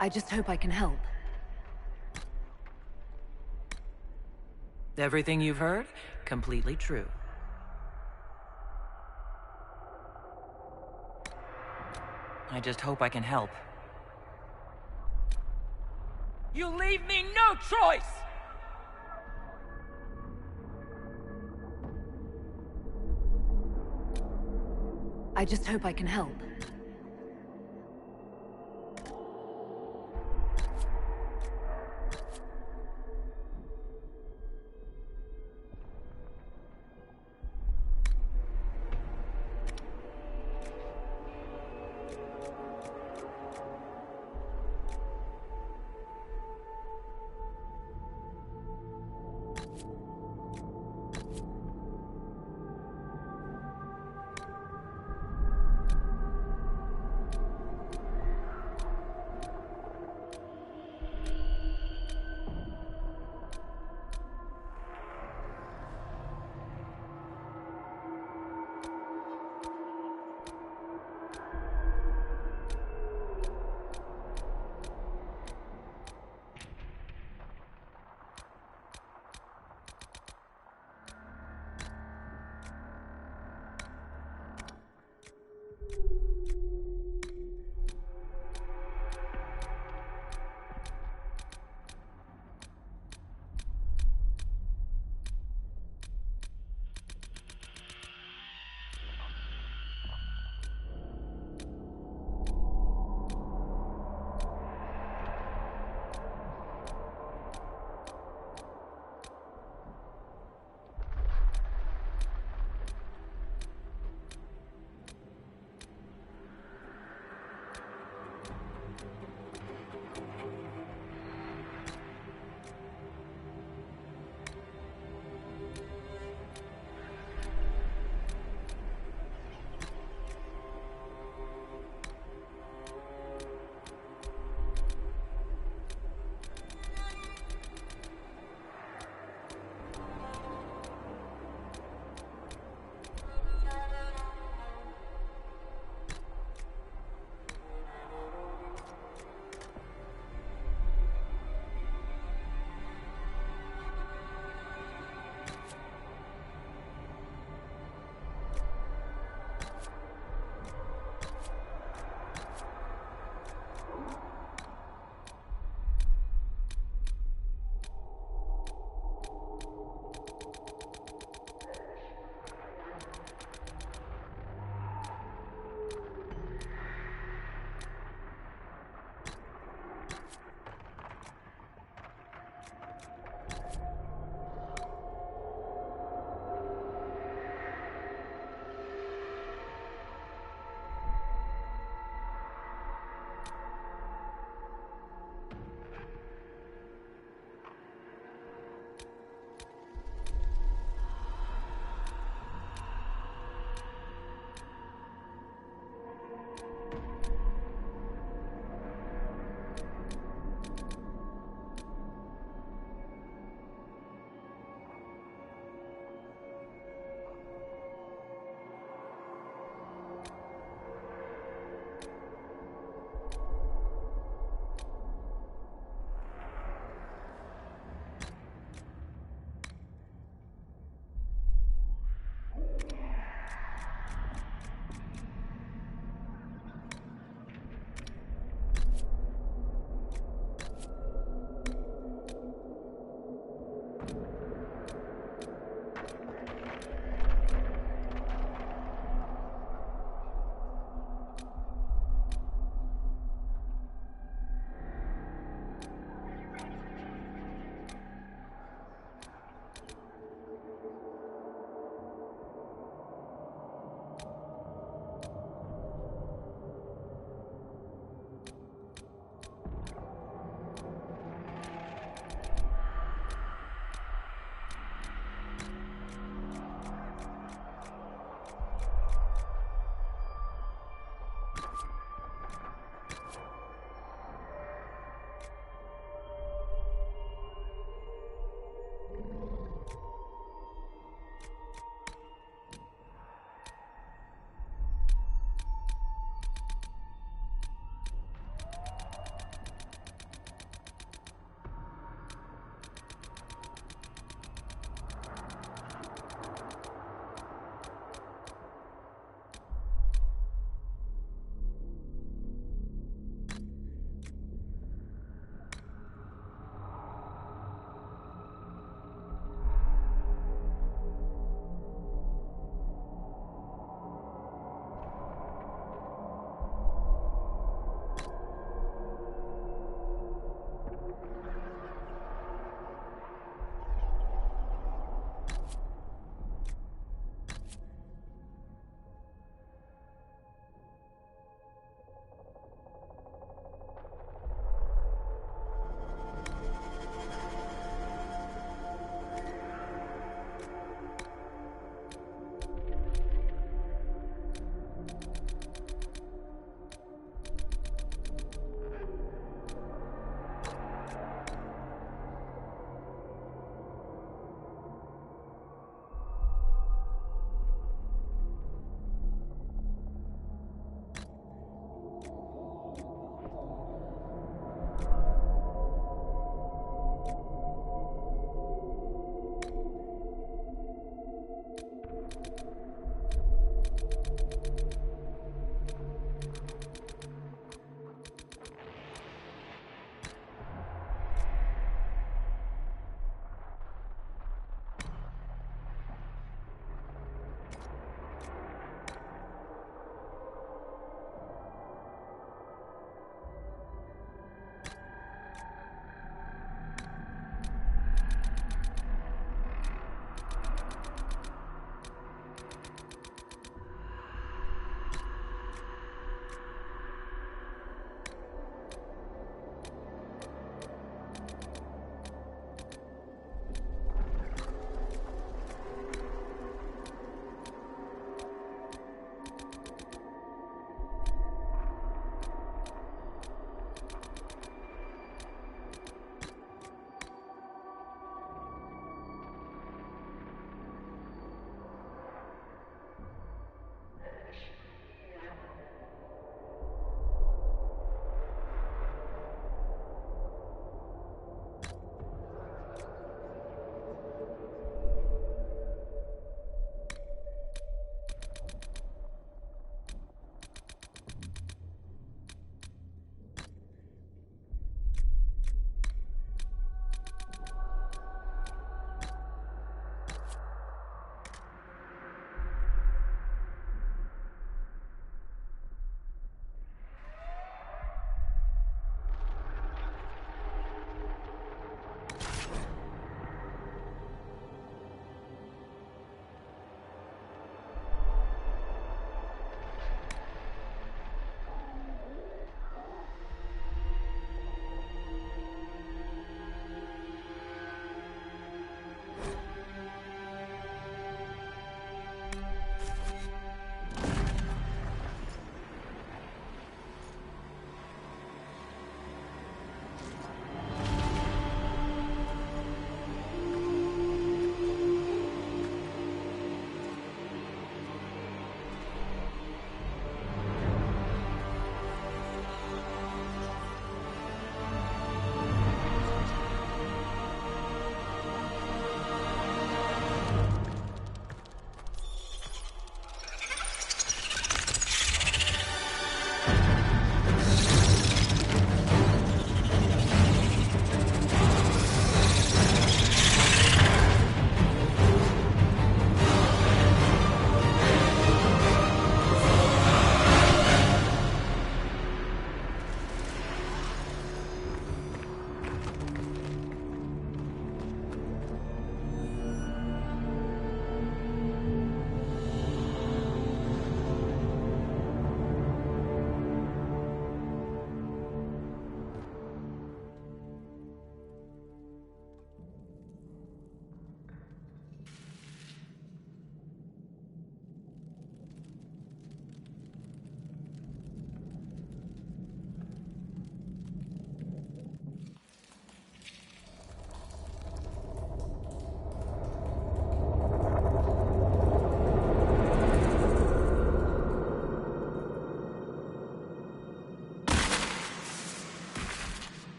I just hope I can help. Everything you've heard? Completely true. I just hope I can help. You leave me no choice! I just hope I can help.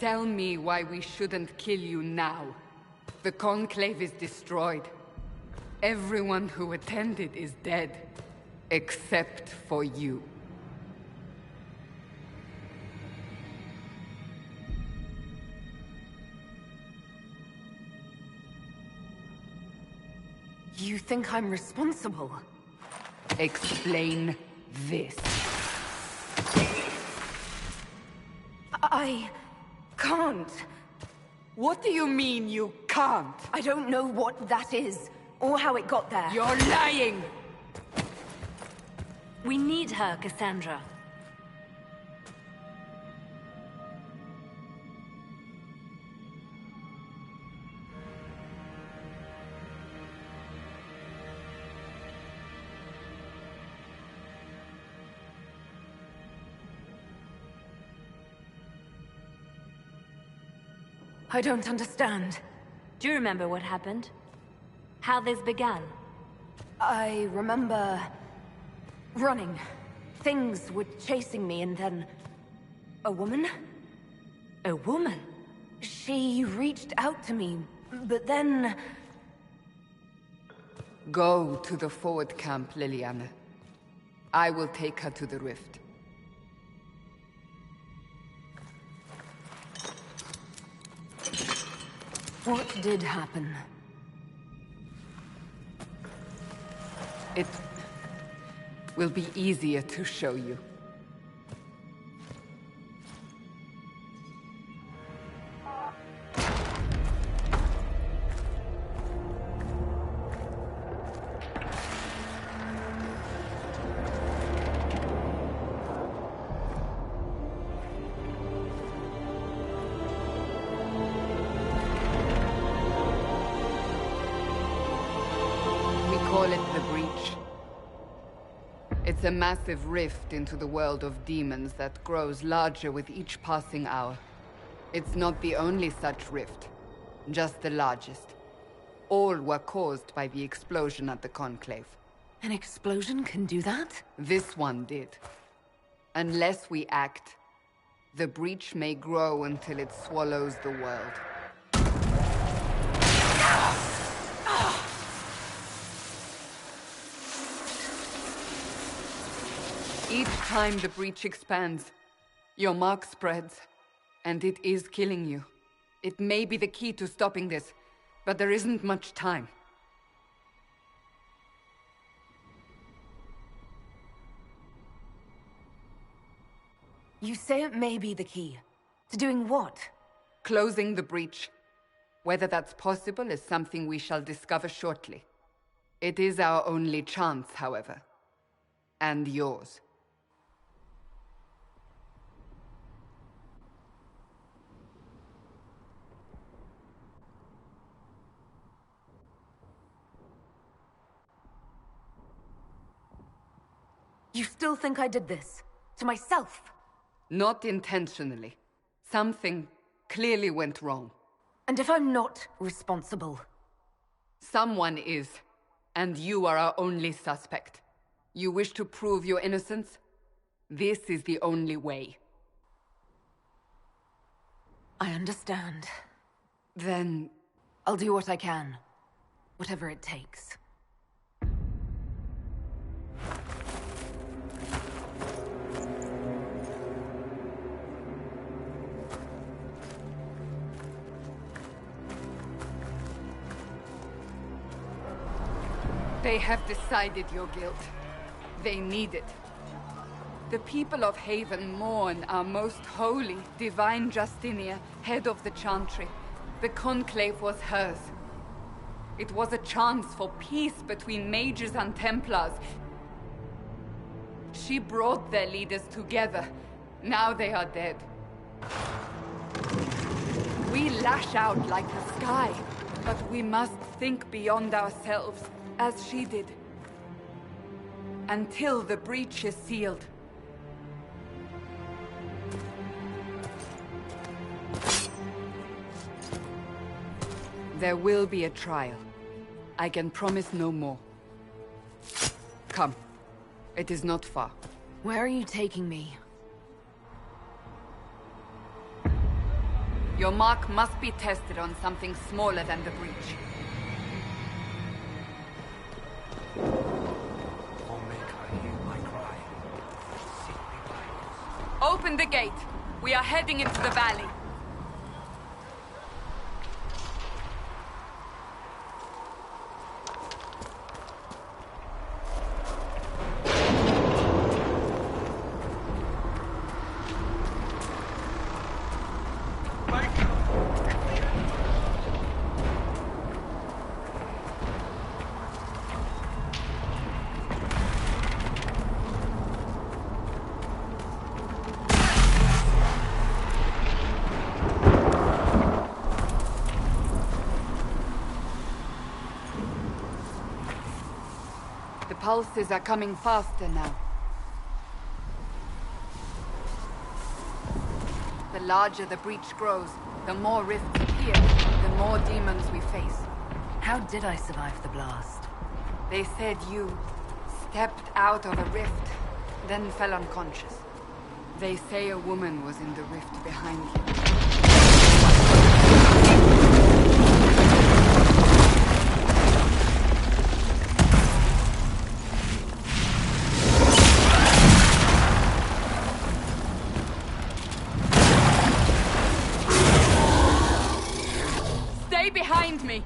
Tell me why we shouldn't kill you now. The Conclave is destroyed. Everyone who attended is dead. Except for you. You think I'm responsible? Explain this. I can't. What do you mean you can't? I don't know what that is, or how it got there. You're lying! We need her, Cassandra. I don't understand. Do you remember what happened? How this began? I remember... running. Things were chasing me, and then... a woman? A woman? She reached out to me, but then... Go to the forward camp, Liliana. I will take her to the rift. What did happen? It will be easier to show you. Call it the Breach. It's a massive rift into the world of demons that grows larger with each passing hour. It's not the only such rift, just the largest. All were caused by the explosion at the Conclave. An explosion can do that? This one did. Unless we act, the Breach may grow until it swallows the world. Each time the Breach expands, your mark spreads, and it is killing you. It may be the key to stopping this, but there isn't much time. You say it may be the key. To doing what? Closing the Breach. Whether that's possible is something we shall discover shortly. It is our only chance, however. And yours. You still think I did this? To myself? Not intentionally. Something clearly went wrong. And if I'm not responsible? Someone is, and you are our only suspect. You wish to prove your innocence? This is the only way. I understand. Then... I'll do what I can. Whatever it takes. They have decided your guilt. They need it. The people of Haven mourn our most holy, divine Justinia, head of the Chantry. The Conclave was hers. It was a chance for peace between mages and Templars. She brought their leaders together. Now they are dead. We lash out like the sky, but we must think beyond ourselves, as she did. Until the Breach is sealed. There will be a trial. I can promise no more. Come. It is not far. Where are you taking me? Your mark must be tested on something smaller than the breach. Homemaker, hear my cry. Seek me by. Open the gate. We are heading into the valley. The pulses are coming faster now. The larger the breach grows, the more rifts appear, the more demons we face. How did I survive the blast? They said you stepped out of a rift, then fell unconscious. They say a woman was in the rift behind you. Stay behind me!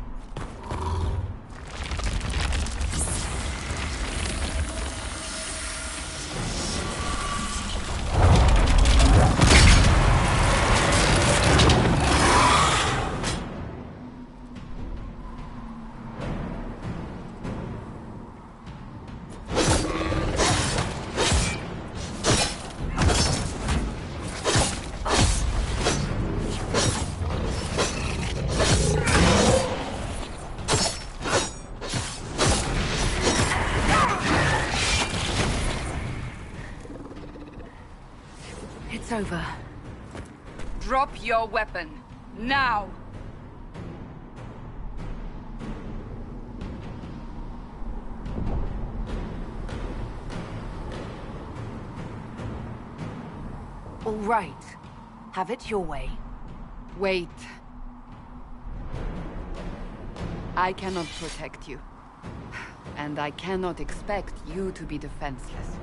It's over. Drop your weapon. Now! All right. Have it your way. Wait. I cannot protect you. And I cannot expect you to be defenseless.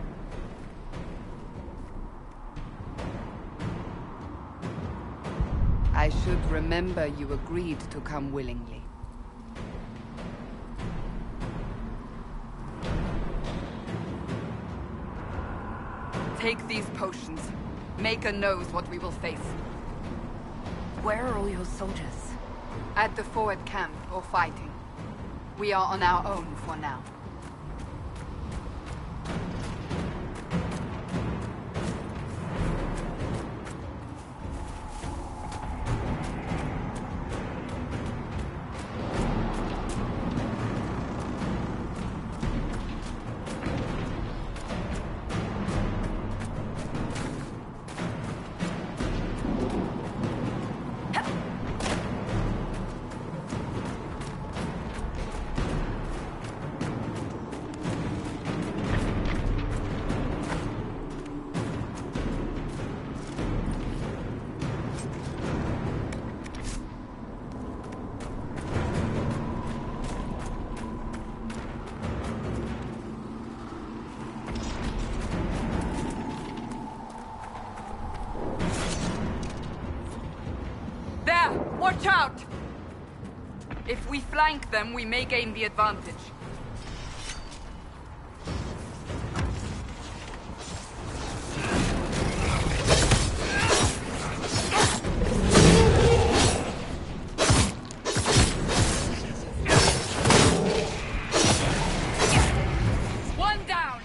I should remember you agreed to come willingly. Take these potions. Maker knows what we will face. Where are all your soldiers? At the forward camp, or fighting. We are on our own for now. Watch out! If we flank them, we may gain the advantage. One down!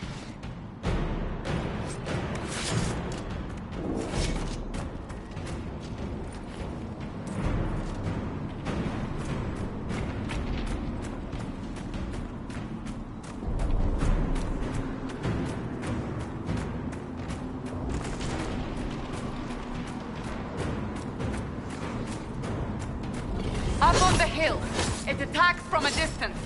Up on the hill. It attacks from a distance.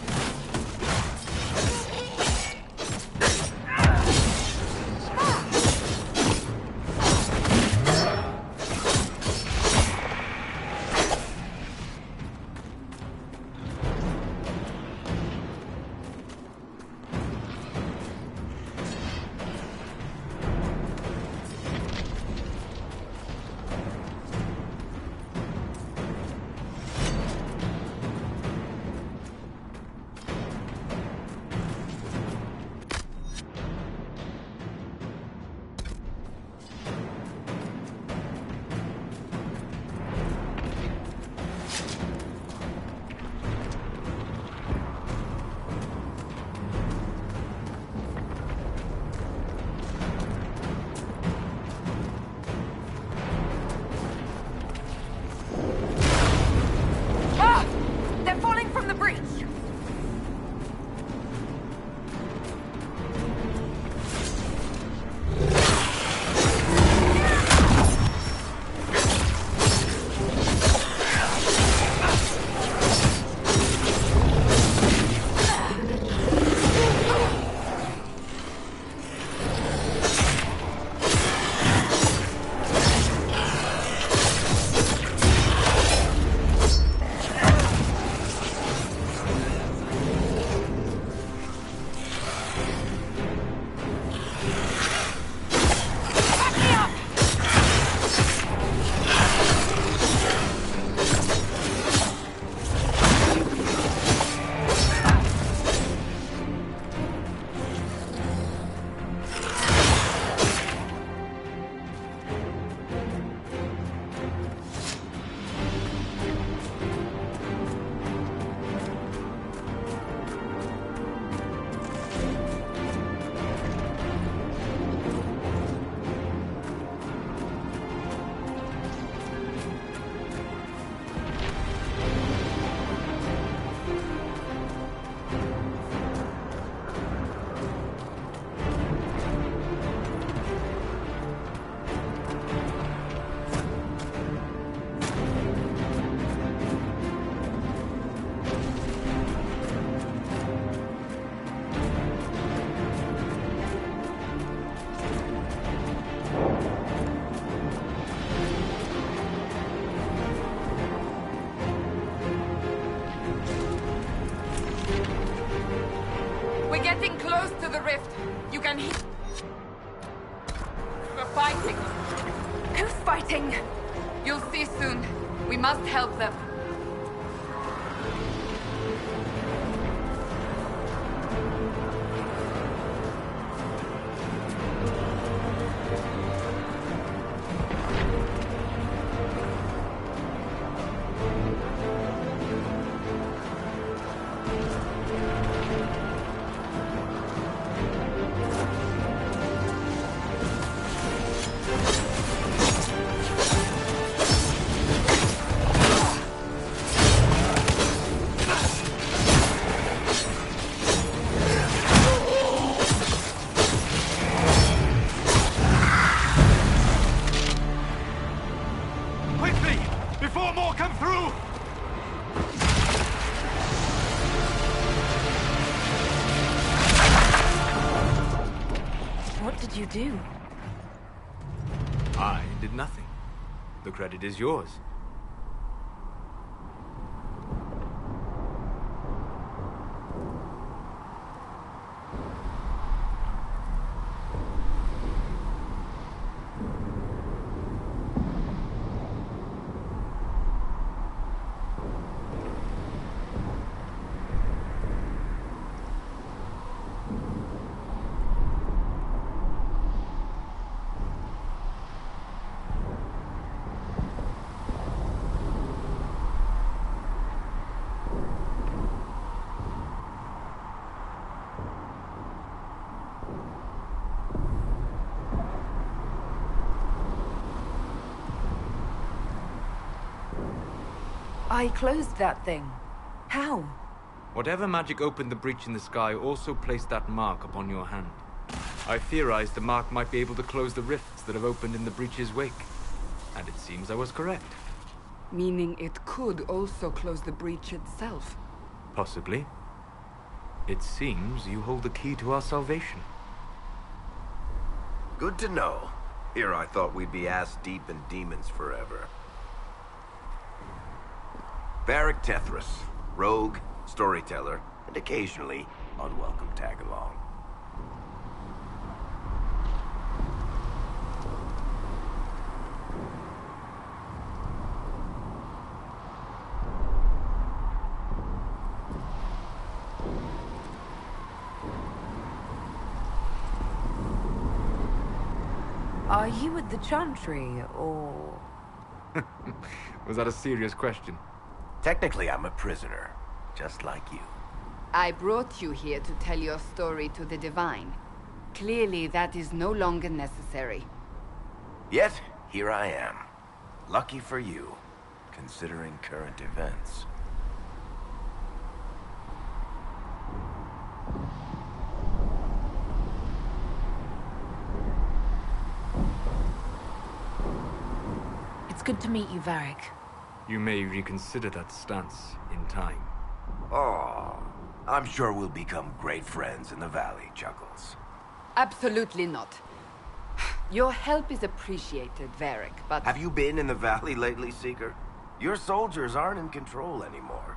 Then he... We're fighting. Who's fighting? You'll see soon. We must help them. Quickly! Before more come through! What did you do? I did nothing. The credit is yours. I closed that thing. How? Whatever magic opened the breach in the sky also placed that mark upon your hand. I theorized the mark might be able to close the rifts that have opened in the breach's wake. And it seems I was correct. Meaning it could also close the breach itself. Possibly. It seems you hold the key to our salvation. Good to know. Here I thought we'd be ass-deep in demons forever. Varric Tethras, rogue, storyteller, and occasionally unwelcome tag-along. Are you with the Chantry, or...? Was that a serious question? Technically, I'm a prisoner, just like you. I brought you here to tell your story to the Divine. Clearly, that is no longer necessary. Yet, here I am. Lucky for you, considering current events. It's good to meet you, Varric. You may reconsider that stance in time. Oh, I'm sure we'll become great friends in the valley, Chuckles. Absolutely not. Your help is appreciated, Varric, but... Have you been in the valley lately, Seeker? Your soldiers aren't in control anymore.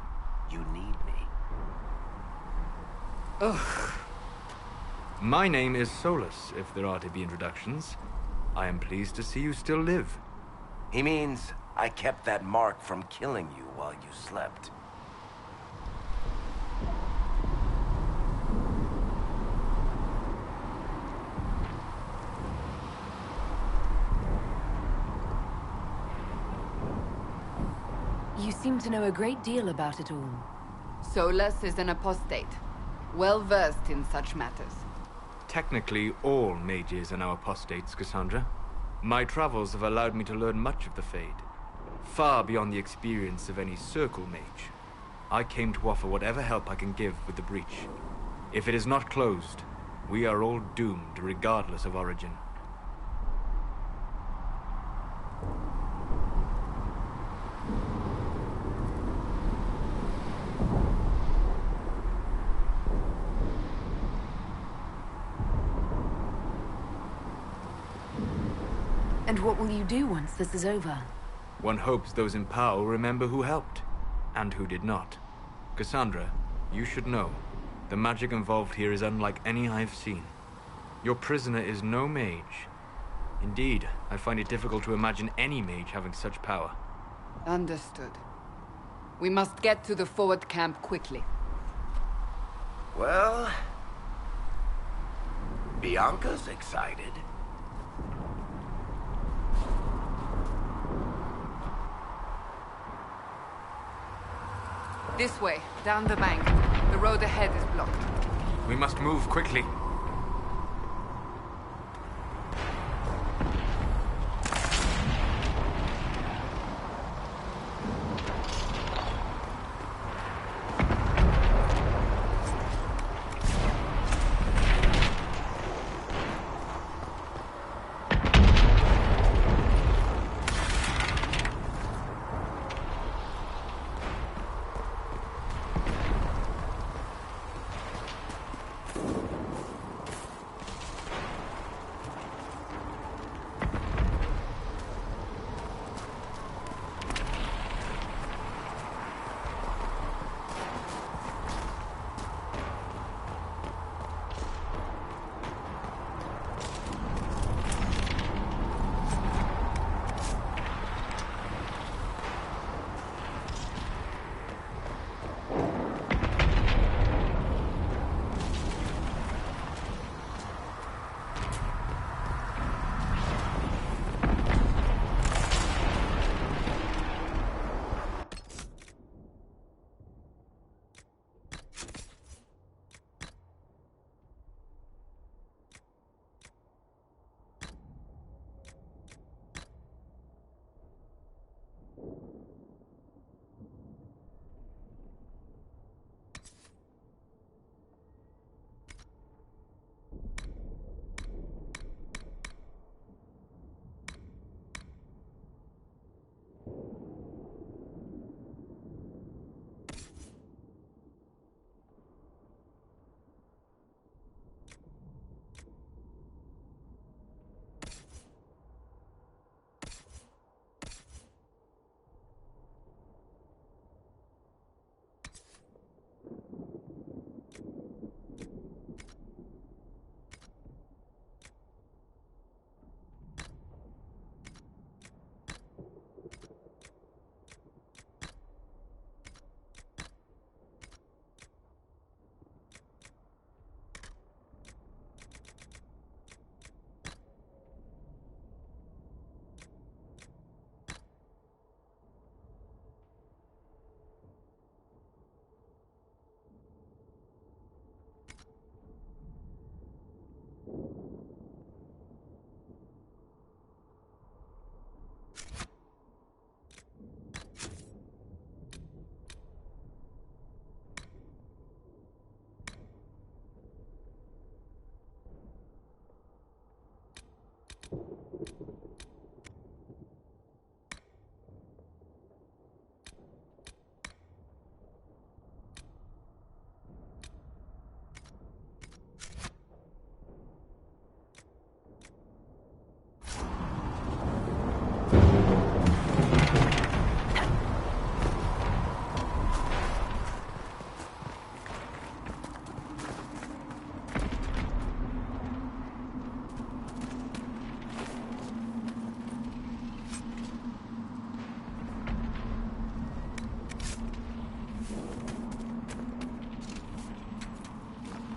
You need me. Ugh. My name is Solus, if there are to be introductions. I am pleased to see you still live. He means I kept that mark from killing you while you slept. You seem to know a great deal about it all. Solus is an apostate, well-versed in such matters. Technically, all mages are now apostates, Cassandra. My travels have allowed me to learn much of the Fade, far beyond the experience of any circle mage. I came to offer whatever help I can give with the breach. If it is not closed, we are all doomed regardless of origin. And what will you do once this is over? One hopes those in power will remember who helped, and who did not. Cassandra, you should know, the magic involved here is unlike any I've seen. Your prisoner is no mage. Indeed, I find it difficult to imagine any mage having such power. Understood. We must get to the forward camp quickly. Well... Bianca's excited. This way, down the bank. The road ahead is blocked. We must move quickly.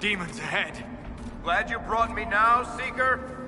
Demons ahead! Glad you brought me now, Seeker?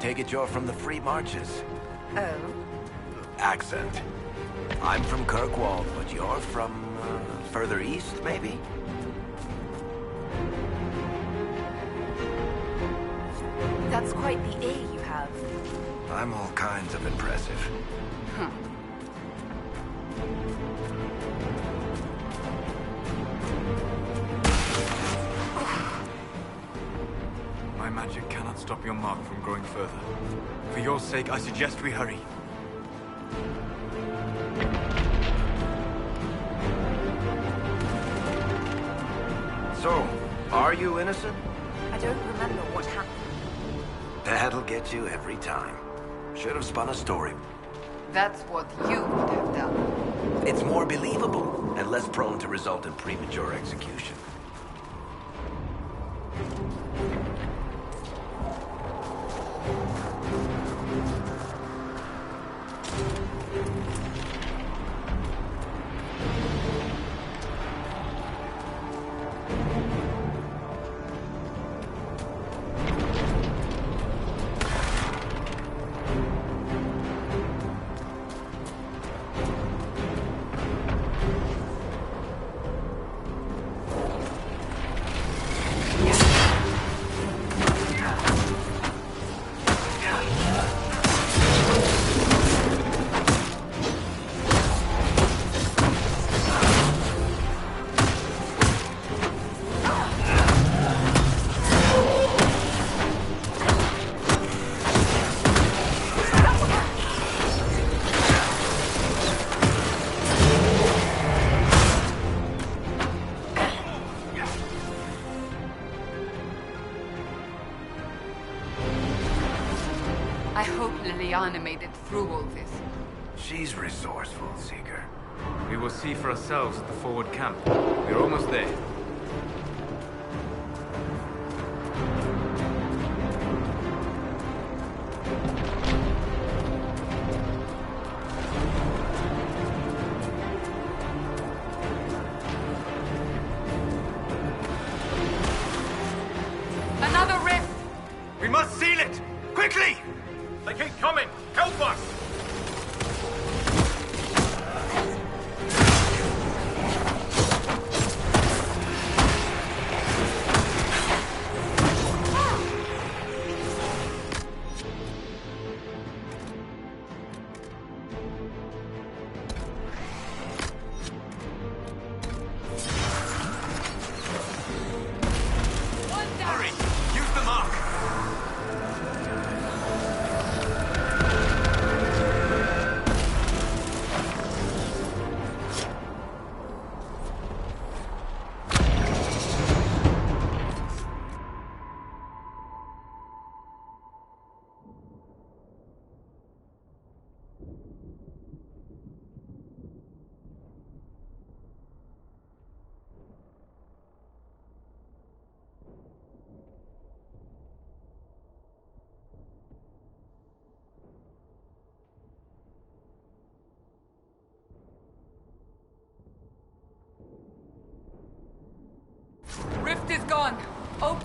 take it you're from the Free Marches. Oh? Accent. I'm from Kirkwall, but you're from, further east, maybe? That's quite the ear you have. I'm all kinds of impressive. Huh. My magic cannot stop your mark from growing further. For your sake, I suggest we hurry. So, are you innocent? I don't remember what happened. That'll get you every time. Should have spun a story. That's what you would have done. It's more believable and less prone to result in premature execution. I hope Liliana made it through all this. She's resourceful, Seeker. We will see for ourselves at the forward camp. We're almost there. Another rift! We must seal it! Quickly! They keep coming! Help us! Hurry! Use the mark! Rift is gone. Oh.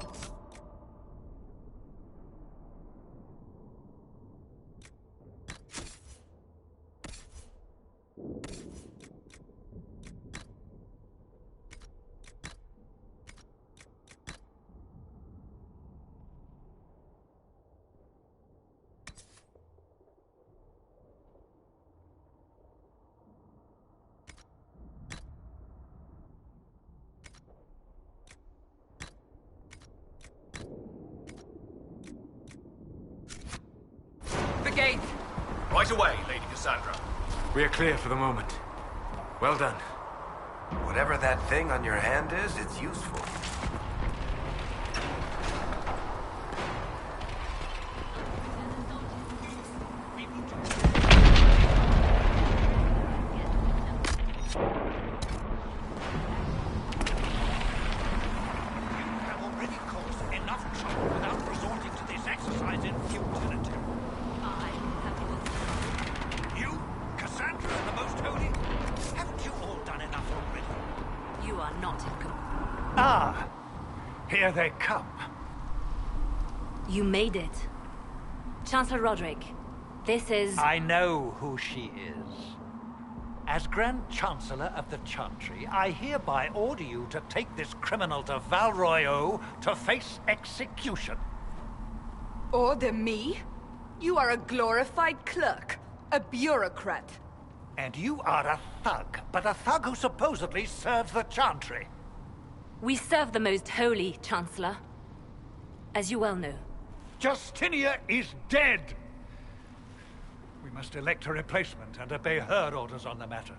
The gate. Right away, Lady Cassandra. We are clear for the moment. Well done. Whatever that thing on your hand is, it's useful. Have already caused enough trouble without resorting to this exercise in futility. You, Cassandra, the Most Holy, haven't you all done enough already? You are not in command. Ah, here they come. You made it. Chancellor Roderick, this is... I know who she is. As Grand Chancellor of the Chantry, I hereby order you to take this criminal to Val Royeaux to face execution. Order me? You are a glorified clerk, a bureaucrat. And you are a thug, but a thug who supposedly serves the Chantry. We serve the Most Holy, Chancellor. As you well know. Justinia is dead! We must elect a replacement and obey her orders on the matter.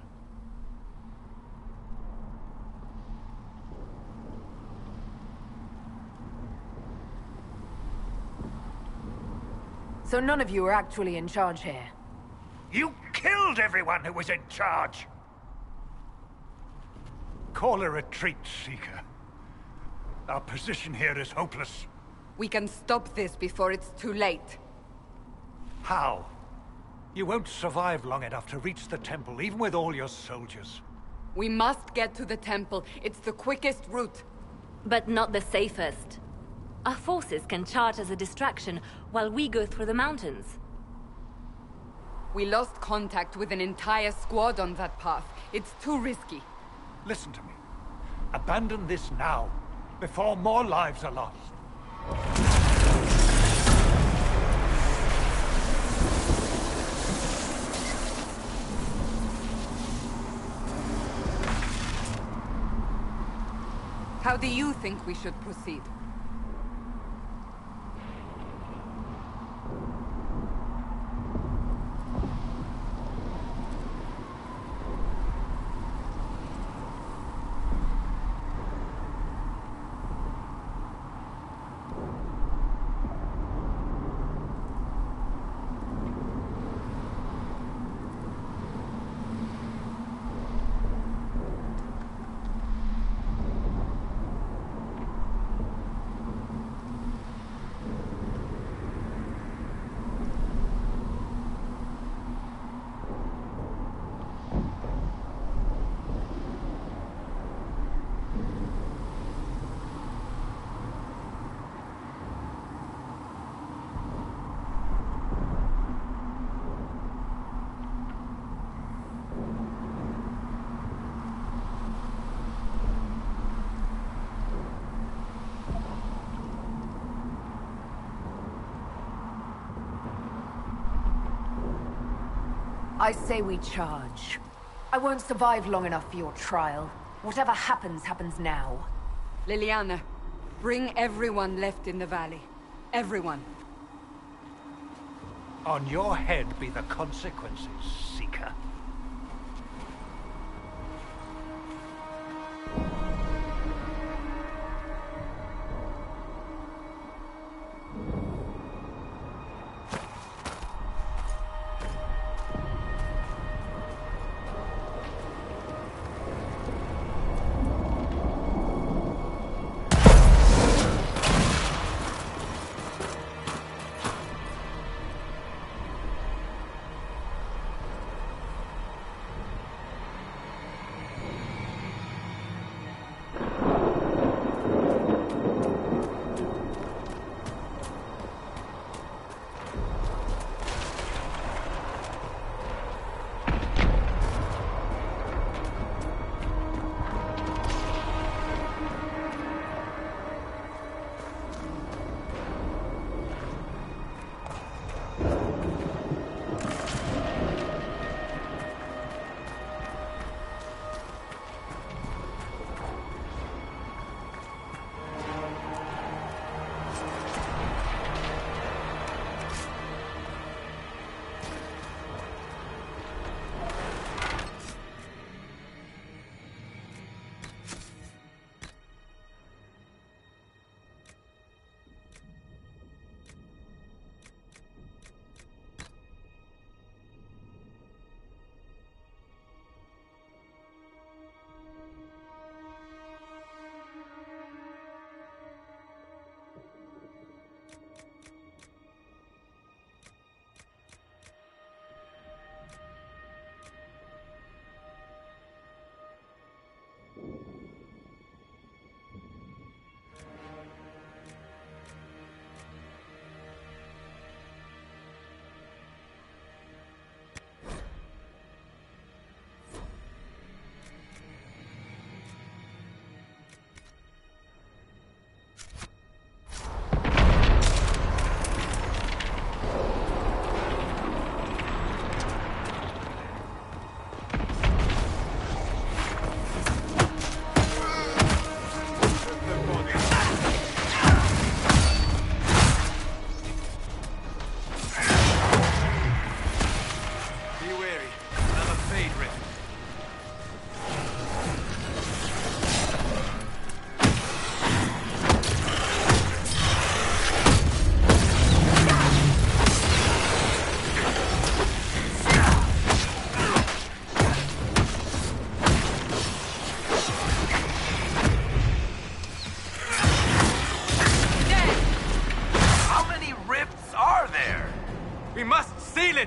So none of you are actually in charge here? You killed everyone who was in charge! Call a retreat, Seeker. Our position here is hopeless. We can stop this before it's too late. How? You won't survive long enough to reach the temple, even with all your soldiers. We must get to the temple. It's the quickest route. But not the safest. Our forces can charge as a distraction while we go through the mountains. We lost contact with an entire squad on that path. It's too risky. Listen to me. Abandon this now, before more lives are lost. How do you think we should proceed? I say we charge. I won't survive long enough for your trial. Whatever happens, happens now. Liliana, bring everyone left in the valley. Everyone. On your head be the consequences, Seeker.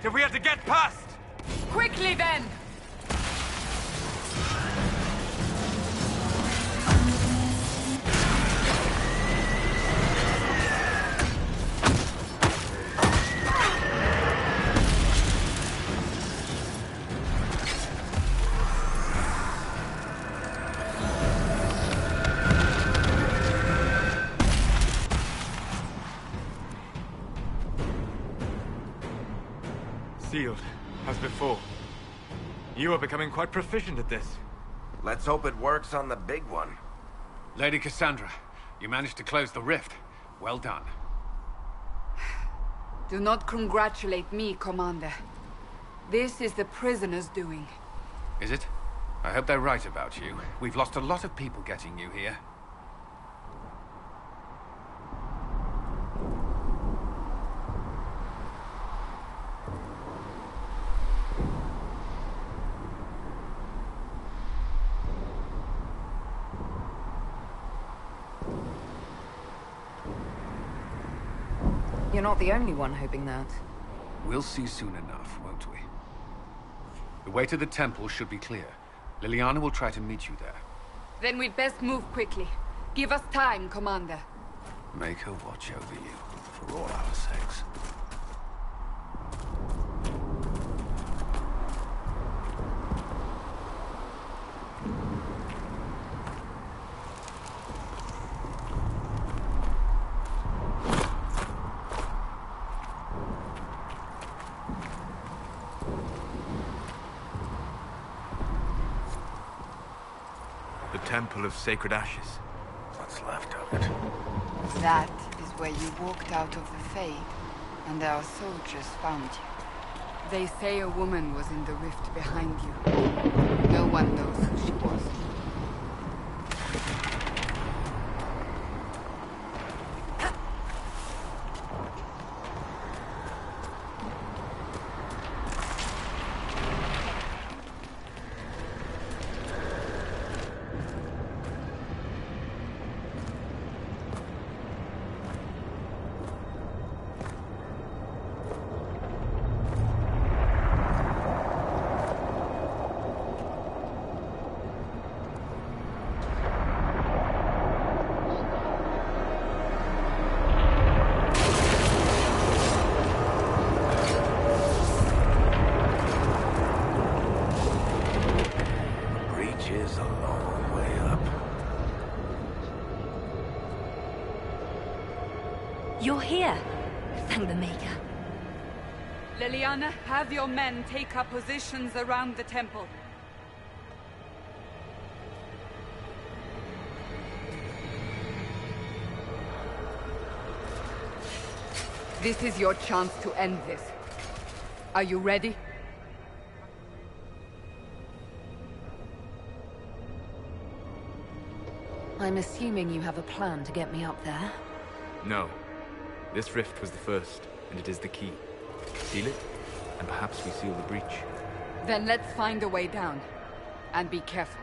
if we had to get past! Quickly then! Sealed, as before. You are becoming quite proficient at this. Let's hope it works on the big one. Lady Cassandra, you managed to close the rift. Well done. Do not congratulate me, Commander. This is the prisoners' doing. Is it? I hope they're right about you. We've lost a lot of people getting you here. You're not the only one hoping that. We'll see soon enough, won't we? The way to the temple should be clear. Liliana will try to meet you there. Then we'd best move quickly. Give us time, Commander. Make her watch over you, for all our sakes. Temple of Sacred Ashes. What's left of it? That is where you walked out of the Fade, and our soldiers found you. They say a woman was in the rift behind you. No one knows who she was. You're here. Thank the Maker. Liliana, have your men take up positions around the temple. This is your chance to end this. Are you ready? I'm assuming you have a plan to get me up there. No. This rift was the first, and it is the key. Seal it, and perhaps we seal the breach. Then let's find a way down. And be careful.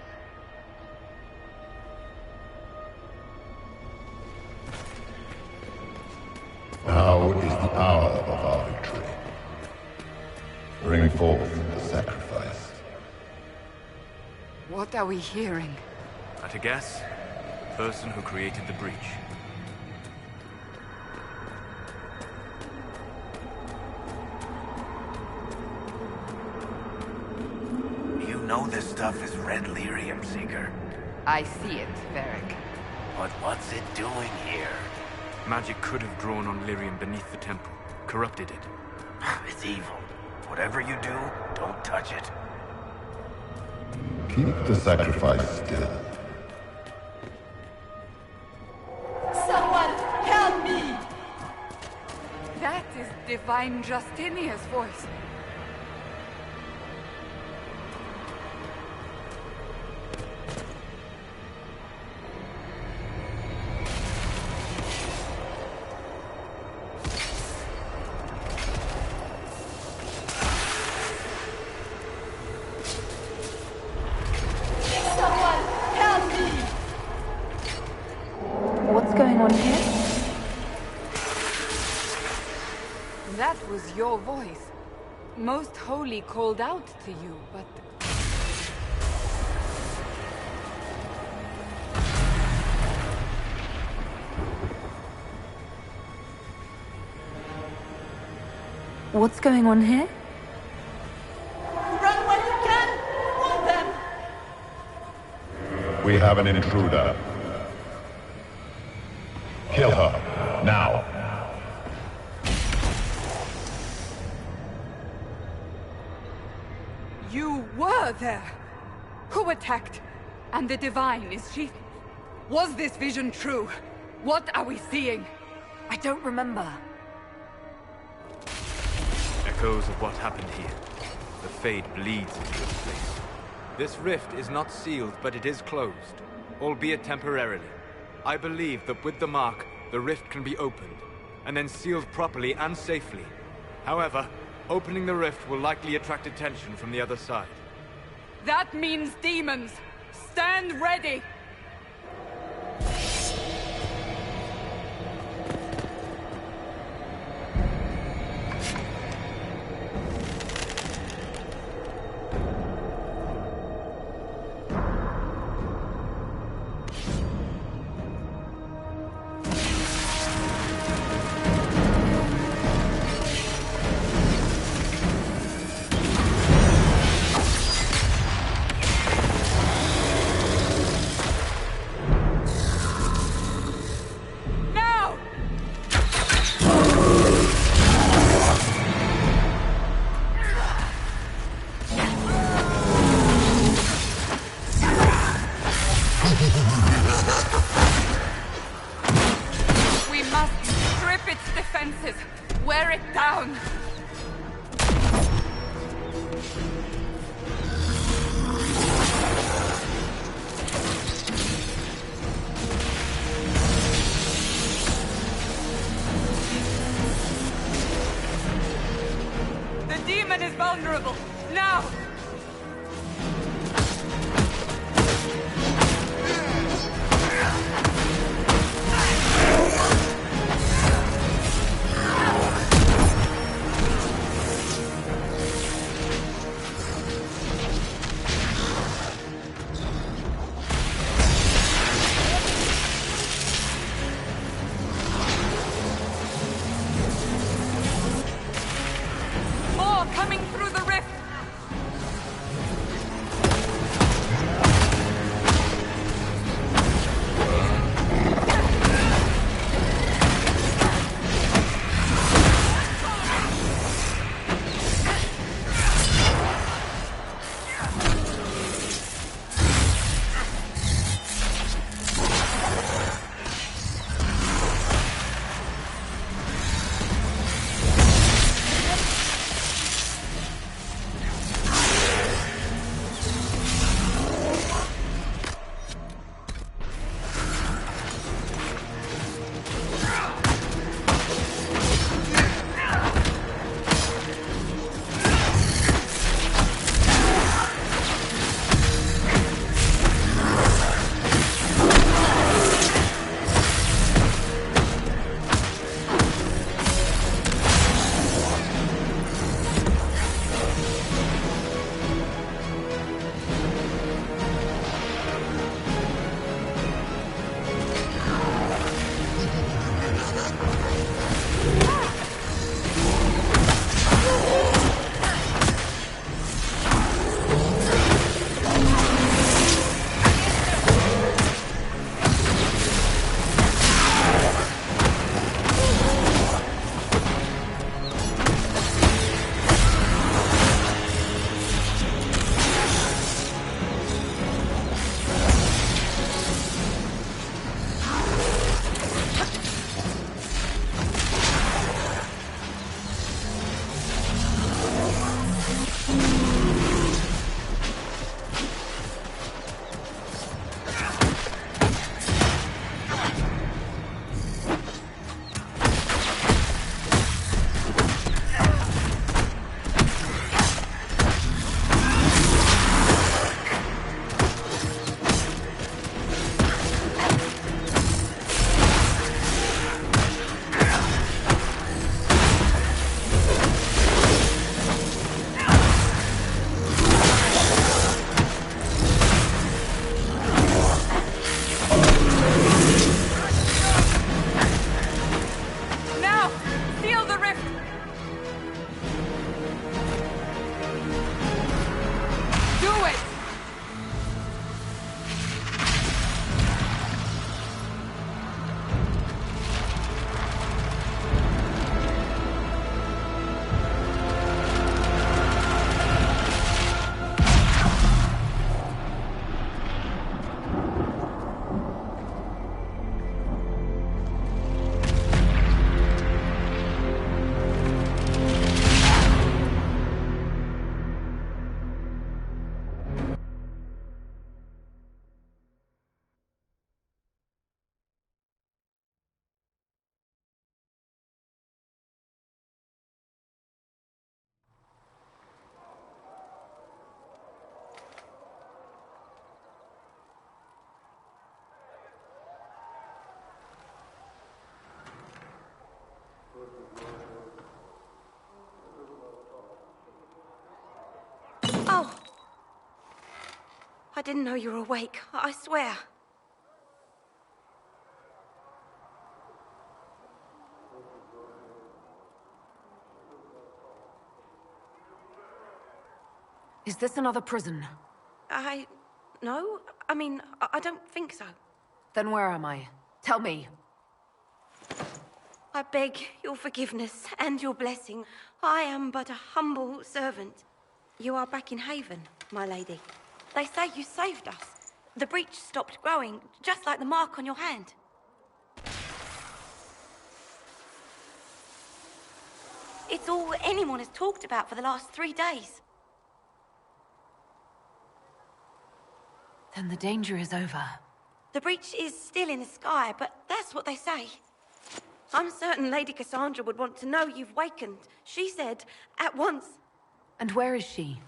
Now is the hour of our victory. Bring forth the sacrifice. What are we hearing? At a guess, the person who created the breach. You know this stuff is red lyrium, Seeker. I see it, Varric. But what's it doing here? Magic could have drawn on lyrium beneath the temple, corrupted it. It's evil. Whatever you do, don't touch it. Keep the sacrifice still. Someone help me! That is Divine Justinia's voice. What's going on here? That was your voice. Most Holy called out to you, but... What's going on here? Run when you can! Want them! We have an intruder. Kill her, now. You were there! Who attacked? And the Divine, is she... Was this vision true? What are we seeing? I don't remember. Echoes of what happened here. The Fade bleeds into this place. This rift is not sealed, but it is closed, albeit temporarily. I believe that with the mark, the rift can be opened, and then sealed properly and safely. However, opening the rift will likely attract attention from the other side. That means demons! Stand ready! Wear it down! The demon is vulnerable! Now! Coming through the rift! I didn't know you were awake, I swear. Is this another prison? No. I mean, I don't think so. Then where am I? Tell me. I beg your forgiveness and your blessing. I am but a humble servant. You are back in Haven, my lady. They say you saved us. The breach stopped growing, just like the mark on your hand. It's all anyone has talked about for the last 3 days. Then the danger is over. The breach is still in the sky, but that's what they say. I'm certain Lady Cassandra would want to know you've wakened. She said, at once. And where is she?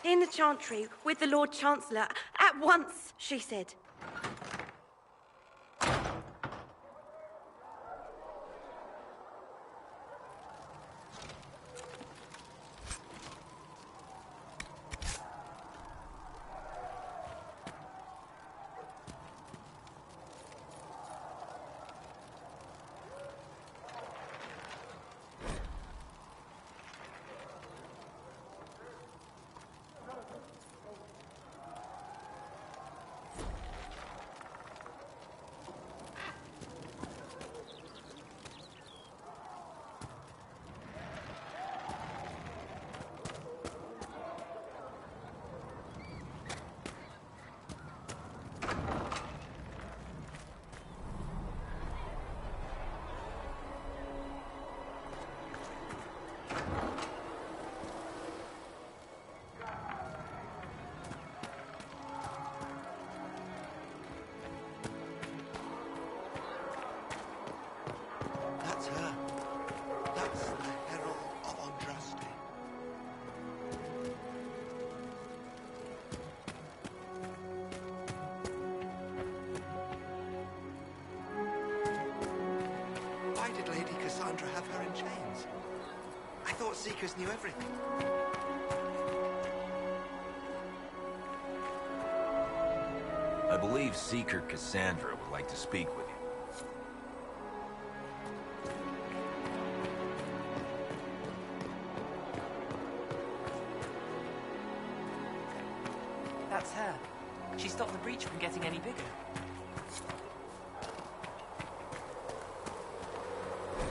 In the Chantry, with the Lord Chancellor. At once, she said. That's her. That's the Herald of Andraste. Why did Lady Cassandra have her in chains? I thought Seekers knew everything. I believe Seeker Cassandra would like to speak with you. That's her. She stopped the breach from getting any bigger.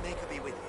Make her be with you.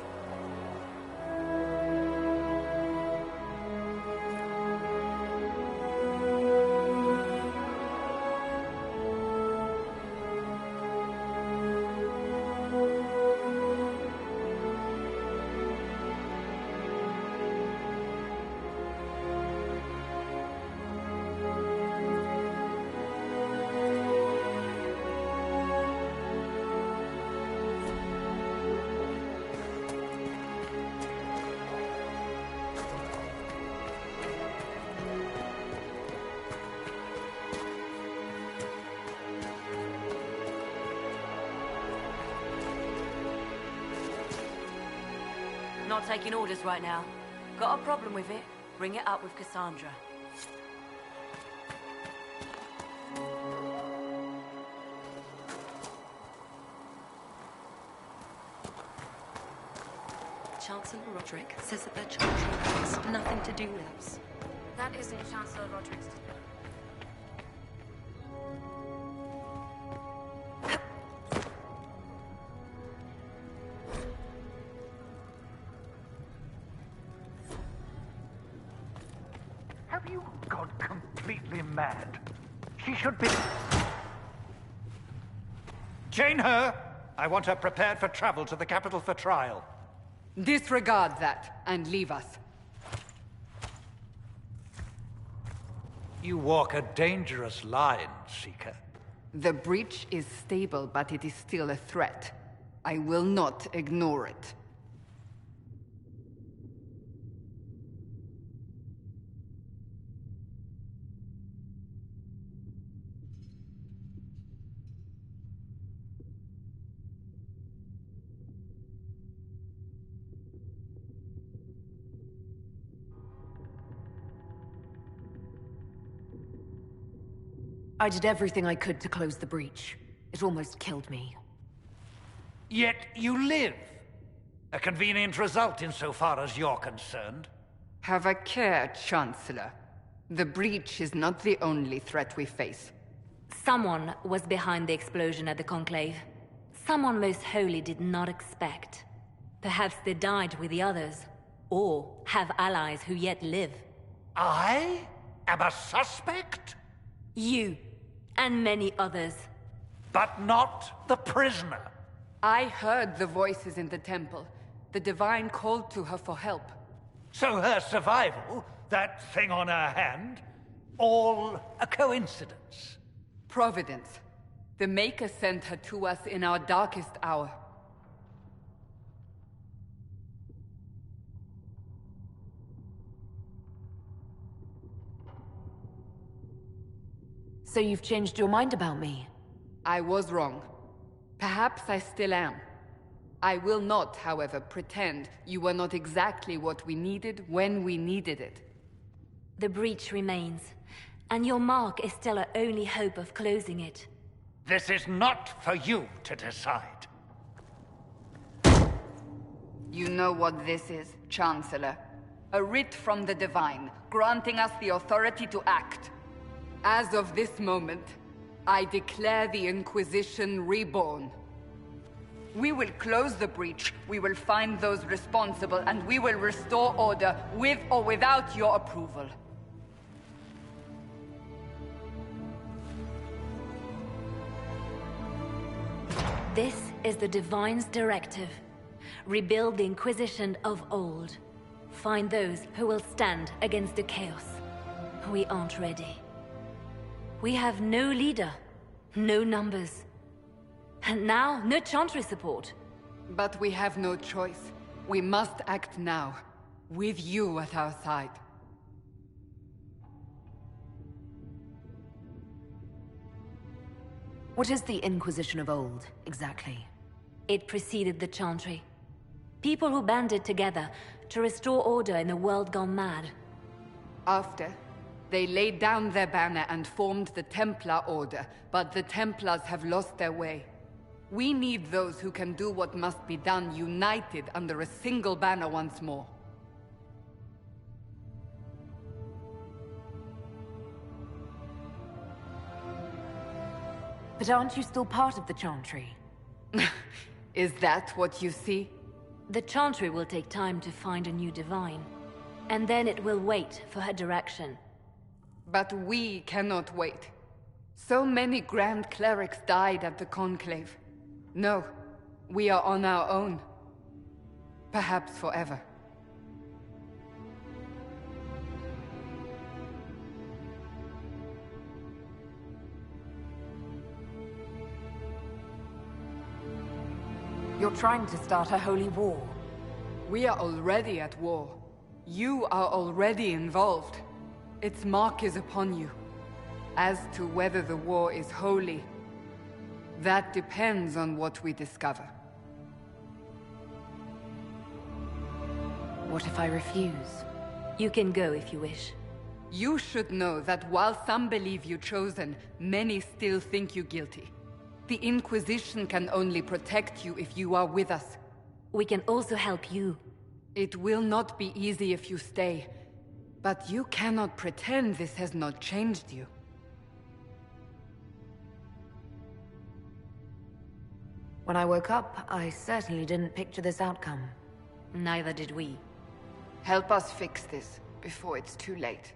Not taking orders right now. Got a problem with it? Bring it up with Cassandra. Chancellor Roderick says that their Chantry has nothing to do with us. That isn't Chancellor Roderick's to do. Have you gone completely mad? She should be... Chain her! I want her prepared for travel to the capital for trial. Disregard that and leave us. You walk a dangerous line, Seeker. The breach is stable, but it is still a threat. I will not ignore it. I did everything I could to close the breach. It almost killed me. Yet you live. A convenient result insofar as you're concerned. Have a care, Chancellor. The breach is not the only threat we face. Someone was behind the explosion at the Conclave. Someone Most Holy did not expect. Perhaps they died with the others, or have allies who yet live. I am a suspect? You, and many others. But not the prisoner. I heard the voices in the temple. The Divine called to her for help. So her survival, that thing on her hand, all a coincidence? Providence. The Maker sent her to us in our darkest hour. So you've changed your mind about me? I was wrong. Perhaps I still am. I will not, however, pretend you were not exactly what we needed when we needed it. The breach remains, and your mark is still our only hope of closing it. This is not for you to decide. You know what this is, Chancellor. A writ from the Divine, granting us the authority to act. As of this moment, I declare the Inquisition reborn. We will close the breach, we will find those responsible, and we will restore order with or without your approval. This is the Divine's directive. Rebuild the Inquisition of old. Find those who will stand against the chaos. We aren't ready. We have no leader, no numbers. And now, no Chantry support. But we have no choice. We must act now, with you at our side. What is the Inquisition of old, exactly? It preceded the Chantry. People who banded together to restore order in a world gone mad. After, they laid down their banner and formed the Templar Order, but the Templars have lost their way. We need those who can do what must be done, united under a single banner once more. But aren't you still part of the Chantry? Is that what you see? The Chantry will take time to find a new Divine. And then it will wait for her direction. But we cannot wait. So many Grand Clerics died at the Conclave. No, we are on our own. Perhaps forever. You're trying to start a holy war. We are already at war. You are already involved. Its mark is upon you. As to whether the war is holy, that depends on what we discover. What if I refuse? You can go if you wish. You should know that while some believe you chosen, many still think you guilty. The Inquisition can only protect you if you are with us. We can also help you. It will not be easy if you stay, but you cannot pretend this has not changed you. When I woke up, I certainly didn't picture this outcome. Neither did we. Help us fix this before it's too late.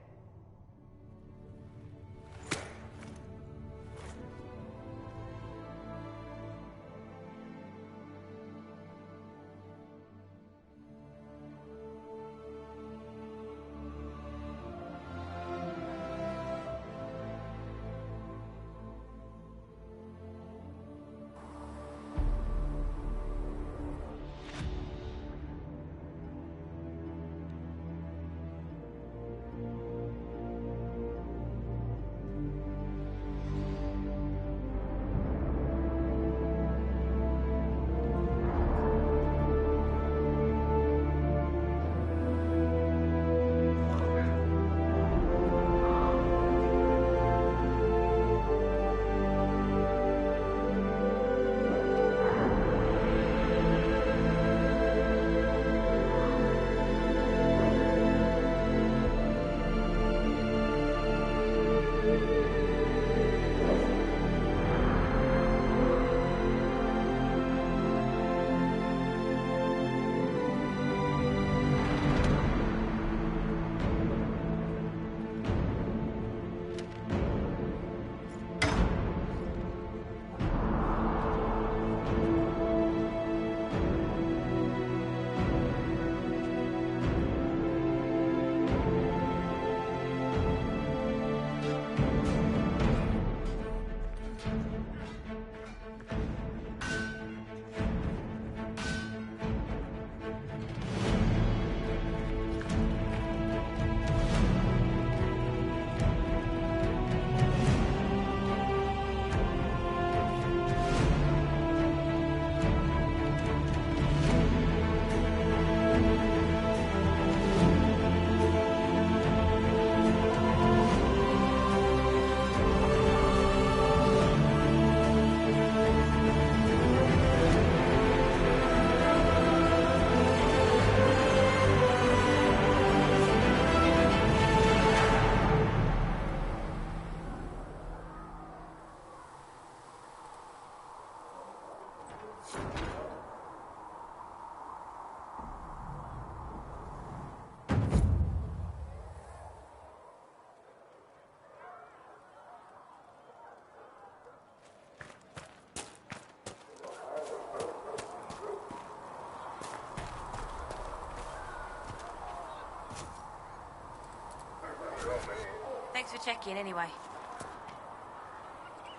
Thanks for checking, anyway.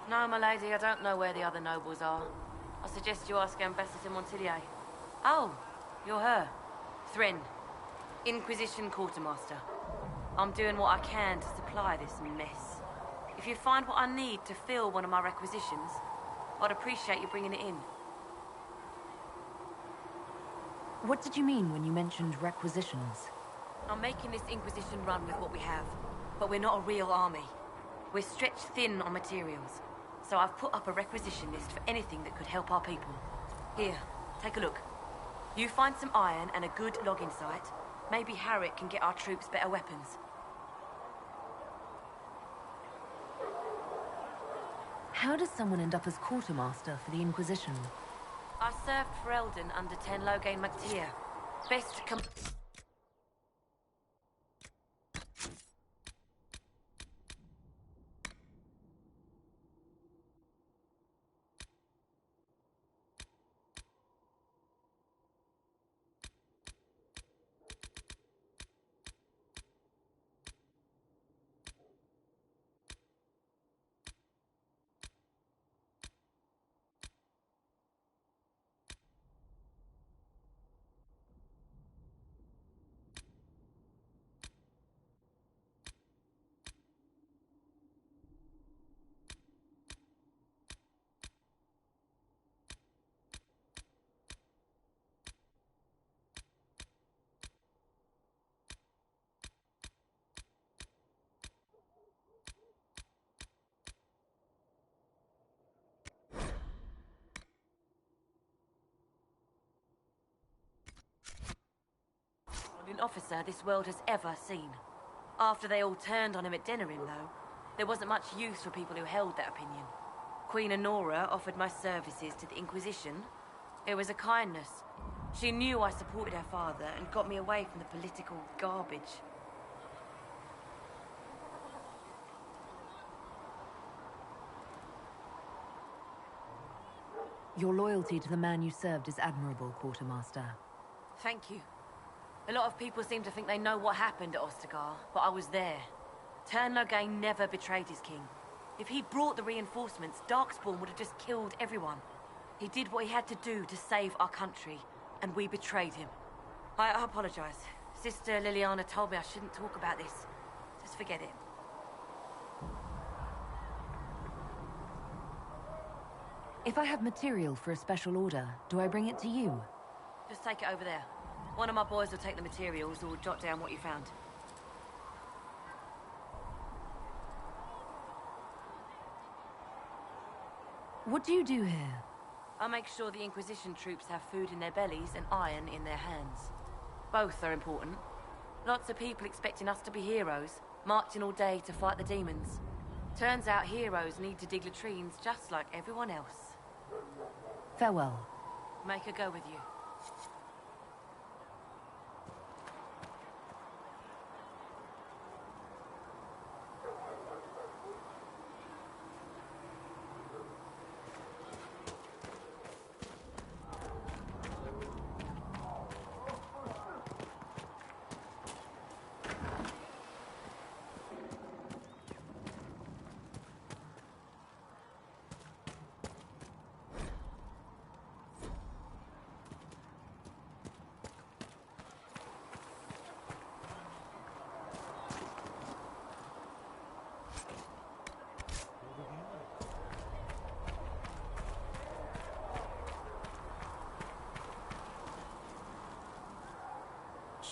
No, my lady, I don't know where the other nobles are. I suggest you ask Ambassador Montillier. Oh, you're her. Thrin, Inquisition Quartermaster. I'm doing what I can to supply this mess. If you find what I need to fill one of my requisitions, I'd appreciate you bringing it in. What did you mean when you mentioned requisitions? I'm making this Inquisition run with what we have, but we're not a real army. We're stretched thin on materials, so I've put up a requisition list for anything that could help our people. Here, take a look. You find some iron and a good logging site, maybe Harriet can get our troops better weapons. How does someone end up as quartermaster for the Inquisition? I served for Eldon under Ten Loghain MacTír. Best come... An officer this world has ever seen. After they all turned on him at Denerim, though, there wasn't much use for people who held that opinion. Queen Honora offered my services to the Inquisition. It was a kindness. She knew I supported her father and got me away from the political garbage. Your loyalty to the man you served is admirable, Quartermaster. Thank you. A lot of people seem to think they know what happened at Ostagar, but I was there. Ten Loghain never betrayed his king. If he'd brought the reinforcements, Darkspawn would have just killed everyone. He did what he had to do to save our country, and we betrayed him. I apologize. Sister Liliana told me I shouldn't talk about this. Just forget it. If I have material for a special order, do I bring it to you? Just take it over there. One of my boys will take the materials or jot down what you found. What do you do here? I make sure the Inquisition troops have food in their bellies and iron in their hands. Both are important. Lots of people expecting us to be heroes, marching all day to fight the demons. Turns out heroes need to dig latrines just like everyone else. Farewell. Make her go with you.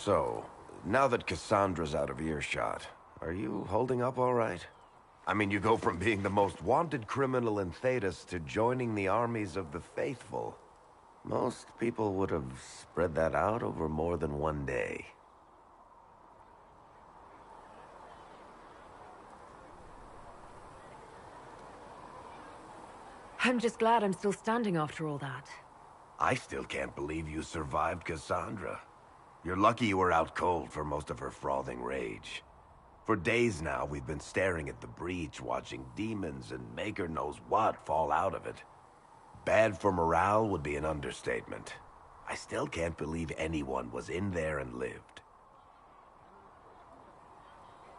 So, now that Cassandra's out of earshot, are you holding up all right? I mean, you go from being the most wanted criminal in Thedas to joining the armies of the faithful. Most people would have spread that out over more than one day. I'm just glad I'm still standing after all that. I still can't believe you survived Cassandra. You're lucky you were out cold for most of her frothing rage. For days now, we've been staring at the breach, watching demons and maker knows what fall out of it. Bad for morale would be an understatement. I still can't believe anyone was in there and lived.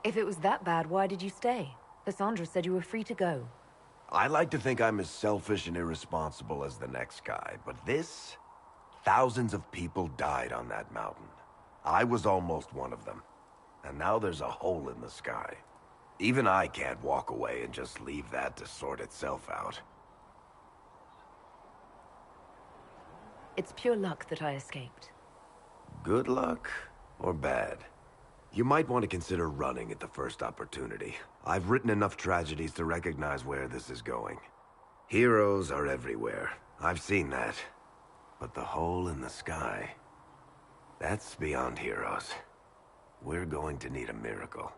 If it was that bad, why did you stay? Cassandra said you were free to go. I like to think I'm as selfish and irresponsible as the next guy, but this... Thousands of people died on that mountain. I was almost one of them. And now there's a hole in the sky. Even I can't walk away and just leave that to sort itself out. It's pure luck that I escaped. Good luck or bad? You might want to consider running at the first opportunity. I've written enough tragedies to recognize where this is going. Heroes are everywhere. I've seen that. But the hole in the sky... that's beyond heroes. We're going to need a miracle.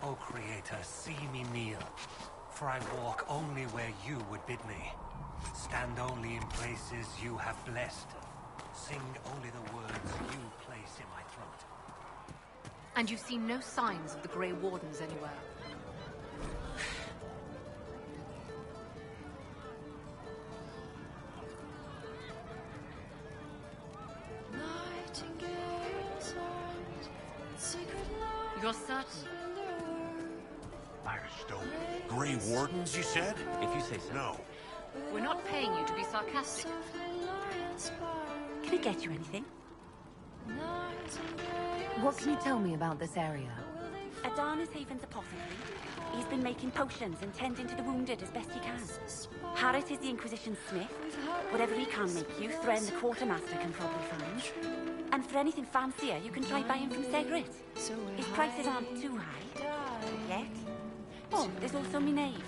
O Creator, see me kneel, for I walk only where you would bid me. Stand only in places you have blessed. Sing only the words you place in my throat. And you see no signs of the Grey Wardens anywhere? You're certain? Firestone. Grey Wardens, you said? If you say so. No. We're not paying you to be sarcastic. Can I get you anything? What can you tell me about this area? Adarna's Haven's apothecary. He's been making potions and tending to the wounded as best he can. Harrit is the Inquisition smith. Whatever he can make you, Thren the quartermaster can probably find. And for anything fancier, you can try buying from Segret. His prices aren't too high. Yet. Oh, there's also my knave.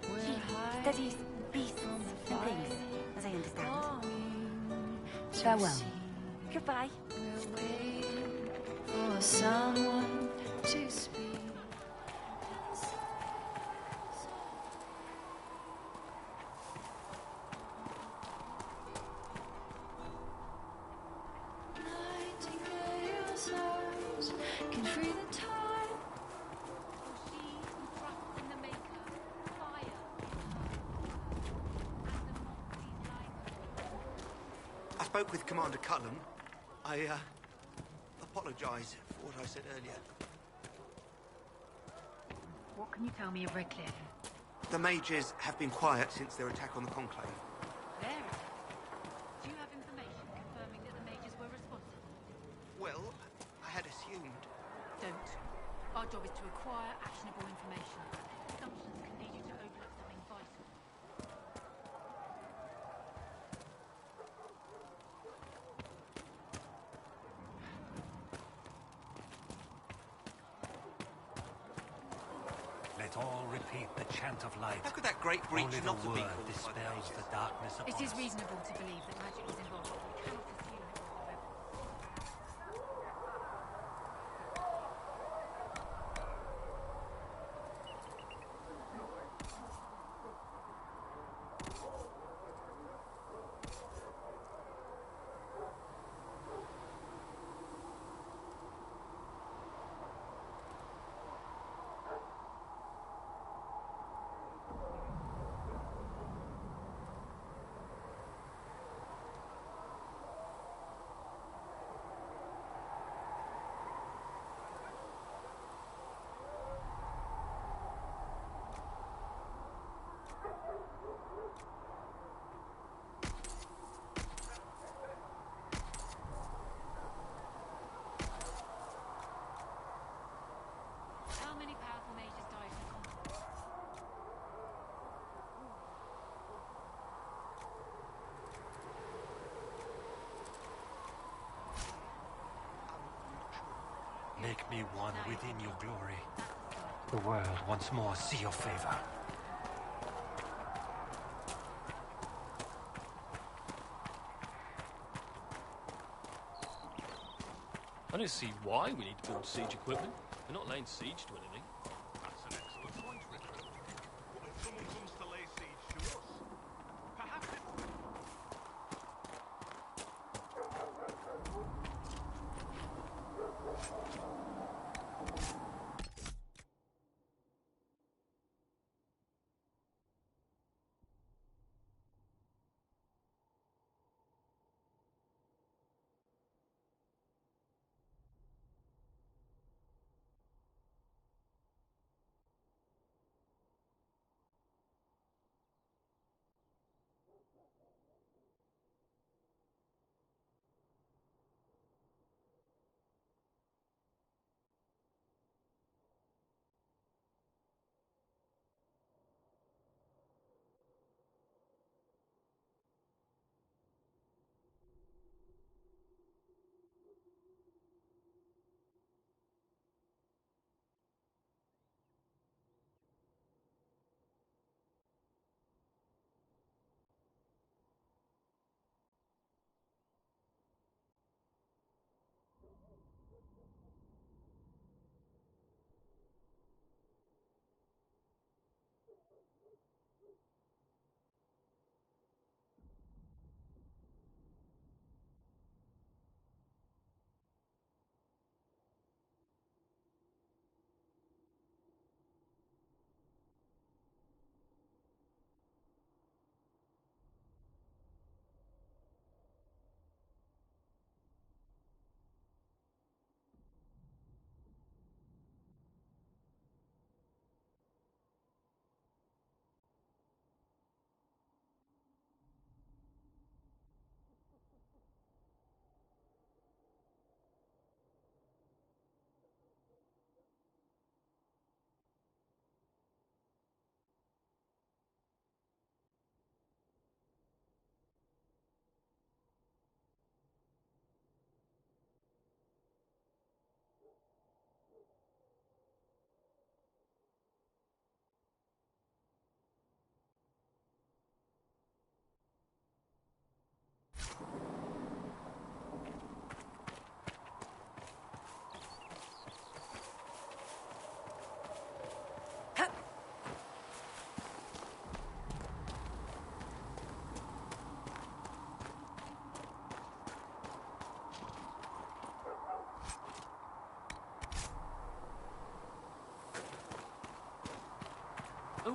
She studies beasts and things, as I understand. Farewell. Goodbye. For someone to speak. Nightingale's arms can free the time. I spoke with Commander Cullen. I apologize for what I said earlier. What can you tell me of Redcliffe? The mages have been quiet since their attack on the Conclave. Their attack? Do you have information confirming that the mages were responsible? Well, I had assumed. Don't. Our job is to acquire actionable information. Assumptions can lead you to overlook something vital. Let all repeat the chant of light. How could that great breach Only not the have been word caused by the dispels mages? the darkness upon It is us. reasonable to believe that magic was involved. We cannot assume it was, however. How many powerful mages died in the conflict? Make me one within your glory. The world once more see your favor. I don't see why we need to build siege equipment. We're not laying siege to anything.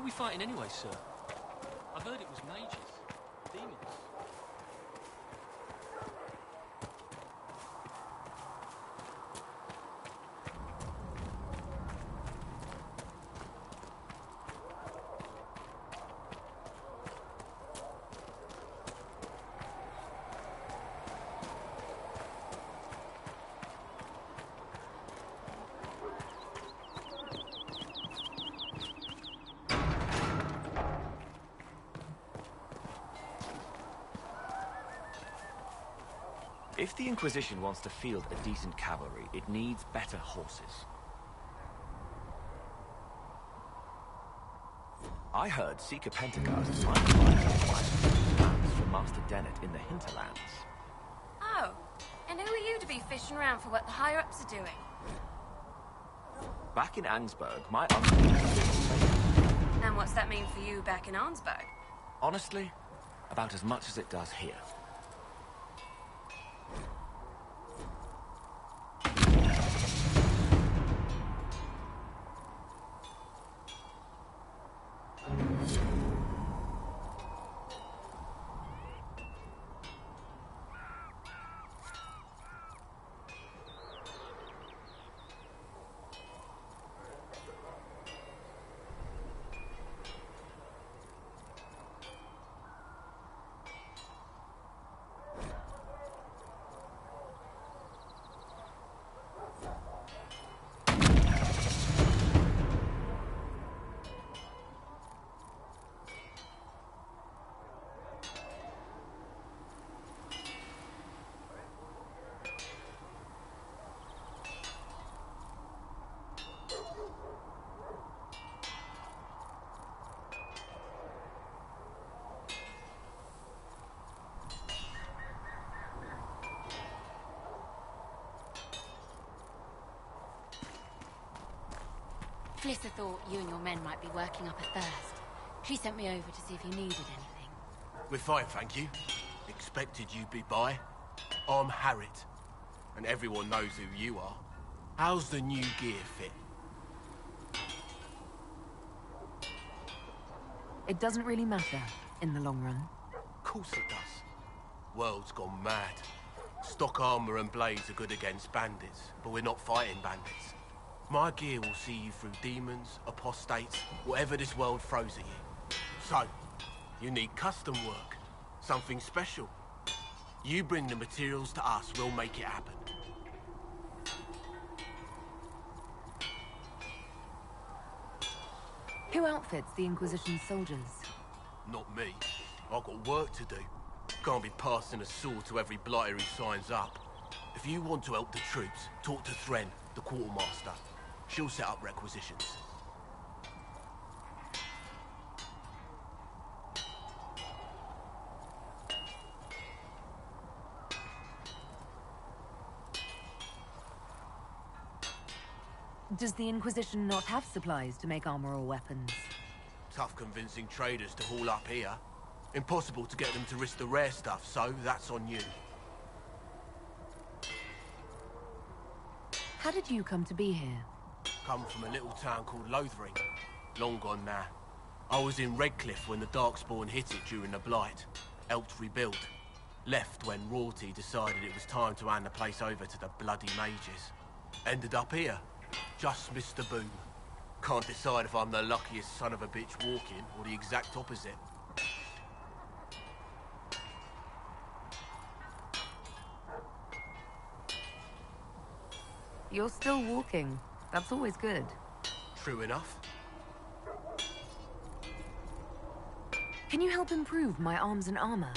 we fighting anyway, sir? I've heard it was mages. Demons. If the Inquisition wants to field a decent cavalry, it needs better horses. I heard Seeker Pentagast might find plans for Master Dennett in the hinterlands. Oh, and who are you to be fishing around for what the higher-ups are doing? Back in Ansburg, my uncle was And what's that mean for you back in Arnsberg? honestly, about as much as it does here. Flissa thought you and your men might be working up a thirst. She sent me over to see if you needed anything. We're fine, thank you. Expected you'd be by. I'm Harriet, and everyone knows who you are. How's the new gear fit? It doesn't really matter in the long run. Of course it does. World's gone mad. Stock armor and blades are good against bandits, but we're not fighting bandits. My gear will see you through demons, apostates, whatever this world throws at you. So, you need custom work. Something special. You bring the materials to us, we'll make it happen. Who outfits the Inquisition soldiers? Not me. I've got work to do. Can't be passing a sword to every blighter who signs up. If you want to help the troops, talk to Thren, the quartermaster. She'll set up requisitions. Does the Inquisition not have supplies to make armor or weapons? Tough convincing traders to haul up here. Impossible to get them to risk the rare stuff, so that's on you. How did you come to be here? Come from a little town called Lothering. Long gone now. I was in Redcliffe when the Darkspawn hit it during the Blight. Helped rebuild. Left when royalty decided it was time to hand the place over to the bloody mages. Ended up here. Just missed the boom. Can't decide if I'm the luckiest son of a bitch walking or the exact opposite. You're still walking. That's always good. True enough. Can you help improve my arms and armor?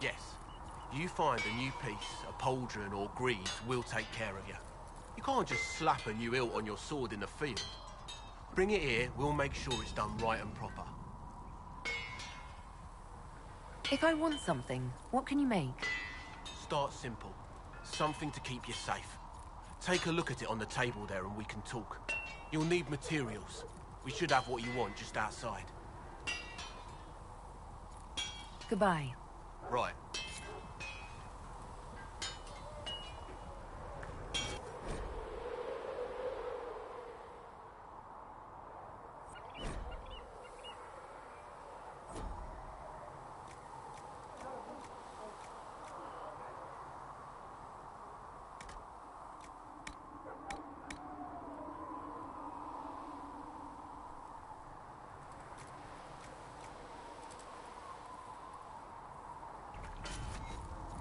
Yes. You find a new piece, a pauldron or greaves, we'll take care of you. You can't just slap a new hilt on your sword in the field. Bring it here, we'll make sure it's done right and proper. If I want something, what can you make? Start simple. Something to keep you safe. Take a look at it on the table there and we can talk. You'll need materials. We should have what you want just outside. Goodbye. Right.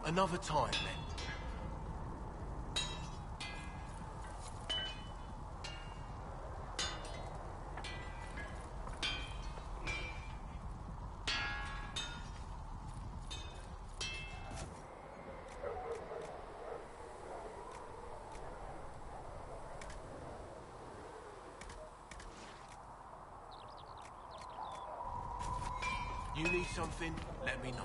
Another time, then. You need something? Let me know.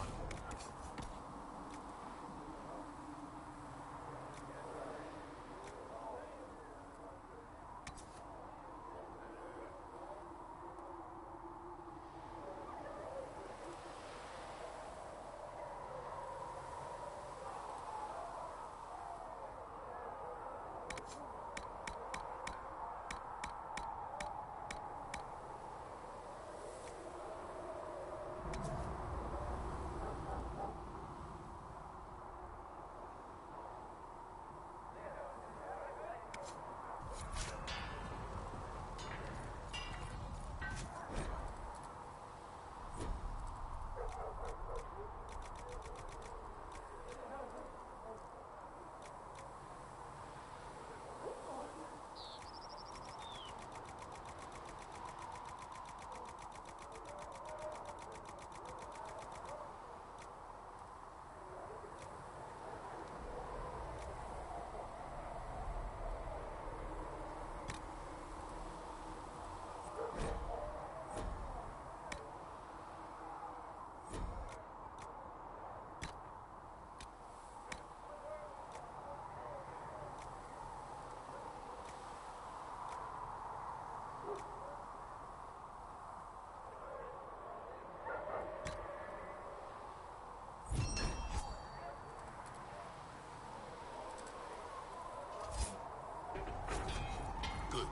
Good.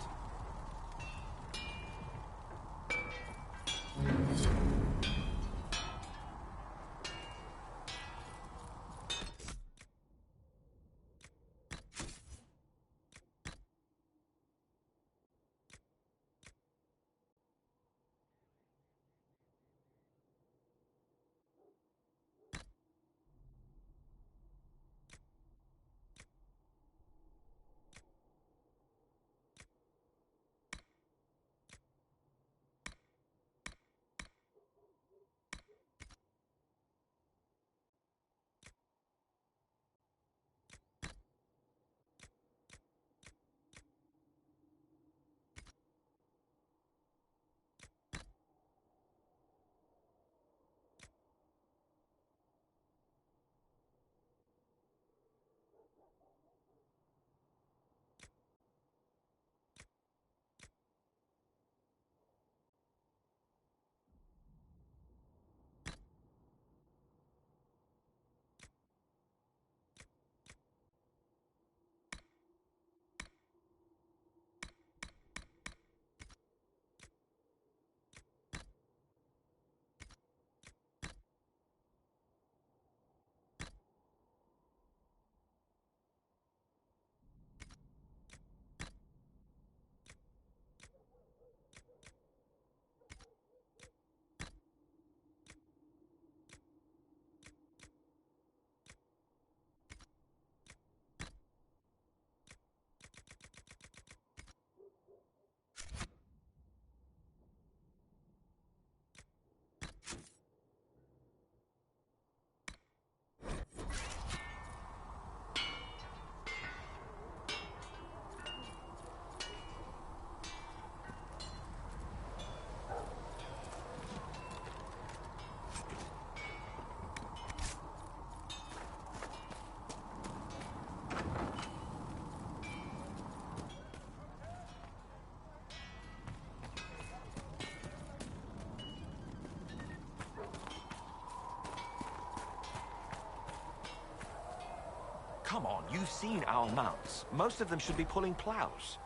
Come on, you've seen our mounts. Most of them should be pulling plows.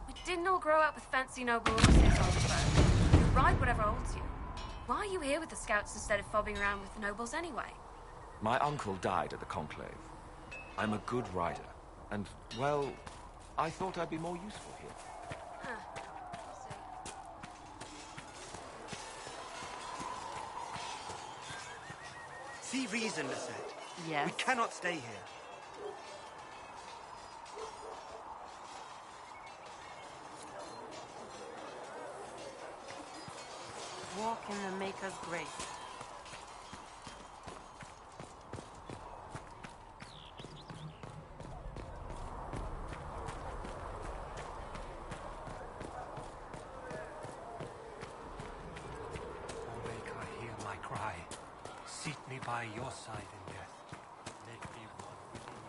We didn't all grow up with fancy noble horses, Oliver. You ride whatever holds you. Why are you here with the scouts instead of fobbing around with the nobles anyway? My uncle died at the Conclave. I'm a good rider. And, well, I thought I'd be more useful here. Huh. See reason, Lisette. Yes? We cannot stay here. Walk in the Maker's grace. Awake, I hear my cry. Seat me by your side in death. Make me one with you.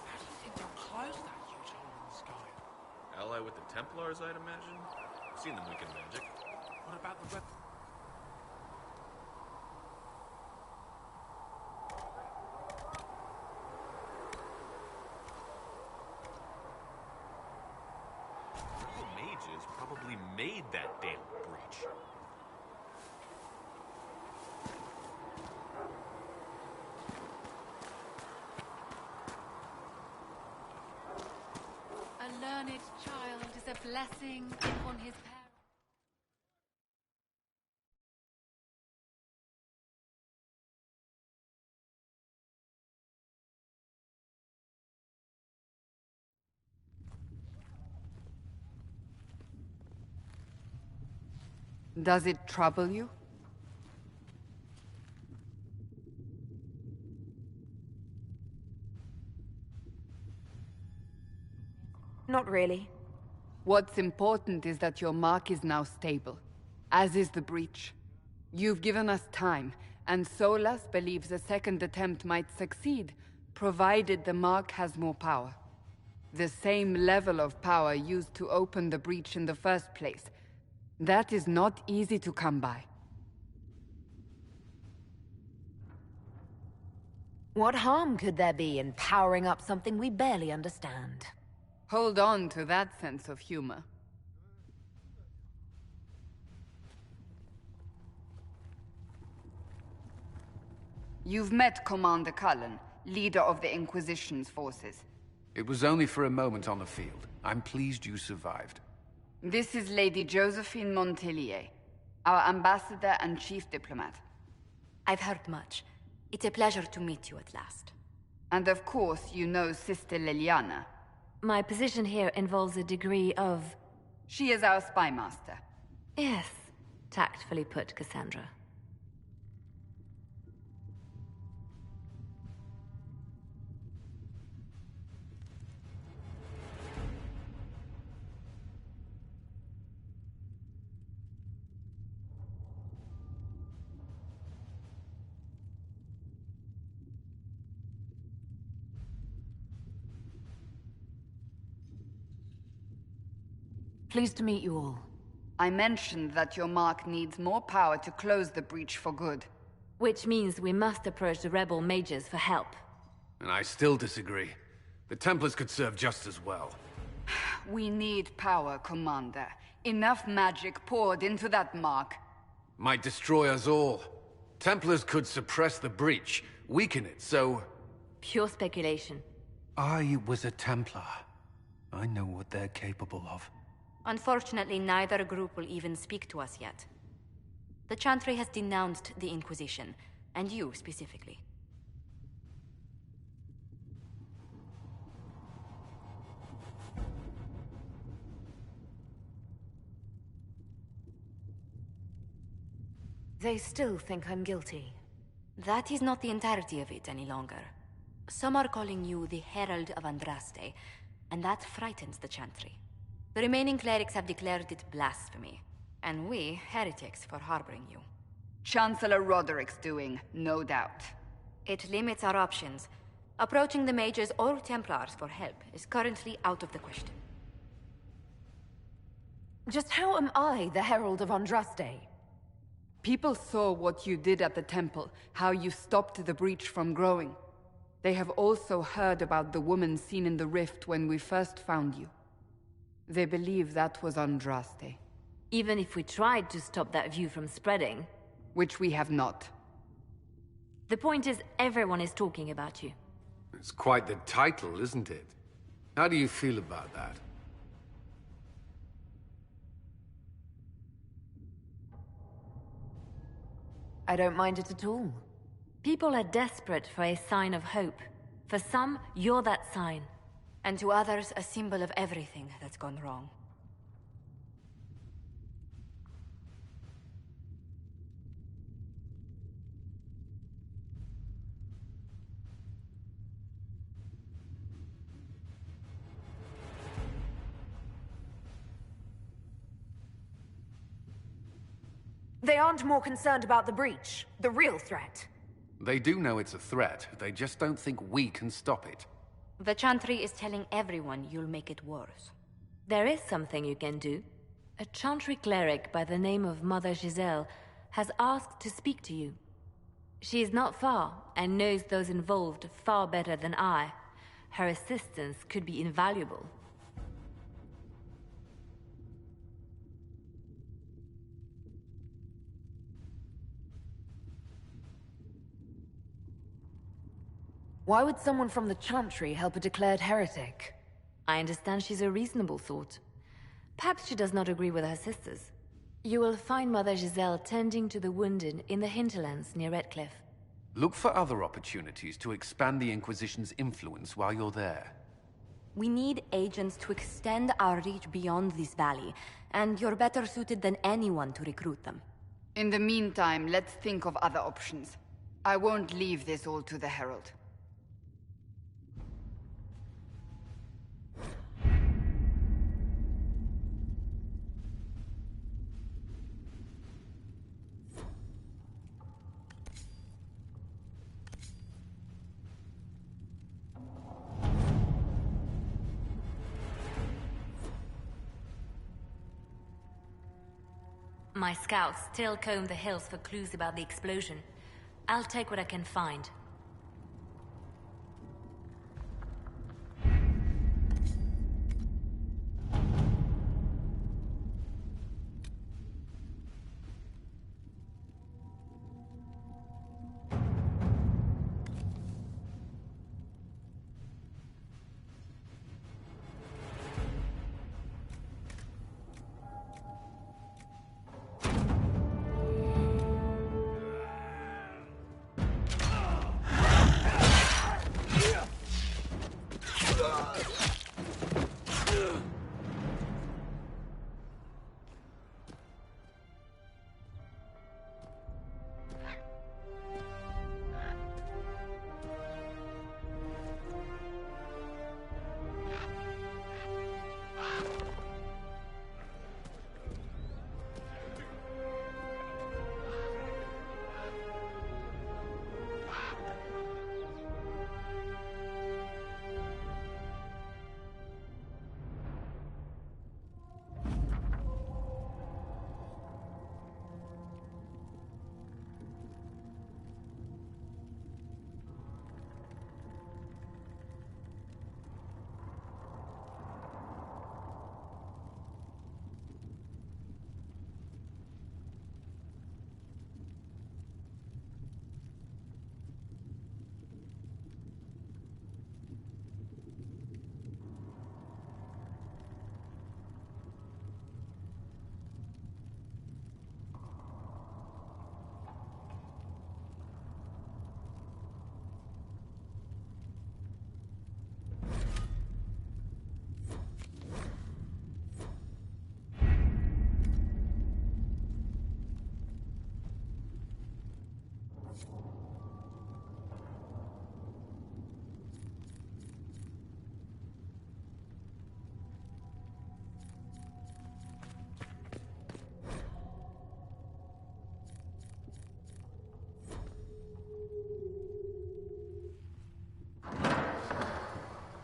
How do you think they'll close that huge hole in the sky? Ally with the Templars, I'd imagine? Seen them weaken magic. What about the Rebel mages probably made that damn breach. A learned child is a blessing upon his parents. Does it trouble you? Not really. What's important is that your mark is now stable, as is the breach. You've given us time, and Solas believes a second attempt might succeed, provided the mark has more power. The same level of power used to open the breach in the first place. That is not easy to come by. What harm could there be in powering up something we barely understand? Hold on to that sense of humor. You've met Commander Cullen, leader of the Inquisition's forces. It was only for a moment on the field. I'm pleased you survived. This is Lady Josephine Montelier, our ambassador and chief diplomat. I've heard much. It's a pleasure to meet you at last. And of course, you know Sister Liliana. My position here involves a degree of... She is our spy master. Yes, tactfully put, Cassandra. Pleased to meet you all. I mentioned that your mark needs more power to close the breach for good. Which means we must approach the rebel mages for help. And I still disagree. The Templars could serve just as well. We need power, Commander. Enough magic poured into that mark. Might destroy us all. Templars could suppress the breach, weaken it, so... Pure speculation. I was a Templar. I know what they're capable of. Unfortunately, neither group will even speak to us yet. The Chantry has denounced the Inquisition, and you specifically. They still think I'm guilty. That is not the entirety of it any longer. Some are calling you the Herald of Andraste, and that frightens the Chantry. The remaining clerics have declared it blasphemy, and we, heretics, for harboring you. Chancellor Roderick's doing, no doubt. It limits our options. Approaching the mages or Templars for help is currently out of the question. Just how am I the Herald of Andraste? People saw what you did at the temple, how you stopped the breach from growing. They have also heard about the woman seen in the rift when we first found you. They believe that was Andraste. Even if we tried to stop that view from spreading... Which we have not. The point is, everyone is talking about you. It's quite the title, isn't it? How do you feel about that? I don't mind it at all. People are desperate for a sign of hope. For some, you're that sign. And to others, a symbol of everything that's gone wrong. They aren't more concerned about the breach, the real threat. They do know it's a threat, they just don't think we can stop it. The Chantry is telling everyone you'll make it worse. There is something you can do. A Chantry cleric by the name of Mother Giselle has asked to speak to you. She is not far, and knows those involved far better than I. Her assistance could be invaluable. Why would someone from the Chantry help a declared heretic? I understand she's a reasonable sort. Perhaps she does not agree with her sisters. You will find Mother Giselle tending to the wounded in the hinterlands near Redcliffe. Look for other opportunities to expand the Inquisition's influence while you're there. We need agents to extend our reach beyond this valley, and you're better suited than anyone to recruit them. In the meantime, let's think of other options. I won't leave this all to the Herald. My scouts still comb the hills for clues about the explosion. I'll take what I can find.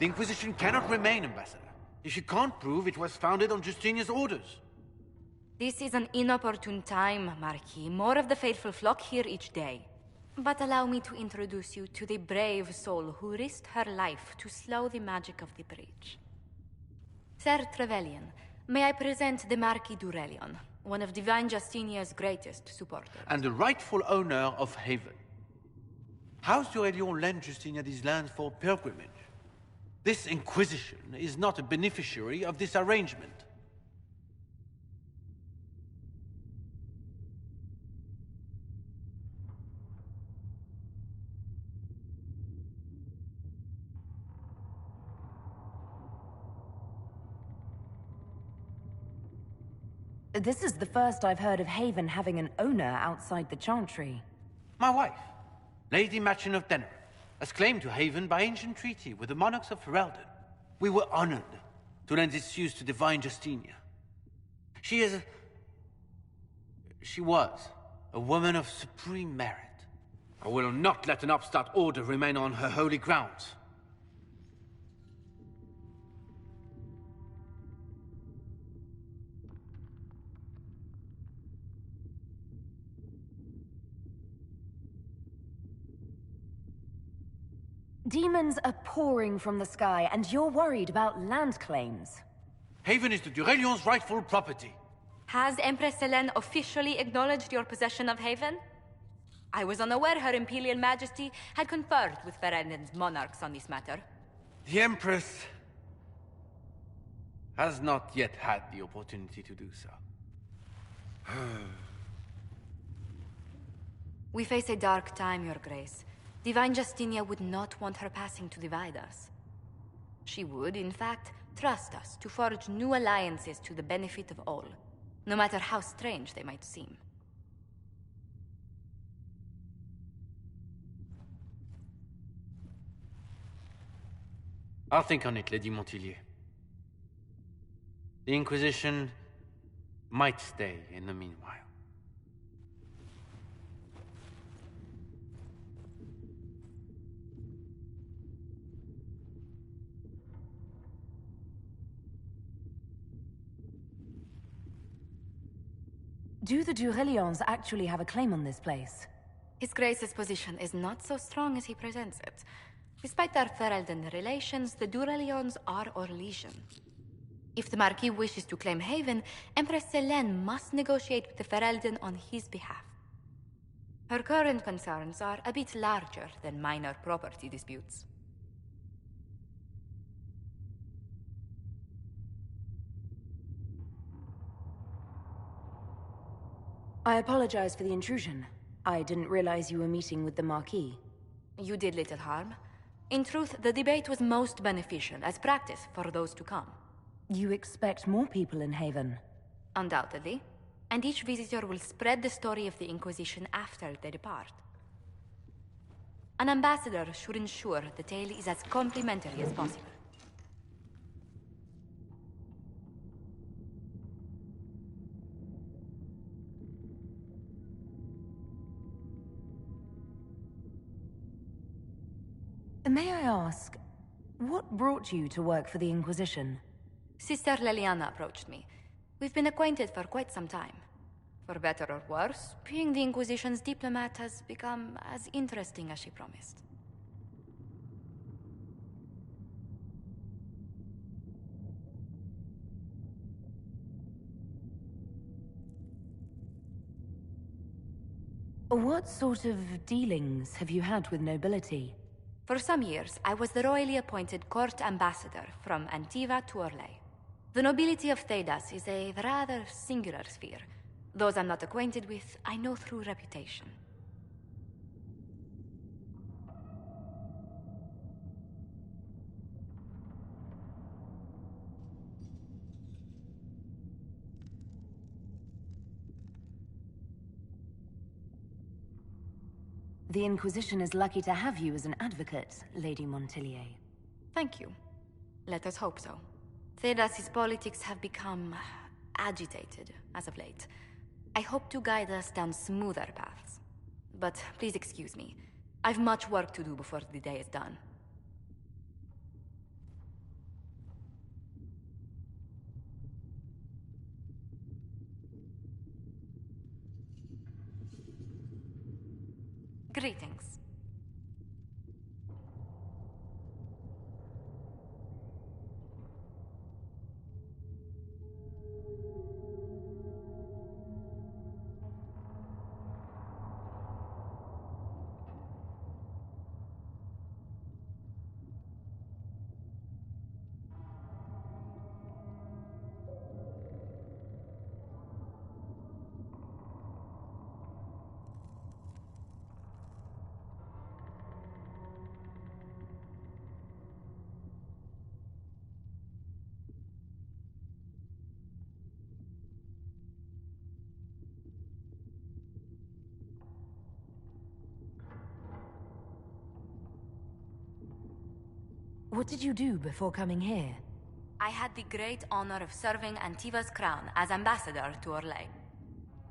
The Inquisition cannot remain, Ambassador, if you can't prove it was founded on Justinian's orders. This is an inopportune time, Marquis. More of the faithful flock here each day. But allow me to introduce you to the brave soul who risked her life to slow the magic of the breach. Sir Trevelyan, may I present the Marquis Durelion, one of Divine Justinia's greatest supporters. And the rightful owner of Haven. House Durelion lent Justinia these lands for pilgrimage. This Inquisition is not a beneficiary of this arrangement. This is the first I've heard of Haven having an owner outside the Chantry. My wife, Lady Machin of Denner, has claimed to Haven by ancient treaty with the monarchs of Ferelden. We were honored to lend its use to Divine Justinia. She was a woman of supreme merit. I will not let an upstart order remain on her holy grounds. Demons are pouring from the sky, and you're worried about land claims. Haven is the Durelion's rightful property. Has Empress Selene officially acknowledged your possession of Haven? I was unaware Her Imperial Majesty had conferred with Ferelden's monarchs on this matter. The Empress has not yet had the opportunity to do so. We face a dark time, Your Grace. Divine Justinia would not want her passing to divide us. She would, in fact, trust us to forge new alliances to the benefit of all, no matter how strange they might seem. I'll think on it, Lady Montilyet. The Inquisition might stay in the meanwhile. Do the Durelions actually have a claim on this place? His Grace's position is not so strong as he presents it. Despite their Ferelden relations, the Durelions are Orlesian. If the Marquis wishes to claim Haven, Empress Selene must negotiate with the Ferelden on his behalf. Her current concerns are a bit larger than minor property disputes. I apologize for the intrusion. I didn't realize you were meeting with the Marquis. You did little harm. In truth, the debate was most beneficial as practice for those to come. You expect more people in Haven? Undoubtedly. And each visitor will spread the story of the Inquisition after they depart. An ambassador should ensure the tale is as complimentary as possible. May I ask, what brought you to work for the Inquisition? Sister Leliana approached me. We've been acquainted for quite some time. For better or worse, being the Inquisition's diplomat has become as interesting as she promised. What sort of dealings have you had with nobility? For some years, I was the royally appointed court ambassador from Antiva to Orlais. The nobility of Thedas is a rather singular sphere. Those I'm not acquainted with, I know through reputation. The Inquisition is lucky to have you as an advocate, Lady Montilyet. Thank you. Let us hope so. Thedas's politics have become agitated as of late. I hope to guide us down smoother paths. But please excuse me. I've much work to do before the day is done. Greetings. What did you do before coming here? I had the great honor of serving Antiva's crown as ambassador to Orlais.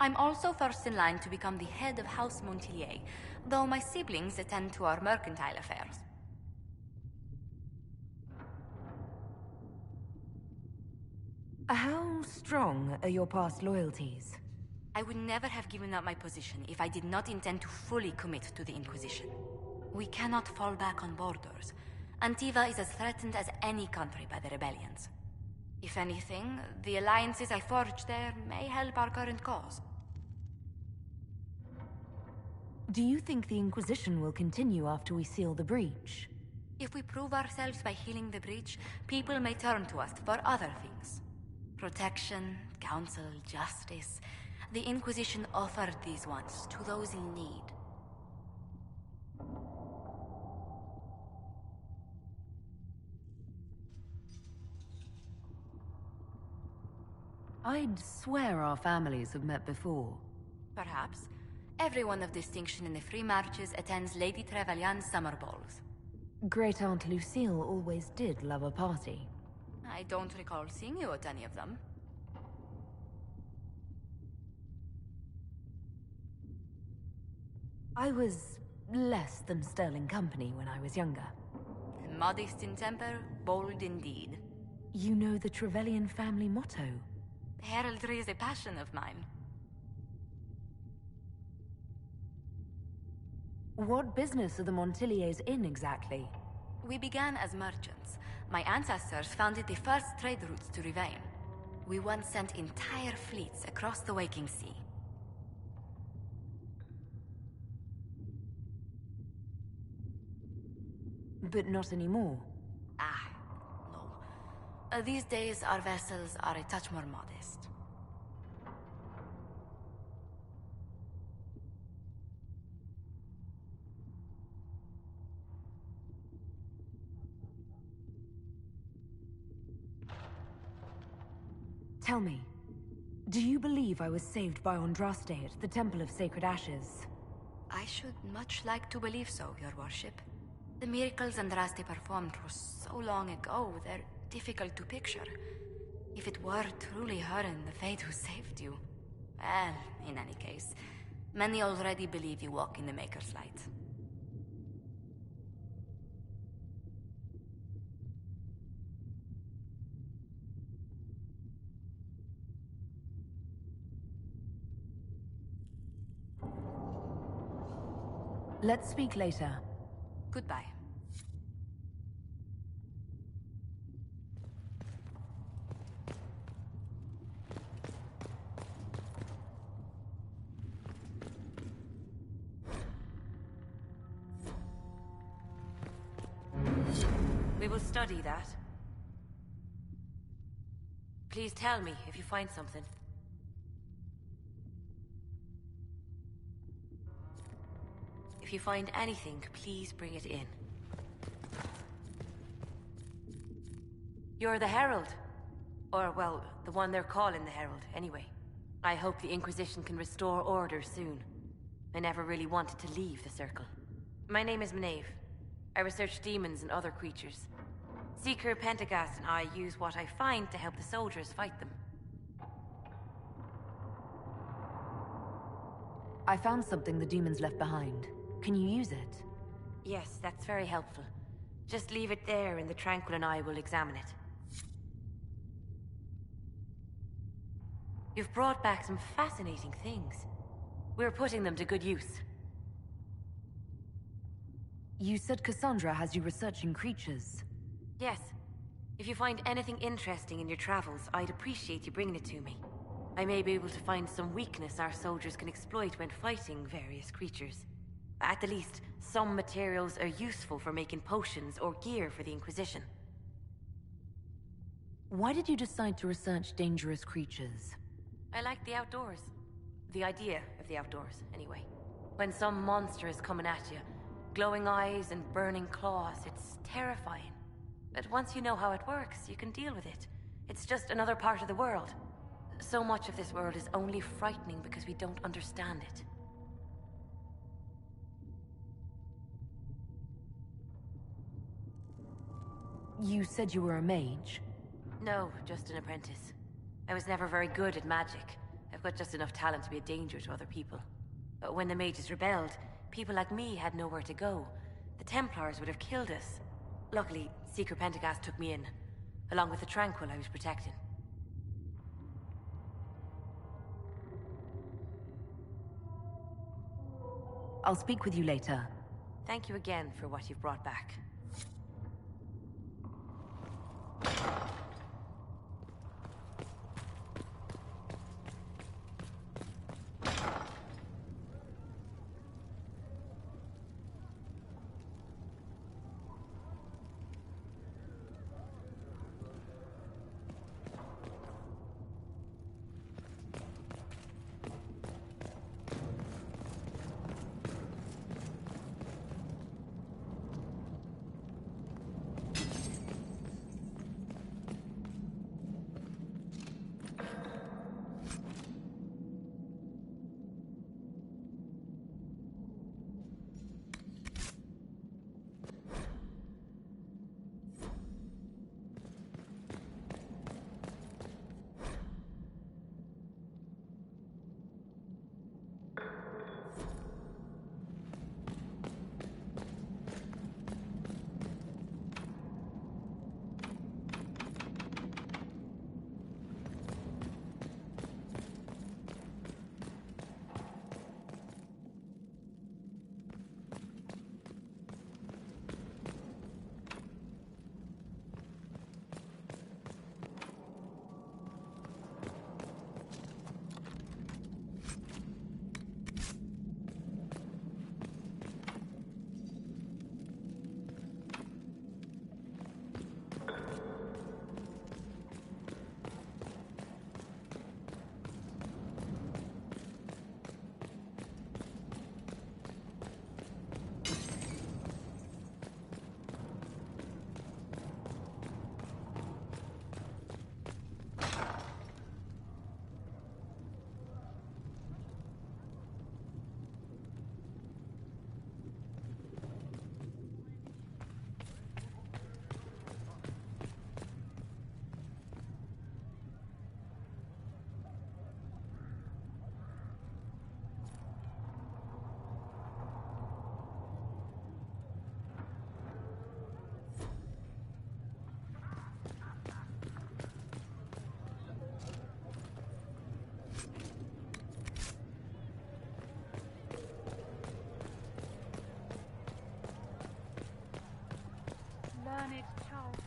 I'm also first in line to become the head of House Montilyet, though my siblings attend to our mercantile affairs. How strong are your past loyalties? I would never have given up my position if I did not intend to fully commit to the Inquisition. We cannot fall back on borders. Antiva is as threatened as any country by the rebellions. If anything, the alliances I forged there may help our current cause. Do you think the Inquisition will continue after we seal the breach? If we prove ourselves by healing the breach, people may turn to us for other things. Protection, counsel, justice. The Inquisition offered these once to those in need. I'd swear our families have met before. Perhaps. Everyone of distinction in the Free Marches attends Lady Trevelyan's summer balls. Great Aunt Lucille always did love a party. I don't recall seeing you at any of them. I was less than sterling company when I was younger. Modest in temper, bold in deed. You know the Trevelyan family motto? Heraldry is a passion of mine. What business are the Montilyets in exactly? We began as merchants. My ancestors founded the first trade routes to Rivain. We once sent entire fleets across the Waking Sea. But not anymore. No. These days, our vessels are a touch more modest. Tell me, do you believe I was saved by Andraste at the Temple of Sacred Ashes? I should much like to believe so, Your Worship. The miracles Andraste performed were so long ago, they're difficult to picture. If it were truly her and the Fate who saved you... Well, in any case, many already believe you walk in the Maker's light. Let's speak later. Goodbye. We will study that. Please tell me if you find something. If you find anything, please bring it in. You're the Herald. Or, well, the one they're calling the Herald, anyway. I hope the Inquisition can restore order soon. I never really wanted to leave the Circle. My name is Maeve. I research demons and other creatures. Seeker Pentagast and I use what I find to help the soldiers fight them. I found something the demons left behind. Can you use it? Yes, that's very helpful. Just leave it there and the Tranquil and I will examine it. You've brought back some fascinating things. We're putting them to good use. You said Cassandra has you researching creatures. Yes. If you find anything interesting in your travels, I'd appreciate you bringing it to me. I may be able to find some weakness our soldiers can exploit when fighting various creatures. At the least, some materials are useful for making potions or gear for the Inquisition. Why did you decide to research dangerous creatures? I like the outdoors. The idea of the outdoors, anyway. When some monster is coming at you, glowing eyes and burning claws, it's terrifying. But once you know how it works, you can deal with it. It's just another part of the world. So much of this world is only frightening because we don't understand it. You said you were a mage? No, just an apprentice. I was never very good at magic. I've got just enough talent to be a danger to other people. But when the mages rebelled, people like me had nowhere to go. The Templars would have killed us. Luckily, Seeker Pentagast took me in, along with the Tranquil I was protecting. I'll speak with you later. Thank you again for what you've brought back. Learned child.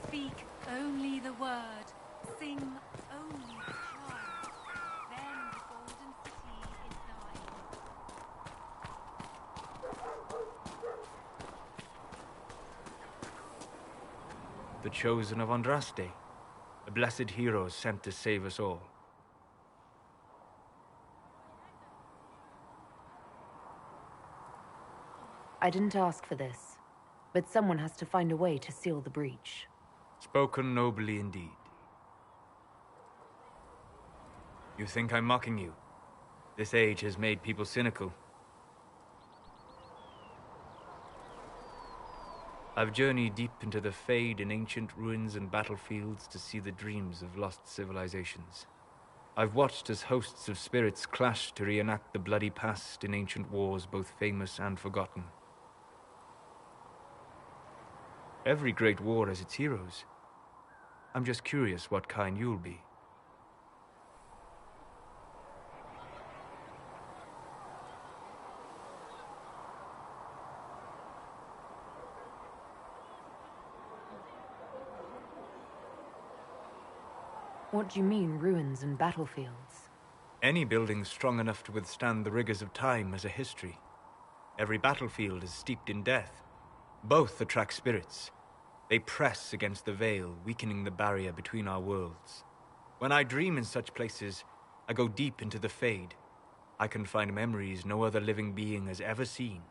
Speak only the word. Sing only the child. Then the golden city is thine. The chosen of Andraste, a blessed hero sent to save us all. I didn't ask for this, but someone has to find a way to seal the breach. Spoken nobly indeed. You think I'm mocking you? This age has made people cynical. I've journeyed deep into the Fade in ancient ruins and battlefields to see the dreams of lost civilizations. I've watched as hosts of spirits clash to reenact the bloody past in ancient wars both famous and forgotten. Every great war has its heroes. I'm just curious what kind you'll be. What do you mean, ruins and battlefields? Any building strong enough to withstand the rigors of time has a history. Every battlefield is steeped in death. Both attract spirits. They press against the veil, weakening the barrier between our worlds. When I dream in such places, I go deep into the Fade. I can find memories no other living being has ever seen.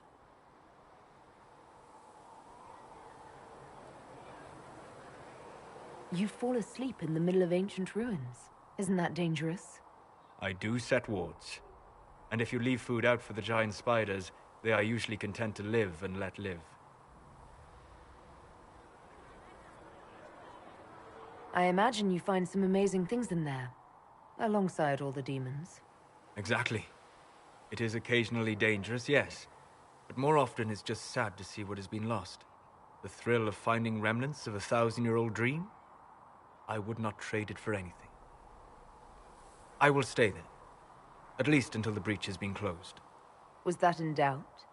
You fall asleep in the middle of ancient ruins. Isn't that dangerous? I do set wards. And if you leave food out for the giant spiders, they are usually content to live and let live. I imagine you find some amazing things in there, alongside all the demons. Exactly. It is occasionally dangerous, yes. But more often it's just sad to see what has been lost. The thrill of finding remnants of a 1,000-year-old dream? I would not trade it for anything. I will stay there. At least until the breach has been closed. Was that in doubt?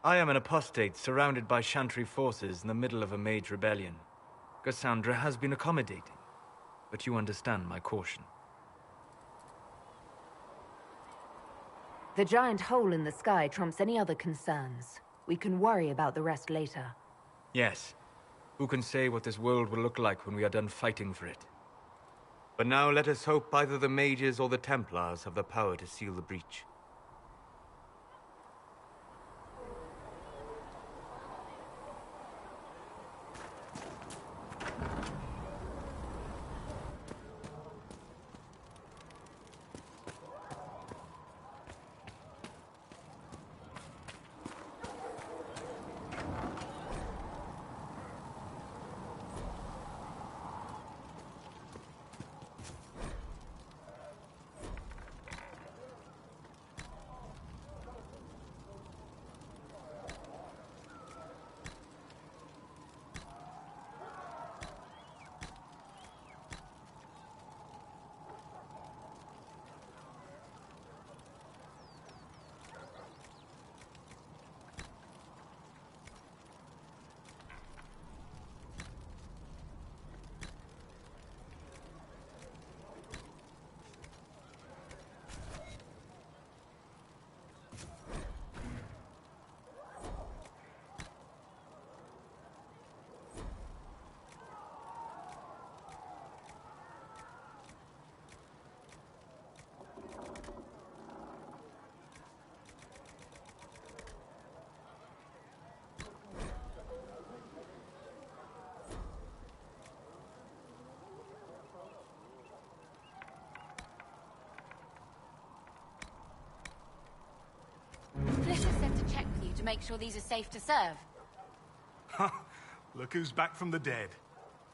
I am an apostate surrounded by Chantry forces in the middle of a mage rebellion. Cassandra has been accommodating, but you understand my caution. The giant hole in the sky trumps any other concerns. We can worry about the rest later. Yes. Who can say what this world will look like when we are done fighting for it? But now let us hope either the mages or the Templars have the power to seal the breach. Flitter said to check with you to make sure these are safe to serve. Huh. Look who's back from the dead.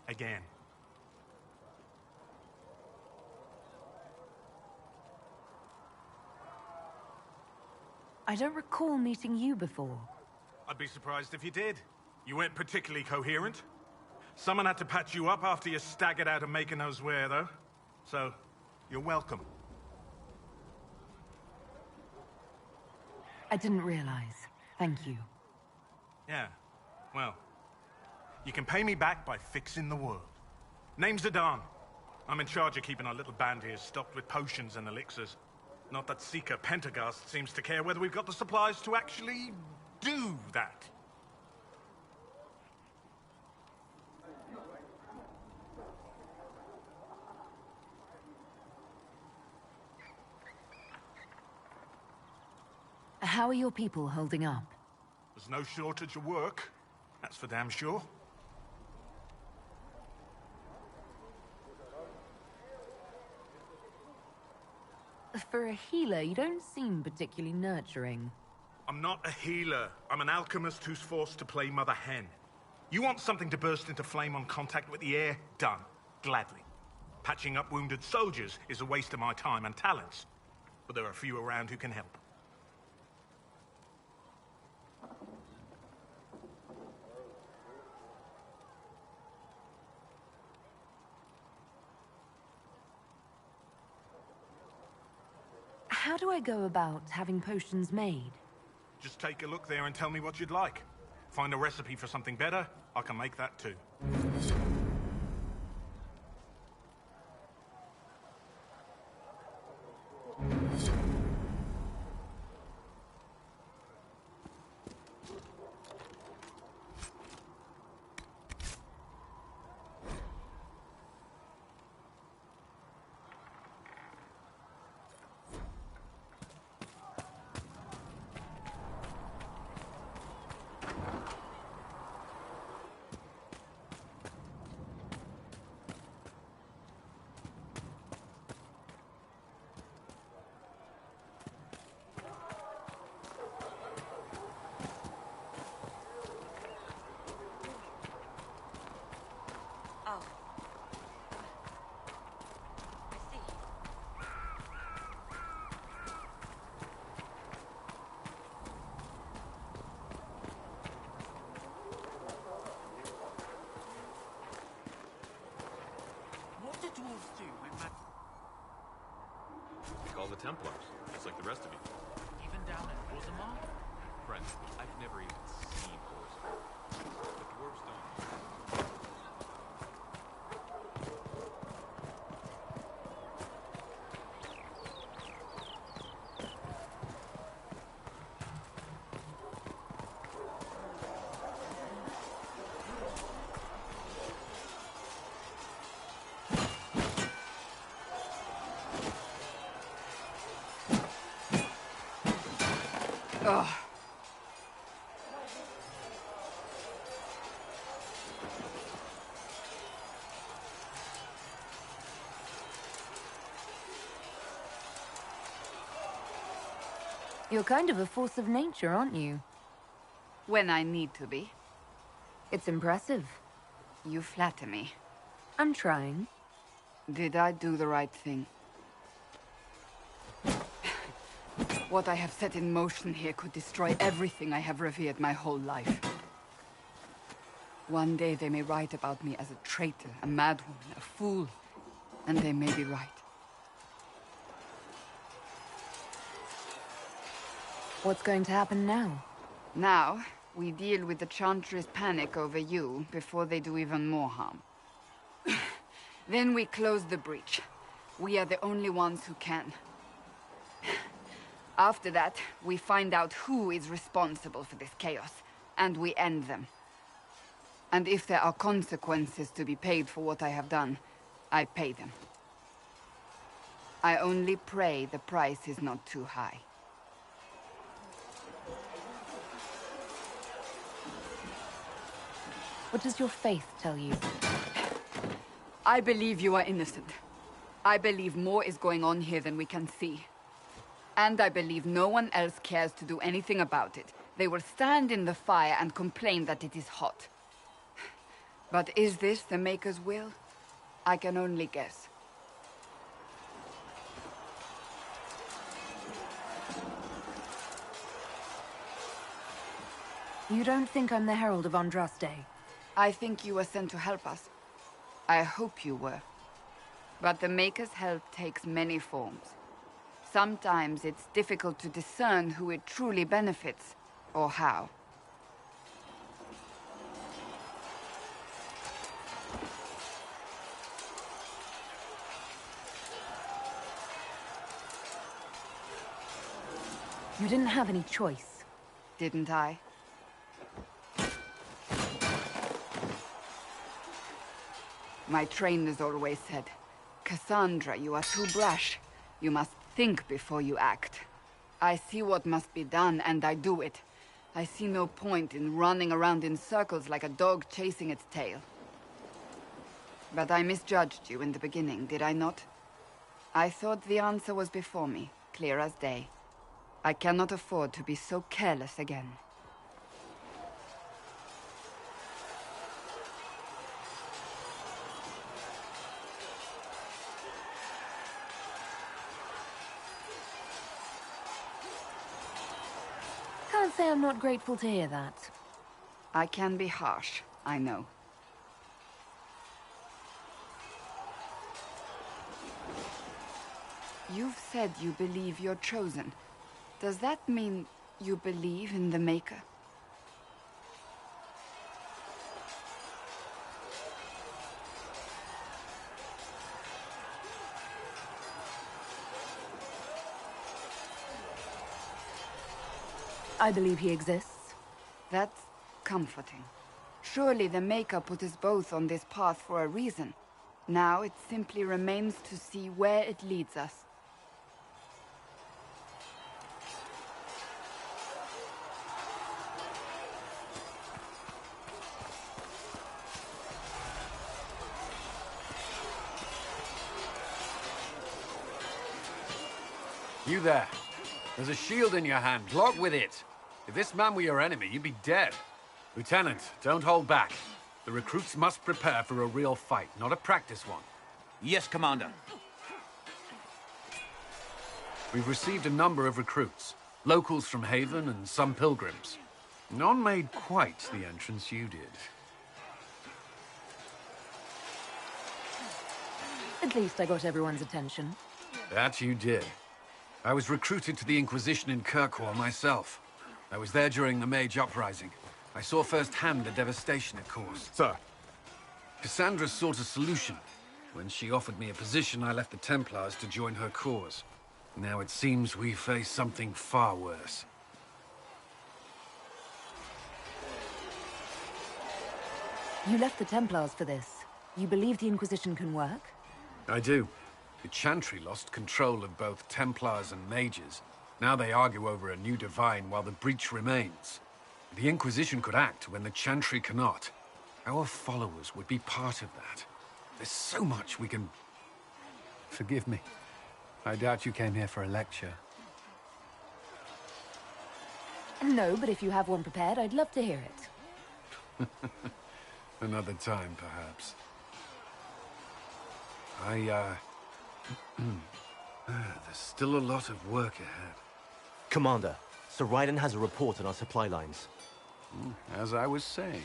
Again. I don't recall meeting you before. I'd be surprised if you did. You weren't particularly coherent. Someone had to patch you up after you staggered out of making those wear, though. So, you're welcome. I didn't realize. Thank you. Yeah, well, you can pay me back by fixing the world. Name's Zidane. I'm in charge of keeping our little band here stocked with potions and elixirs. Not that Seeker Pentagast seems to care whether we've got the supplies to actually do that. How are your people holding up? There's no shortage of work. That's for damn sure. For a healer, you don't seem particularly nurturing. I'm not a healer. I'm an alchemist who's forced to play Mother Hen. You want something to burst into flame on contact with the air? Done. Gladly. Patching up wounded soldiers is a waste of my time and talents. But there are a few around who can help. How do I go about having potions made? Just take a look there and tell me what you'd like. Find a recipe for something better, I can make that too. follow the Templars, just like the rest of you. Even down at Orzammar? Friend, I've never even seen Orzammar. The dwarves don't. Ugh. You're kind of a force of nature, aren't you? When I need to be. It's impressive. You flatter me. I'm trying. Did I do the right thing? What I have set in motion here could destroy everything I have revered my whole life. One day they may write about me as a traitor, a madwoman, a fool, and they may be right. What's going to happen now? Now, we deal with the Chantry's panic over you before they do even more harm. Then we close the breach. We are the only ones who can. After that, we find out who is responsible for this chaos, and we end them. And if there are consequences to be paid for what I have done, I pay them. I only pray the price is not too high. What does your faith tell you? I believe you are innocent. I believe more is going on here than we can see. And I believe no one else cares to do anything about it. They will stand in the fire and complain that it is hot. But is this the Maker's will? I can only guess. You don't think I'm the Herald of Andraste? I think you were sent to help us. I hope you were. But the Maker's help takes many forms. Sometimes it's difficult to discern who it truly benefits, or how. You didn't have any choice. Didn't I? My trainers always said, Cassandra, you are too brash. You must think before you act. I see what must be done, and I do it. I see no point in running around in circles like a dog chasing its tail. But I misjudged you in the beginning, did I not? I thought the answer was before me, clear as day. I cannot afford to be so careless again. Can't say I'm not grateful to hear that. I can be harsh, I know. You've said you believe you're chosen. Does that mean you believe in the Maker? I believe he exists. That's comforting. Surely the Maker put us both on this path for a reason. Now it simply remains to see where it leads us. You there. There's a shield in your hand. Log with it. If this man were your enemy, you'd be dead. Lieutenant, don't hold back. The recruits must prepare for a real fight, not a practice one. Yes, Commander. We've received a number of recruits. Locals from Haven and some pilgrims. None made quite the entrance you did. At least I got everyone's attention. That you did. I was recruited to the Inquisition in Kirkwall myself. I was there during the Mage Uprising. I saw firsthand the devastation it caused. Sir. Cassandra sought a solution. When she offered me a position, I left the Templars to join her cause. Now it seems we face something far worse. You left the Templars for this. You believe the Inquisition can work? I do. The Chantry lost control of both Templars and Mages. Now they argue over a new Divine while the breach remains. The Inquisition could act when the Chantry cannot. Our followers would be part of that. There's so much we can... Forgive me. I doubt you came here for a lecture. No, but if you have one prepared, I'd love to hear it. Another time, perhaps. There's still a lot of work ahead. Commander, Sir Raiden has a report on our supply lines. As I was saying.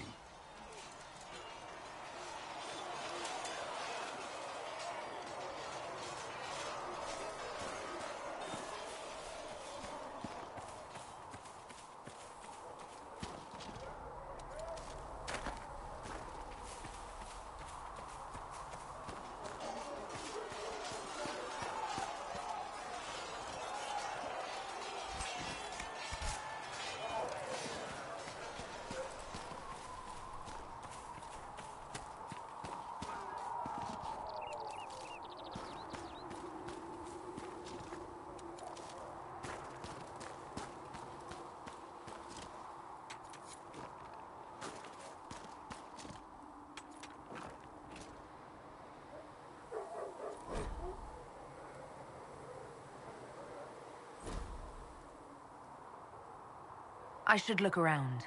I should look around.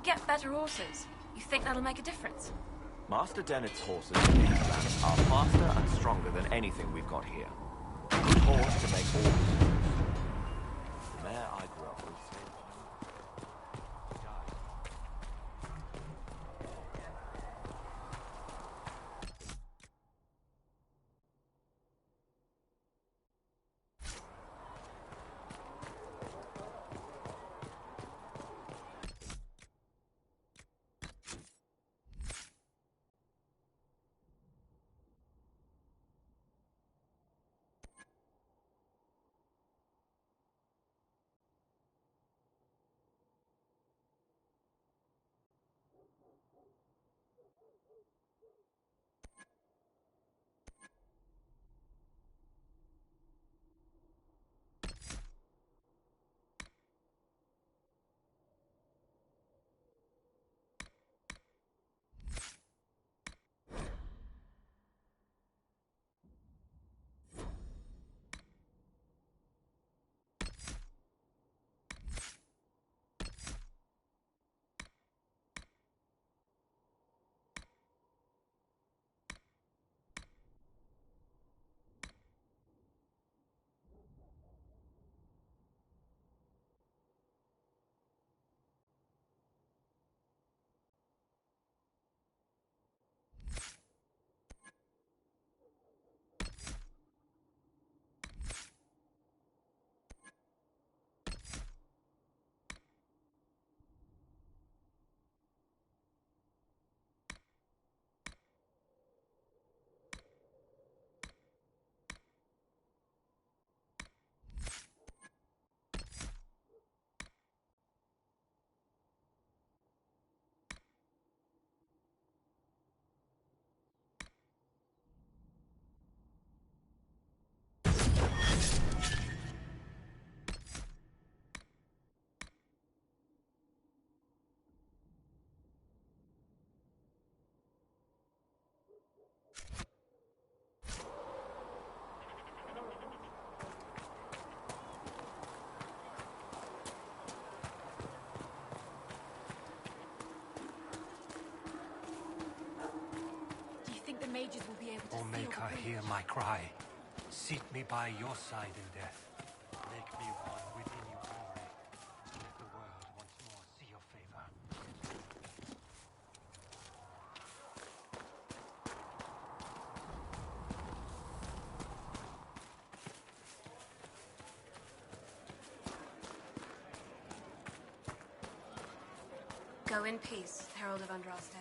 get better horses. You think that'll make a difference? Master Dennett's horses in these lands are faster and stronger than anything we've got here. A good horse to make all the difference. The mare I grew up with saved my life. Mages will be able to Or make her hear my cry. Seat me by your side in death. Make me one within your glory. Let the world once more see your favor. Go in peace, Herald of Andraste.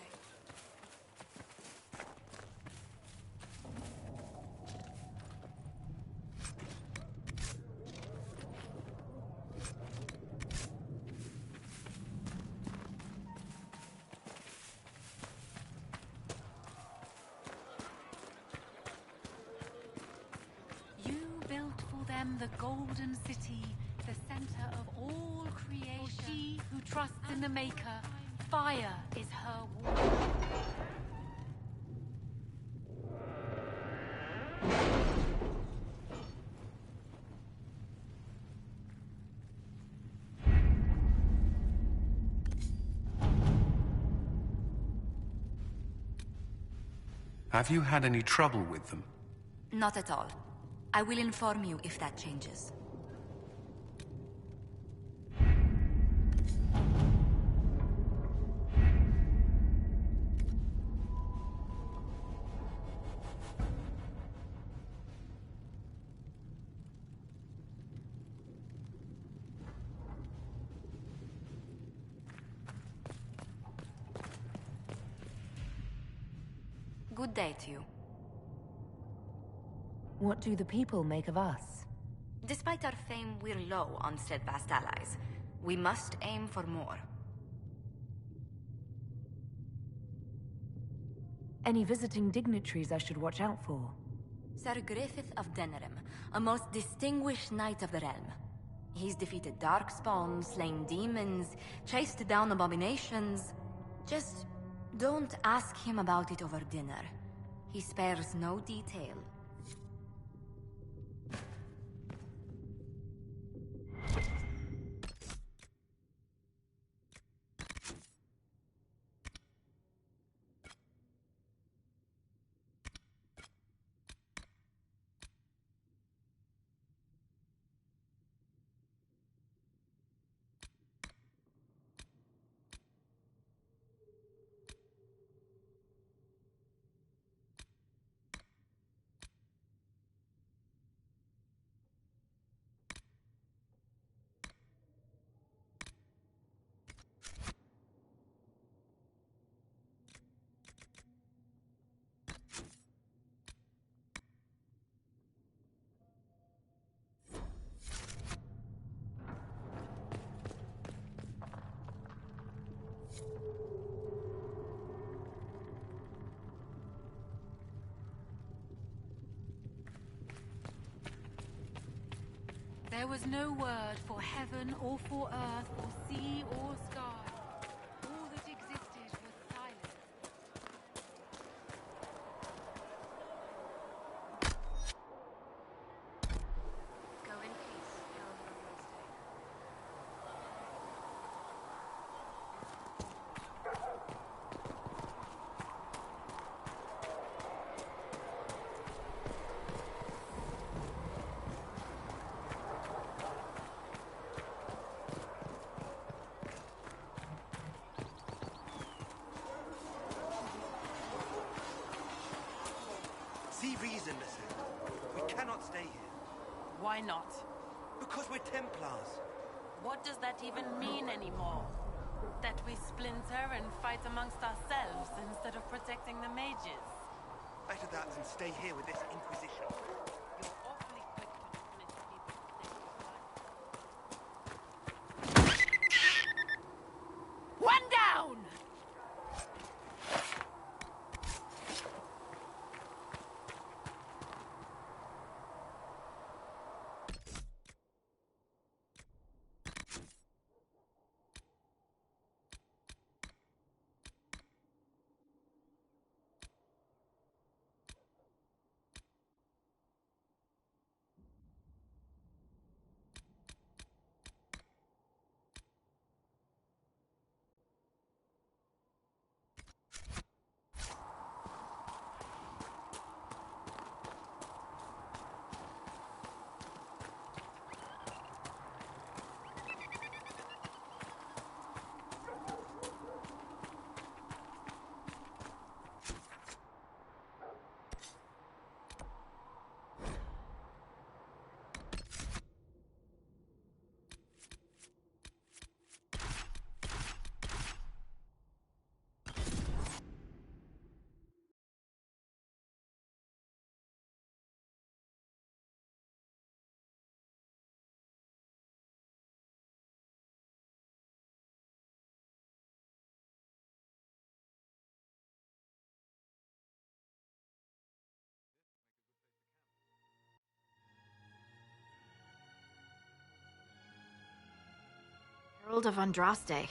The Golden City, the center of all creation. She who trusts in the Maker, fire is her war. Have you had any trouble with them? Not at all. I will inform you if that changes. Good day to you. What do the people make of us? Despite our fame, we're low on steadfast allies. We must aim for more. Any visiting dignitaries I should watch out for? Sir Griffith of Denerim, a most distinguished knight of the realm. He's defeated darkspawn, slain demons, chased down abominations. Just don't ask him about it over dinner. He spares no detail. There was no word for heaven or for earth or sea or sky. All that existed was silence. Go in peace, Herald of Andraste. See reason, listen. We cannot stay here. Why not? Because we're Templars. What does that even mean anymore? That we splinter and fight amongst ourselves instead of protecting the mages? Better that than stay here with this Inquisition. You're awfully quick to dismiss people who think you're One down! Herald of Andraste.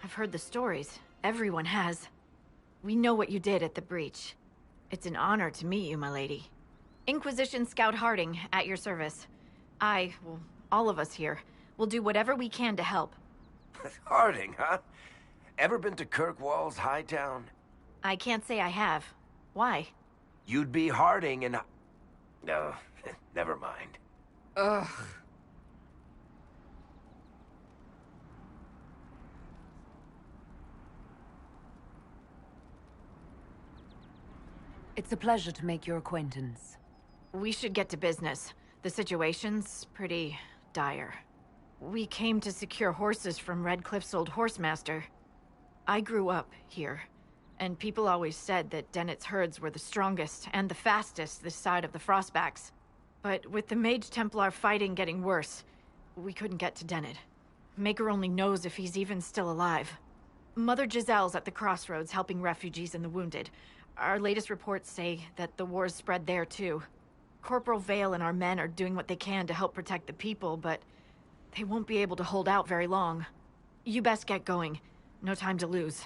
I've heard the stories. Everyone has. We know what you did at the breach. It's an honor to meet you, my lady. Inquisition Scout Harding, at your service. Well, all of us here, will do whatever we can to help. Harding, huh? Ever been to Kirkwall's Hightown? I can't say I have. Why? You'd be Harding and... No, never mind. Ugh. It's a pleasure to make your acquaintance. We should get to business. The situation's pretty dire. We came to secure horses from Redcliffe's old horsemaster. I grew up here, and people always said that Dennett's herds were the strongest and the fastest this side of the Frostbacks. But with the Mage Templar fighting getting worse, we couldn't get to Dennett. Maker only knows if he's even still alive. Mother Giselle's at the crossroads helping refugees and the wounded. Our latest reports say that the war's spread there too. Corporal Vale and our men are doing what they can to help protect the people, but they won't be able to hold out very long. You best get going. No time to lose.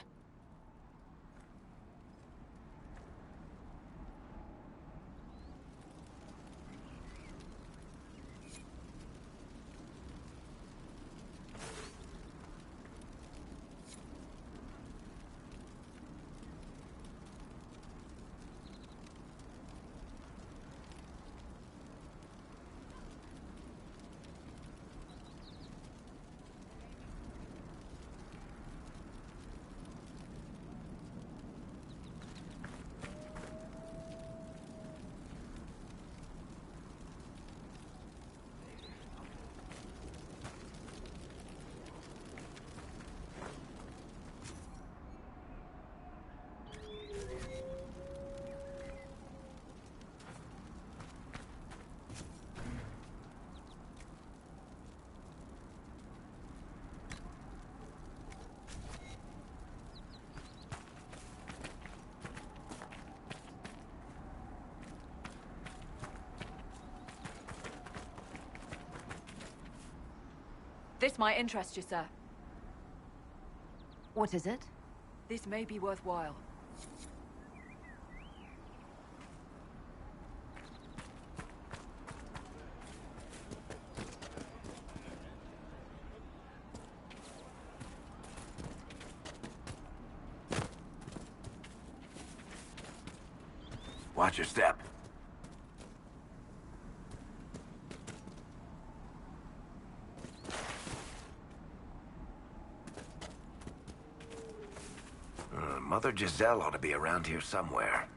This might interest you, sir. What is it? This may be worthwhile. Watch your step. Mother Giselle ought to be around here somewhere.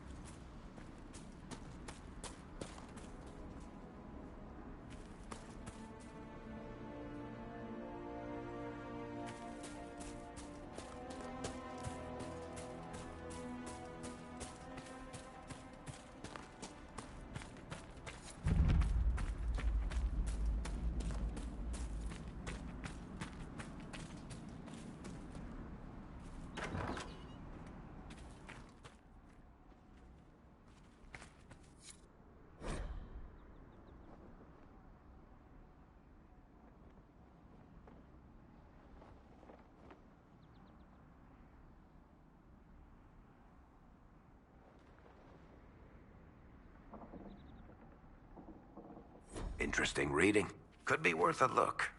Interesting reading. Could be worth a look.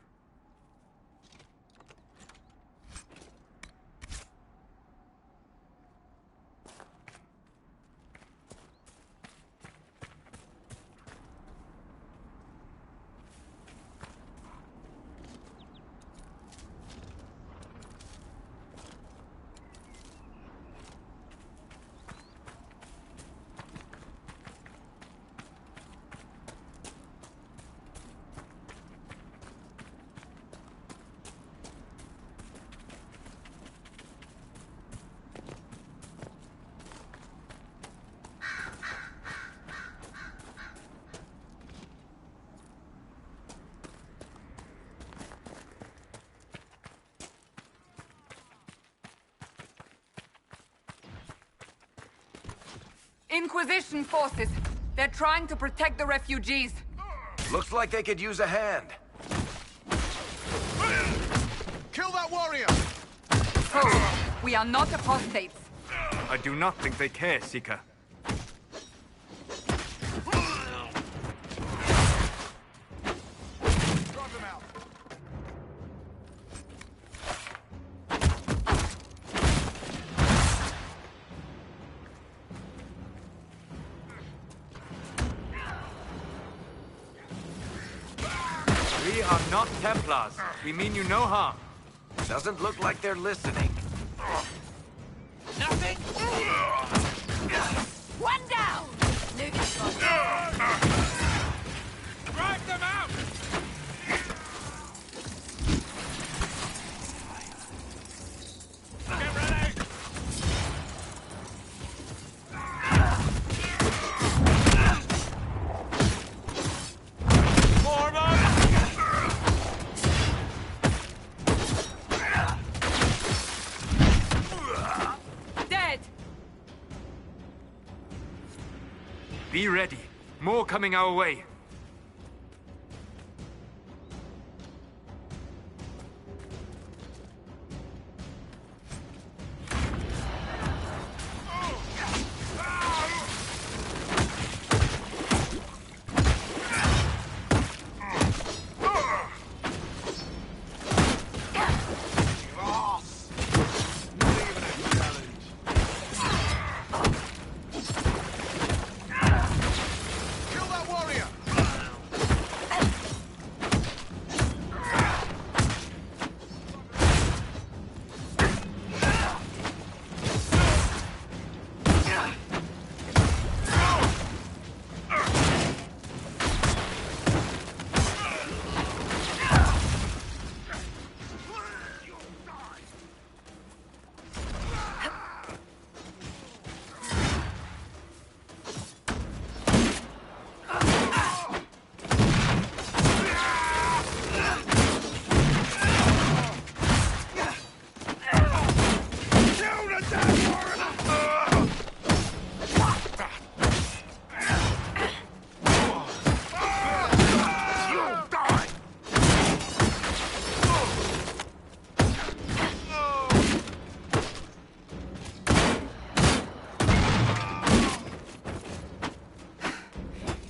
Inquisition forces. They're trying to protect the refugees. Looks like they could use a hand. Kill that warrior! Code, we are not apostates. I do not think they care, Seeker. We are not Templars. We mean you no harm. Doesn't look like they're listening. Nothing? One down! Drive them out! Get ready! More of them! Dead! Be ready. More coming our way. Kill that warrior!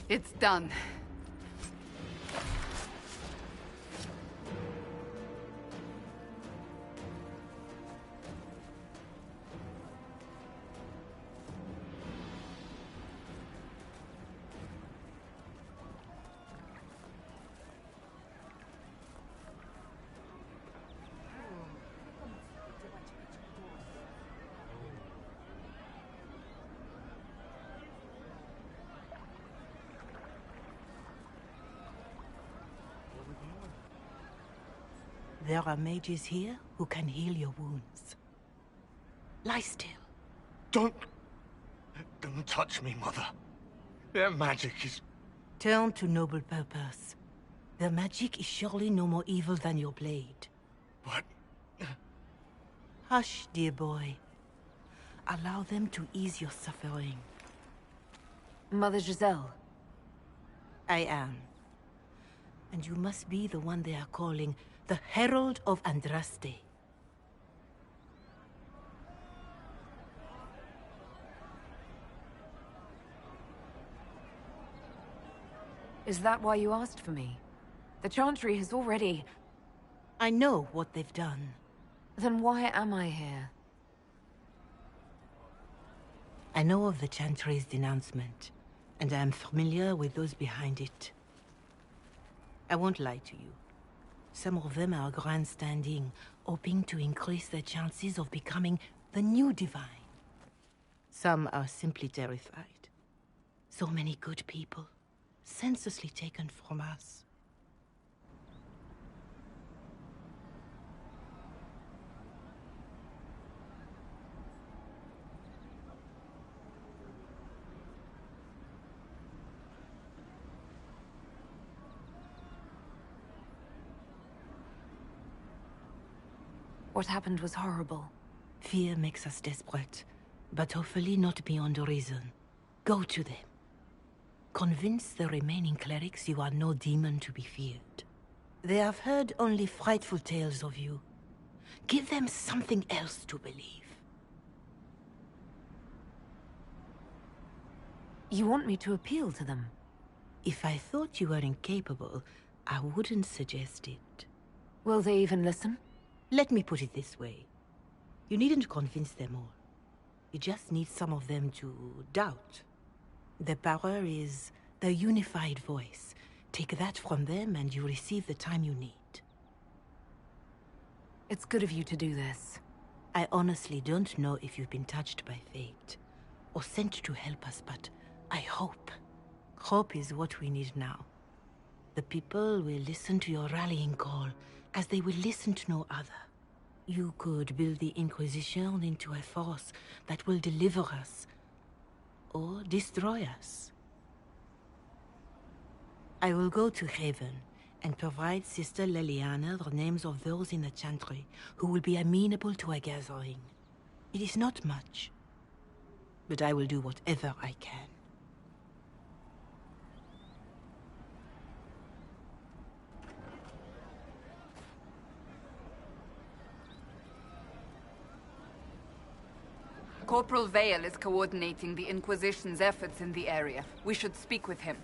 It's done. There are mages here who can heal your wounds. Lie still. Don't touch me, Mother. Their magic is... Turn to noble purpose. Their magic is surely no more evil than your blade. But... Hush, dear boy. Allow them to ease your suffering. Mother Giselle. I am. And you must be the one they are calling the Herald of Andraste. Is that why you asked for me? The Chantry has already... I know what they've done. Then why am I here? I know of the Chantry's denouncement, and I am familiar with those behind it. I won't lie to you. Some of them are grandstanding, hoping to increase their chances of becoming the new divine. Some are simply terrified. So many good people, senselessly taken from us. What happened was horrible. Fear makes us desperate, but hopefully not beyond reason. Go to them. Convince the remaining clerics you are no demon to be feared. They have heard only frightful tales of you. Give them something else to believe. You want me to appeal to them? If I thought you were incapable, I wouldn't suggest it. Will they even listen? Let me put it this way. You needn't convince them all. You just need some of them to doubt. The power is the unified voice. Take that from them and you receive the time you need. It's good of you to do this. I honestly don't know if you've been touched by fate, or sent to help us, but I hope. Hope is what we need now. The people will listen to your rallying call, as they will listen to no other. You could build the Inquisition into a force that will deliver us, or destroy us. I will go to Haven and provide Sister Leliana the names of those in the Chantry who will be amenable to a gathering. It is not much, but I will do whatever I can. Corporal Vale is coordinating the Inquisition's efforts in the area. We should speak with him.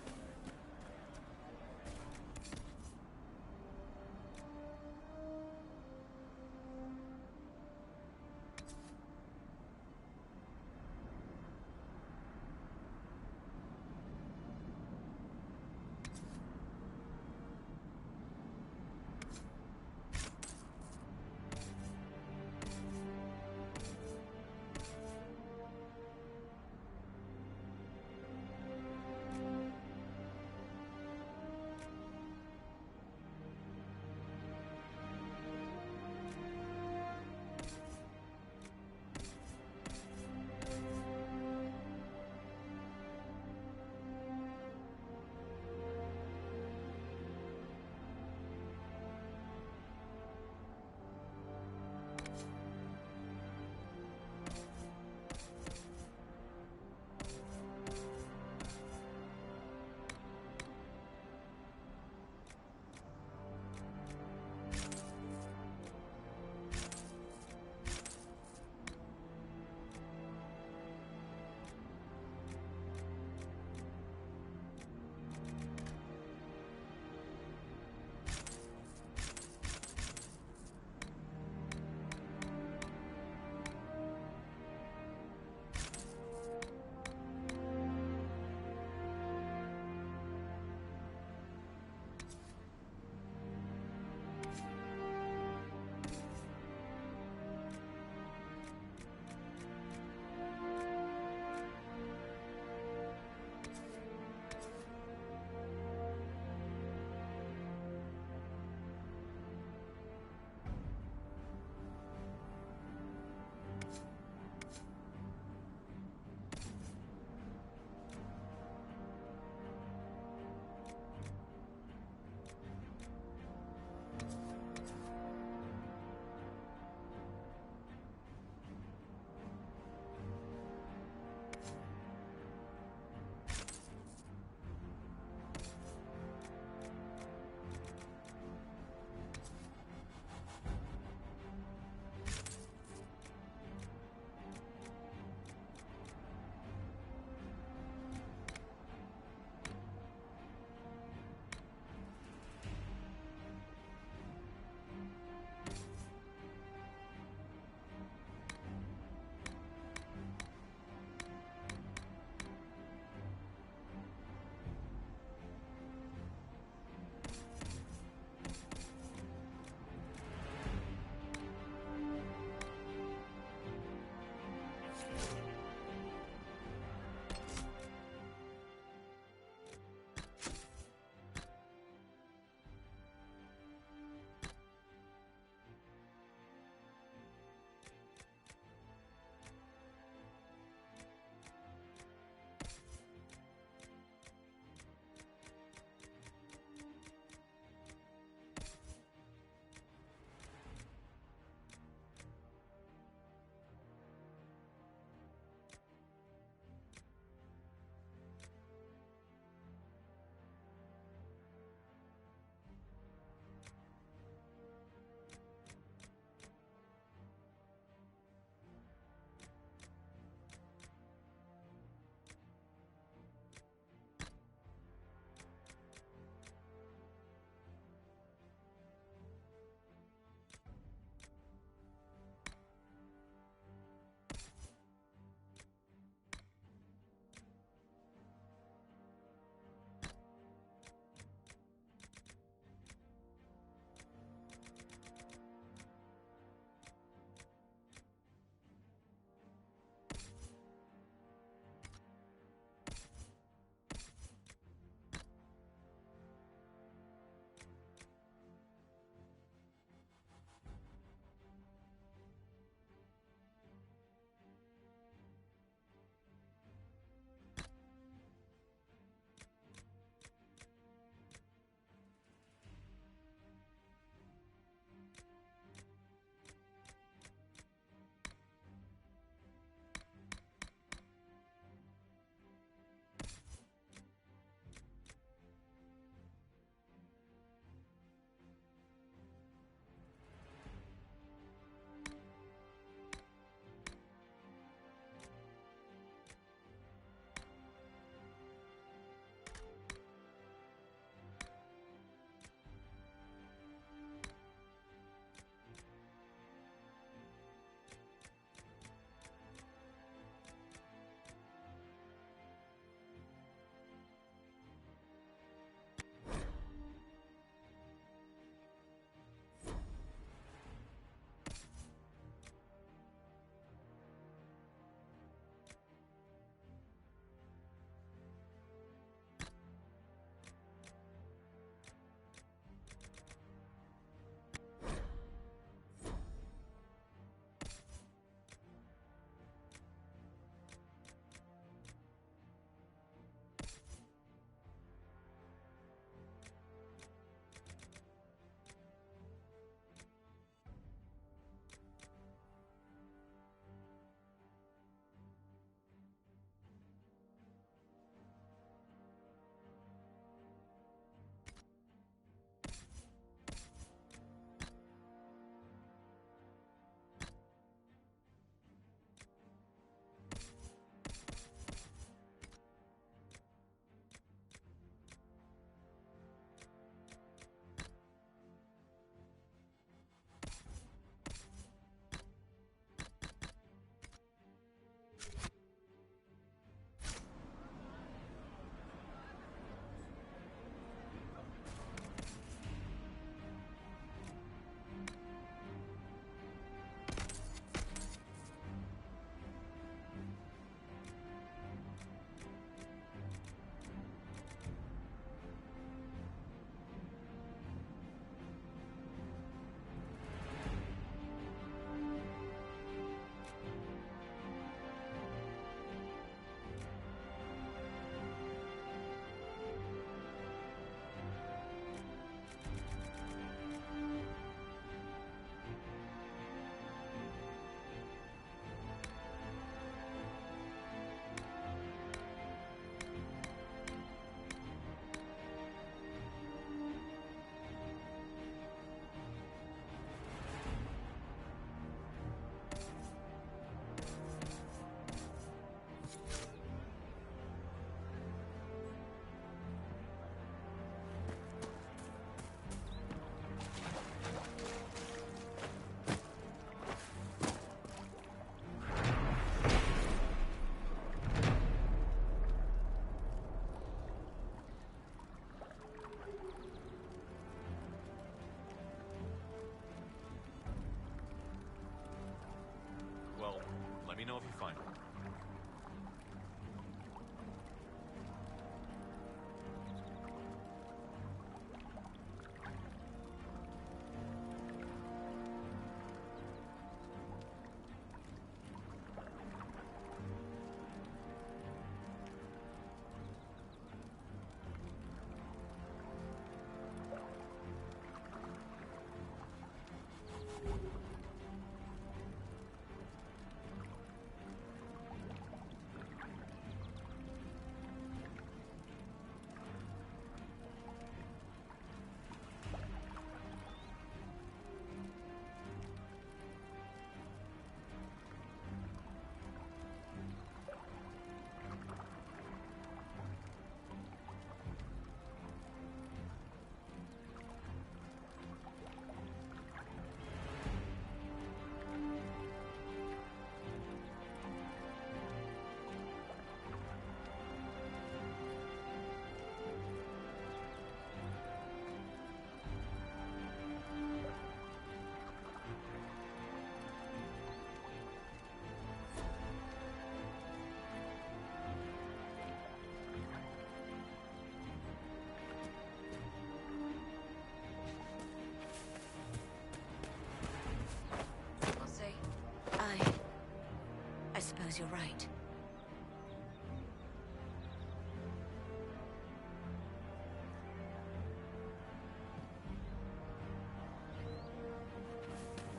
suppose you're right.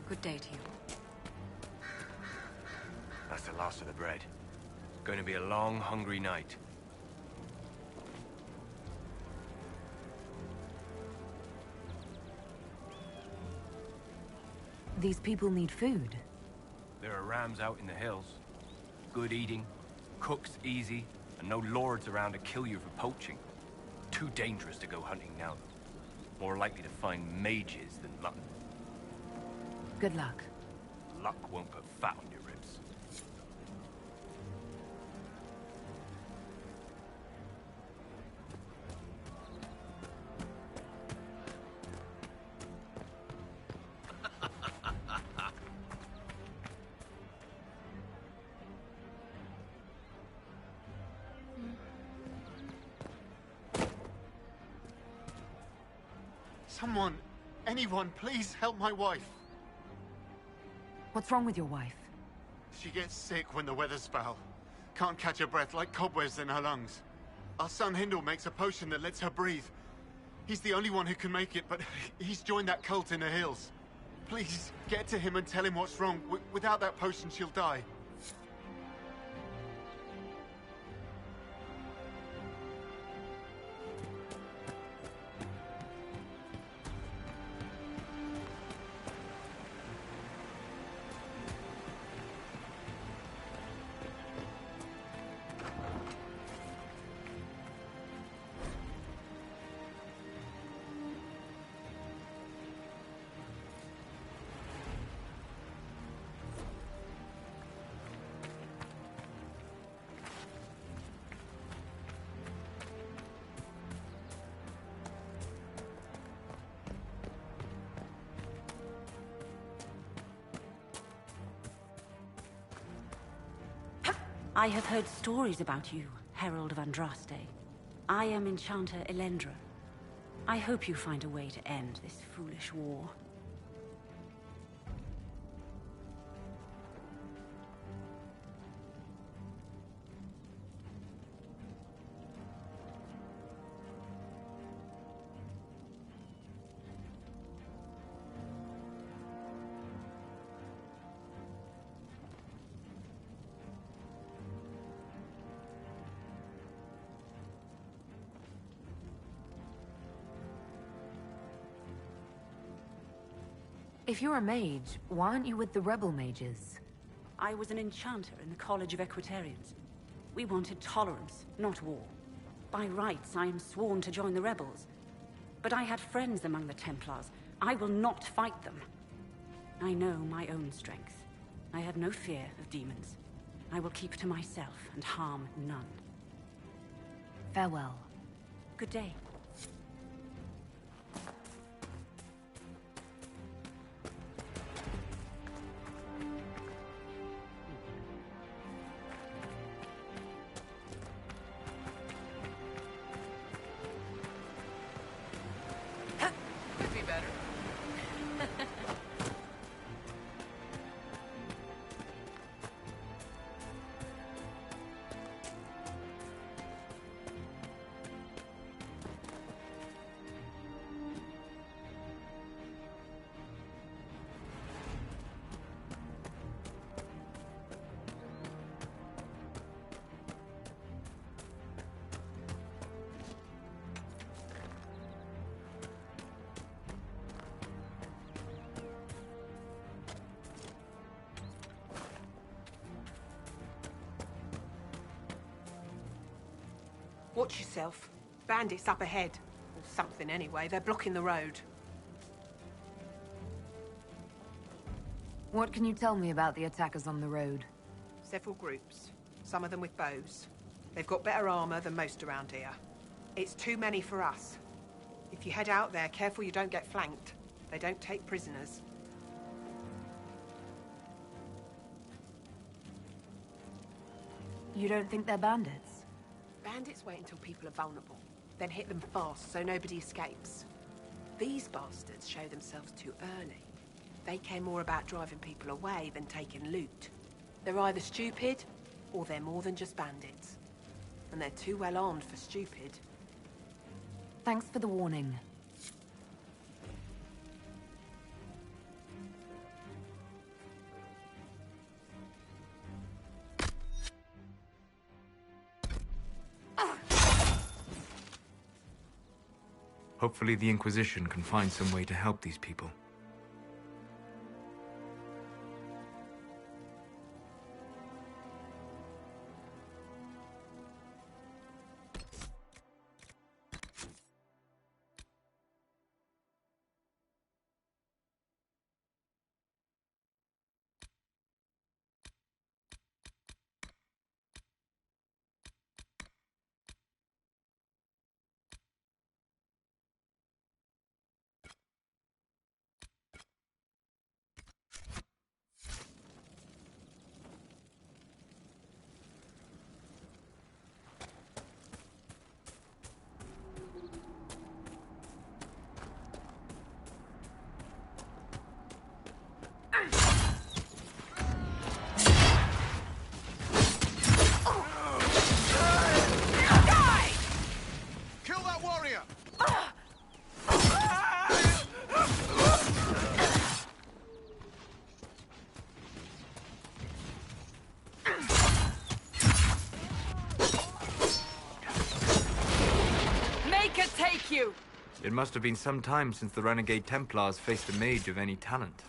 Good day to you. That's the last of the bread. Going to be a long, hungry night. These people need food. There are rams out in the hills. Good eating, cooks easy, and no lords around to kill you for poaching. Too dangerous to go hunting now. More likely to find mages than mutton. Good luck. Luck won't put fat on your ribs. Someone, anyone, please help my wife. What's wrong with your wife? She gets sick when the weather's foul. Can't catch her breath, like cobwebs in her lungs. Our son Hindle makes a potion that lets her breathe. He's the only one who can make it, but he's joined that cult in the hills. Please, get to him and tell him what's wrong. Without that potion, she'll die. I have heard stories about you, Herald of Andraste. I am Enchanter Elendra. I hope you find a way to end this foolish war. If you're a mage, why aren't you with the rebel mages? I was an enchanter in the College of Equitarians. We wanted tolerance, not war. By rights, I am sworn to join the rebels. But I had friends among the Templars. I will not fight them. I know my own strength. I have no fear of demons. I will keep to myself and harm none. Farewell. Good day. Watch yourself. Bandits up ahead. Or something anyway. They're blocking the road. What can you tell me about the attackers on the road? Several groups. Some of them with bows. They've got better armor than most around here. It's too many for us. If you head out there, careful you don't get flanked. They don't take prisoners. You don't think they're bandits? Bandits wait until people are vulnerable, then hit them fast so nobody escapes. These bastards show themselves too early. They care more about driving people away than taking loot. They're either stupid or they're more than just bandits. And they're too well armed for stupid. Thanks for the warning. Hopefully the Inquisition can find some way to help these people. It must have been some time since the renegade Templars faced a mage of any talent.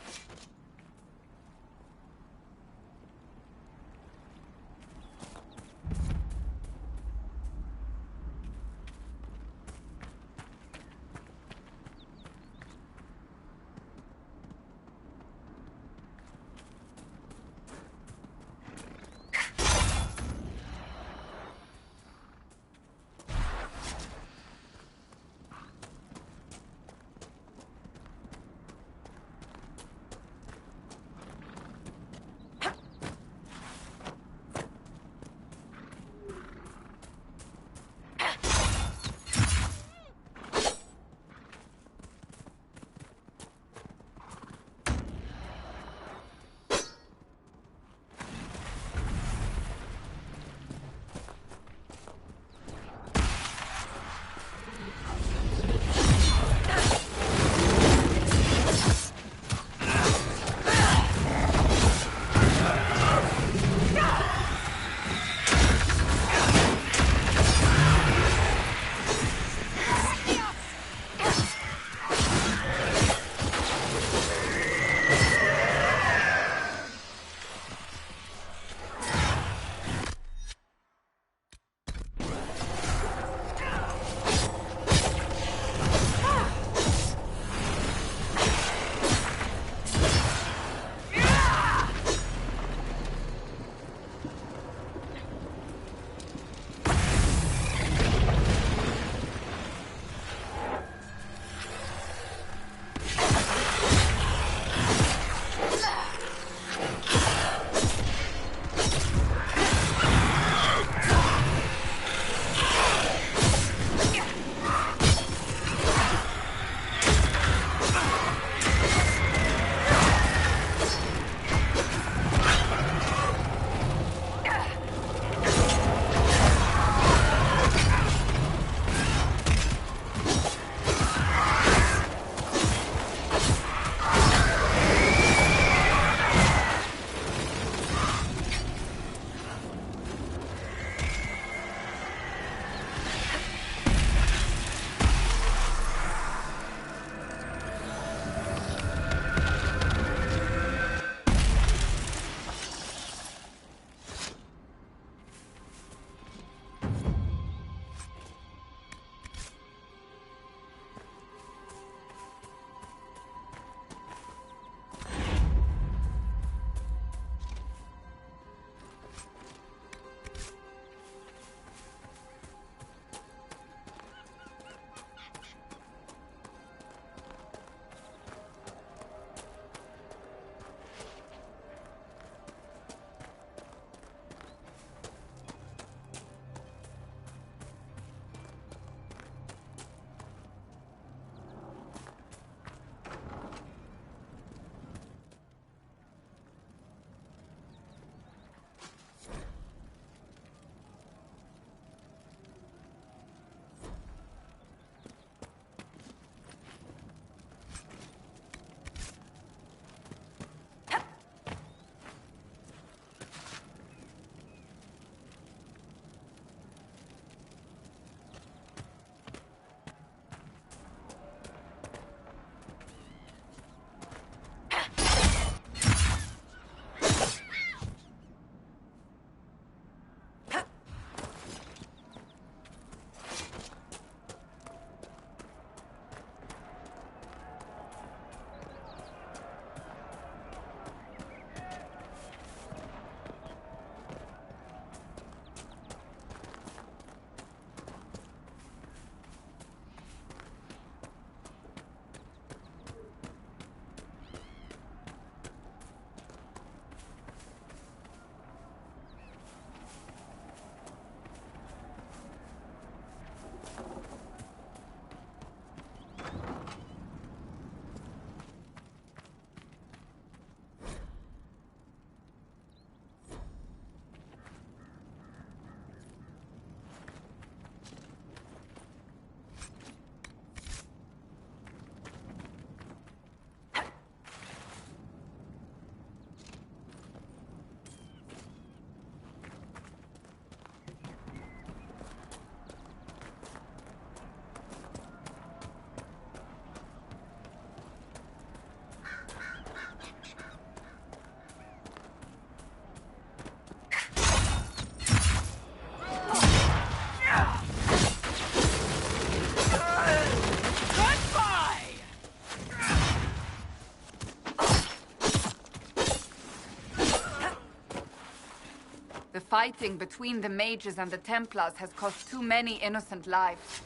fighting between the mages and the Templars has cost too many innocent lives.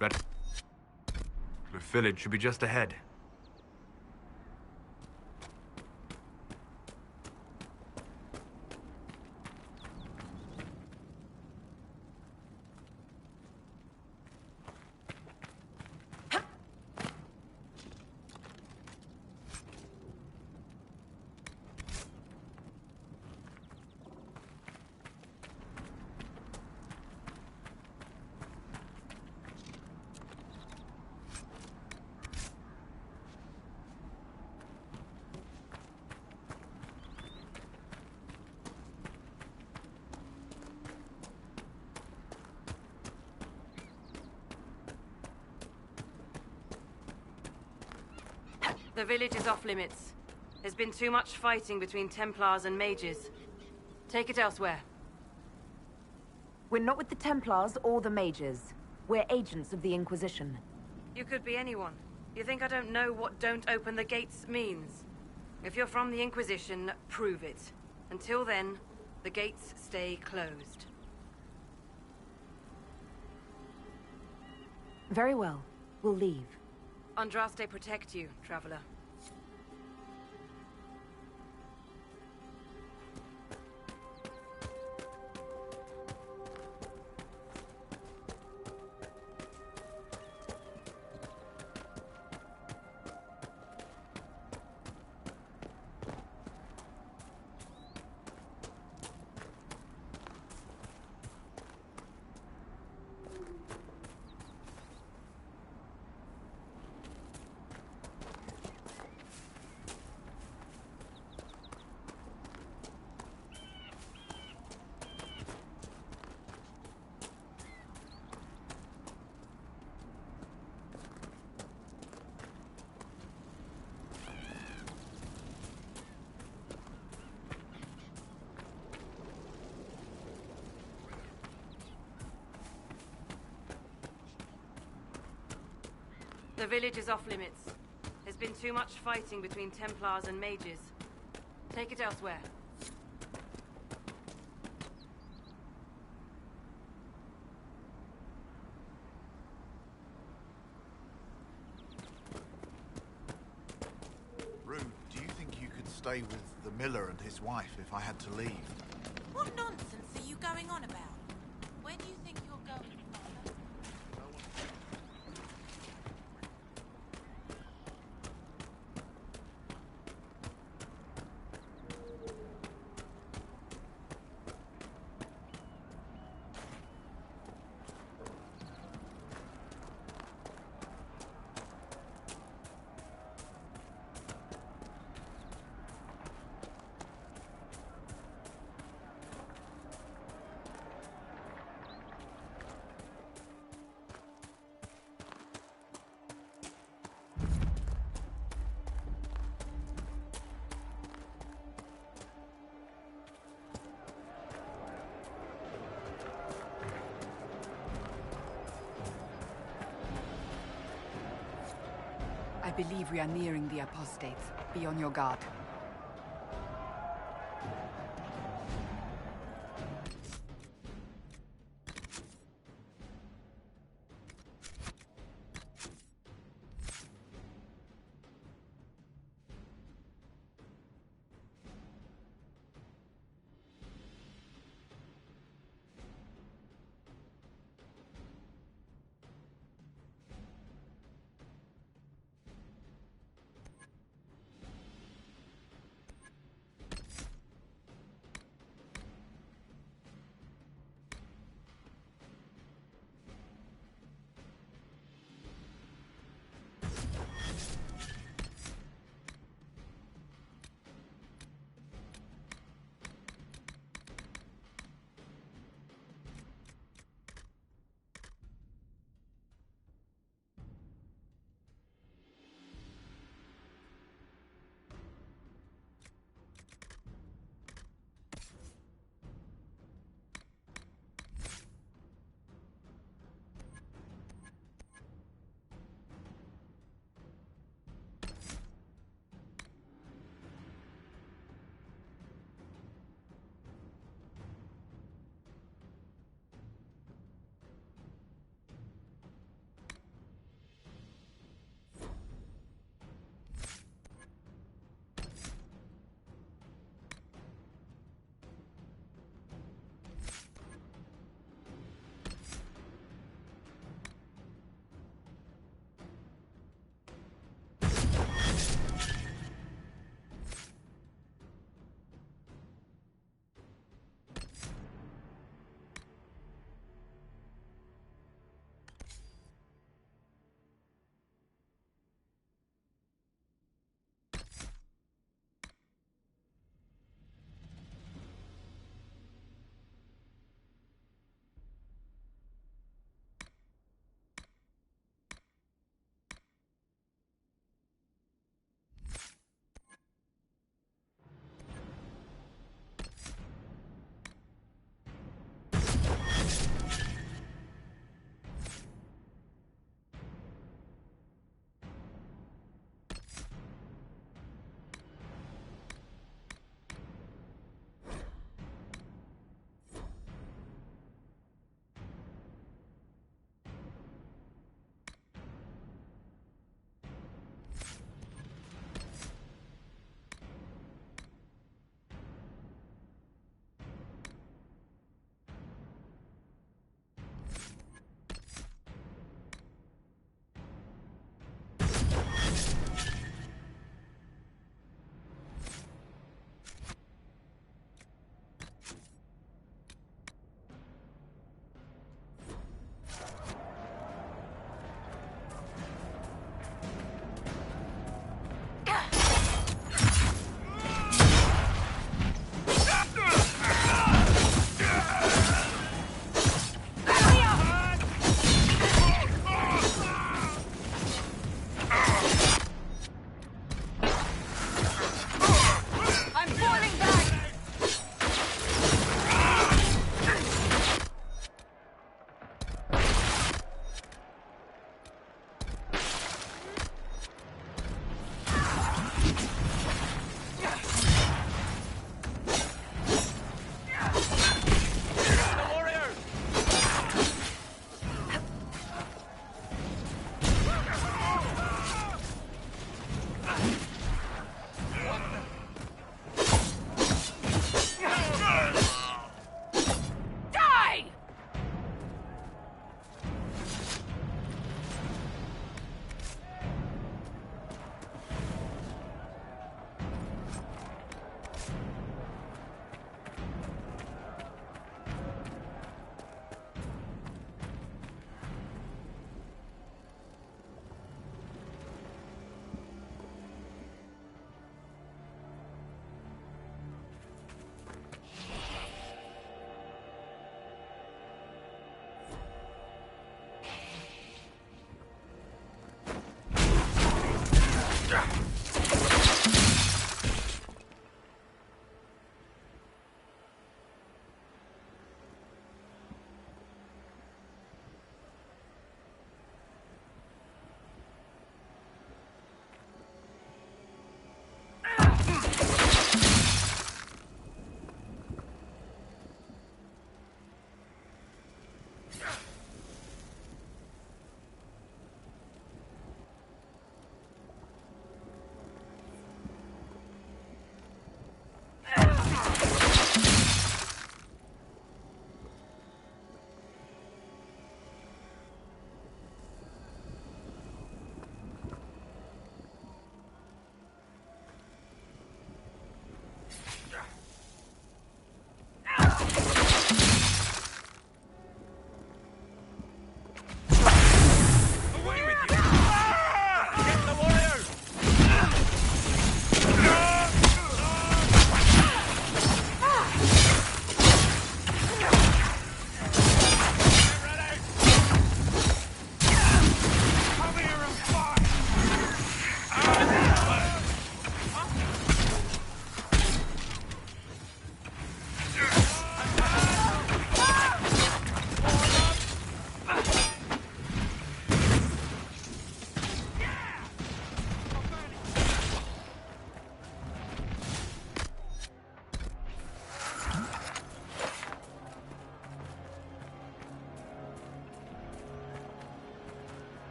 Red Cliff Village should be just ahead. The village is off limits. There's been too much fighting between Templars and mages. Take it elsewhere. We're not with the Templars or the mages. We're agents of the Inquisition. You could be anyone. You think I don't know what "don't open the gates" means? If you're from the Inquisition, prove it. Until then, the gates stay closed. Very well. We'll leave. Andraste protect you, traveler. The village is off limits. There's been too much fighting between Templars and mages. Take it elsewhere. Rue, do you think you could stay with the miller and his wife if I had to leave? What nonsense are you going on about? Where do you think you're going, Father? I believe we are nearing the apostates. Be on your guard.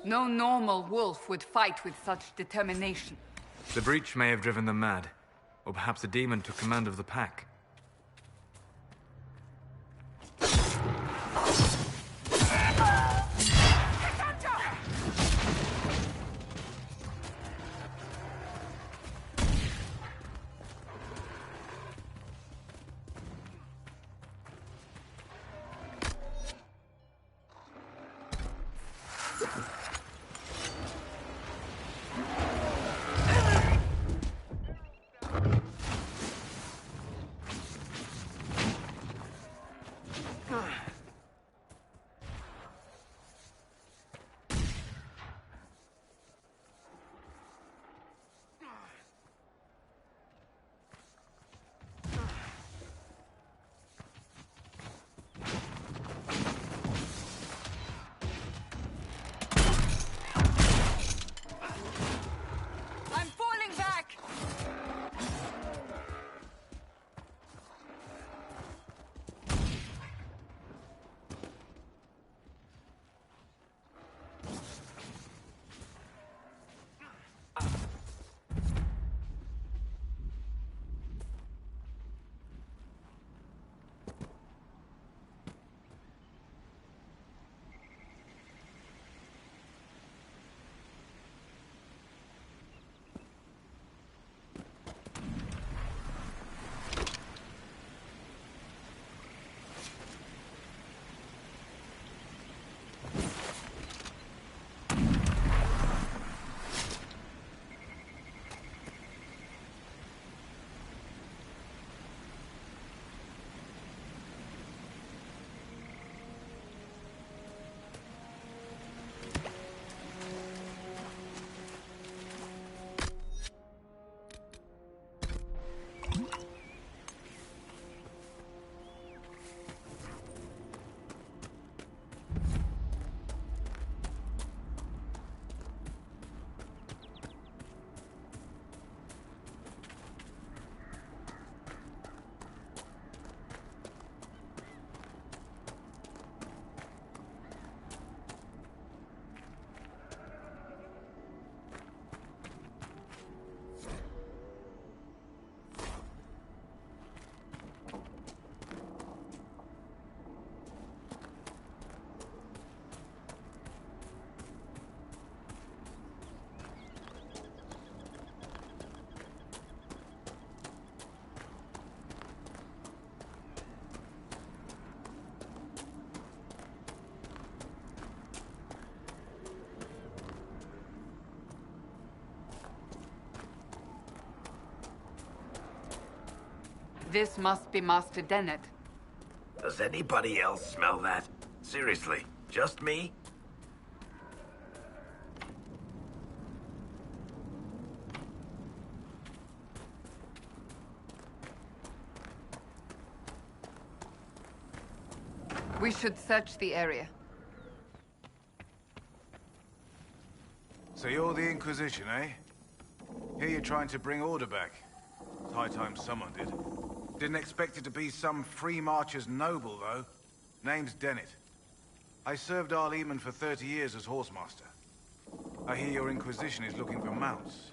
No normal wolf would fight with such determination. The breach may have driven them mad. Or perhaps a demon took command of the pack. This must be Master Dennett. Does anybody else smell that? Seriously, just me? We should search the area. So you're the Inquisition, eh? Here you're trying to bring order back. It's high time someone did. Didn't expect it to be some free marcher's noble, though. Name's Dennett. I served Arleman for 30 years as horsemaster. I hear your Inquisition is looking for mounts.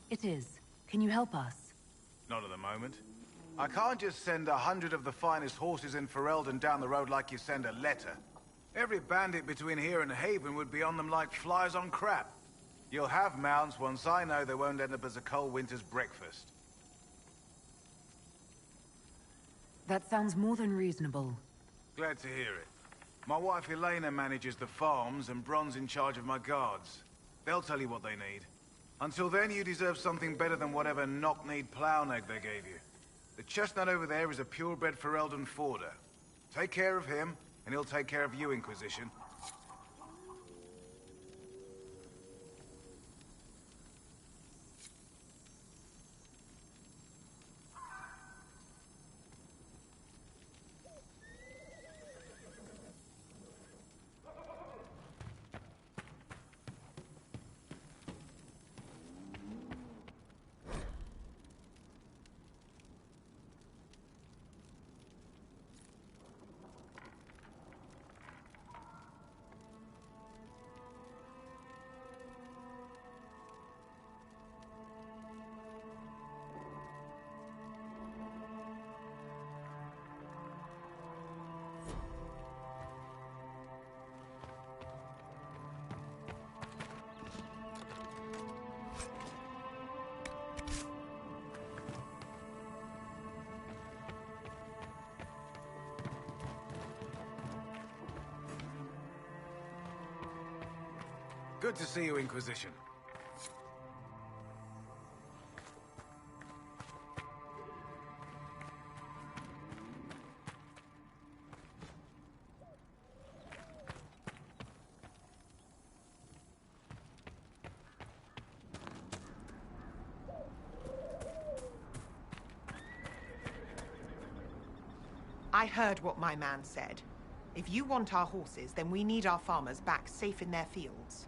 It is. Can you help us? Not at the moment. I can't just send 100 of the finest horses in Ferelden down the road like you send a letter. Every bandit between here and Haven would be on them like flies on crap. You'll have mounts once I know they won't end up as a cold winter's breakfast. That sounds more than reasonable. Glad to hear it. My wife Elena manages the farms and Bron's in charge of my guards. They'll tell you what they need. Until then, you deserve something better than whatever knock-kneed plow-neg they gave you. The chestnut over there is a purebred Ferelden forder. Take care of him, and he'll take care of you, Inquisition. Good to see you, Inquisition. I heard what my man said. If you want our horses, then we need our farmers back safe in their fields.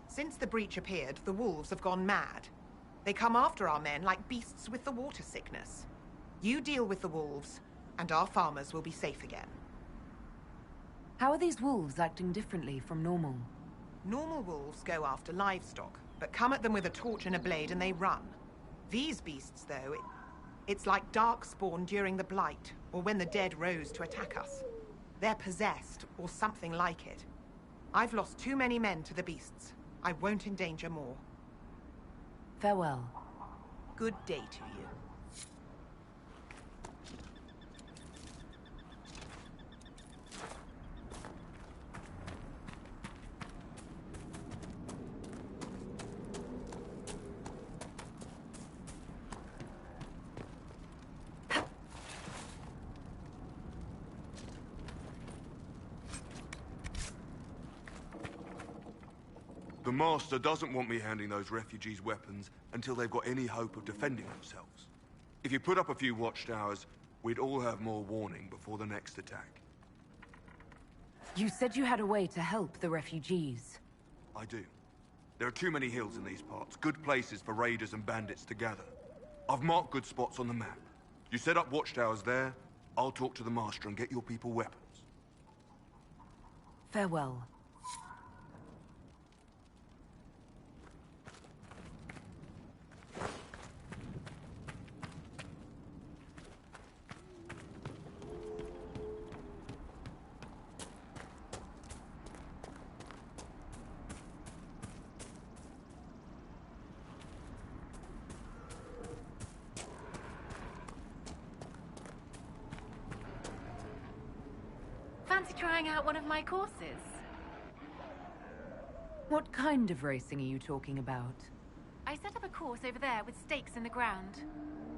Since the breach appeared, the wolves have gone mad. They come after our men like beasts with the water sickness. You deal with the wolves, and our farmers will be safe again. How are these wolves acting differently from normal? Normal wolves go after livestock, but come at them with a torch and a blade and they run. These beasts, though, it's like darkspawn during the Blight, or when the dead rose to attack us. They're possessed, or something like it. I've lost too many men to the beasts. I won't endanger more. Farewell. Good day to you. The Master doesn't want me handing those refugees weapons until they've got any hope of defending themselves. If you put up a few watchtowers, we'd all have more warning before the next attack. You said you had a way to help the refugees. I do. There are too many hills in these parts, good places for raiders and bandits to gather. I've marked good spots on the map. You set up watchtowers there, I'll talk to the Master and get your people weapons. Farewell. Fancy trying out one of my courses? What kind of racing are you talking about? I I set up a course over there with stakes in the ground.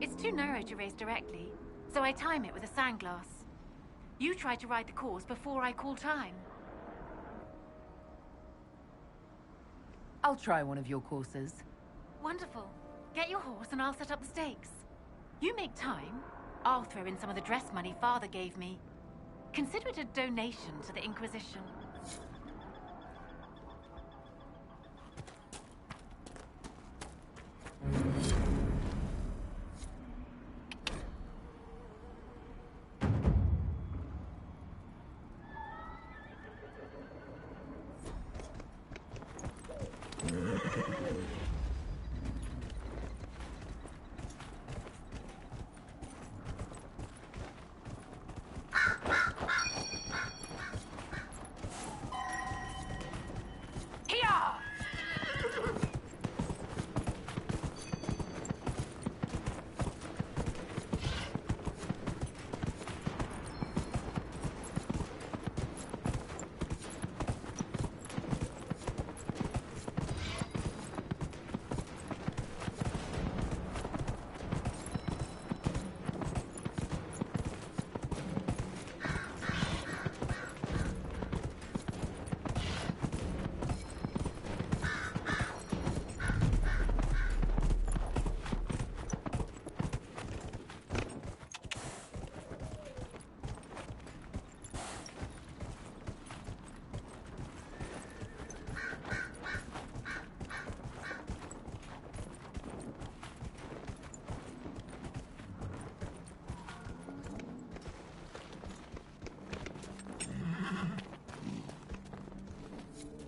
It's too narrow to race directly, so I time it with a sandglass. You try to ride the course before I call time. I'll try one of your courses. Wonderful. Get your horse and I'll set up the stakes. You make time, I'll throw in some of the dress money Father gave me. Consider it a donation to the Inquisition.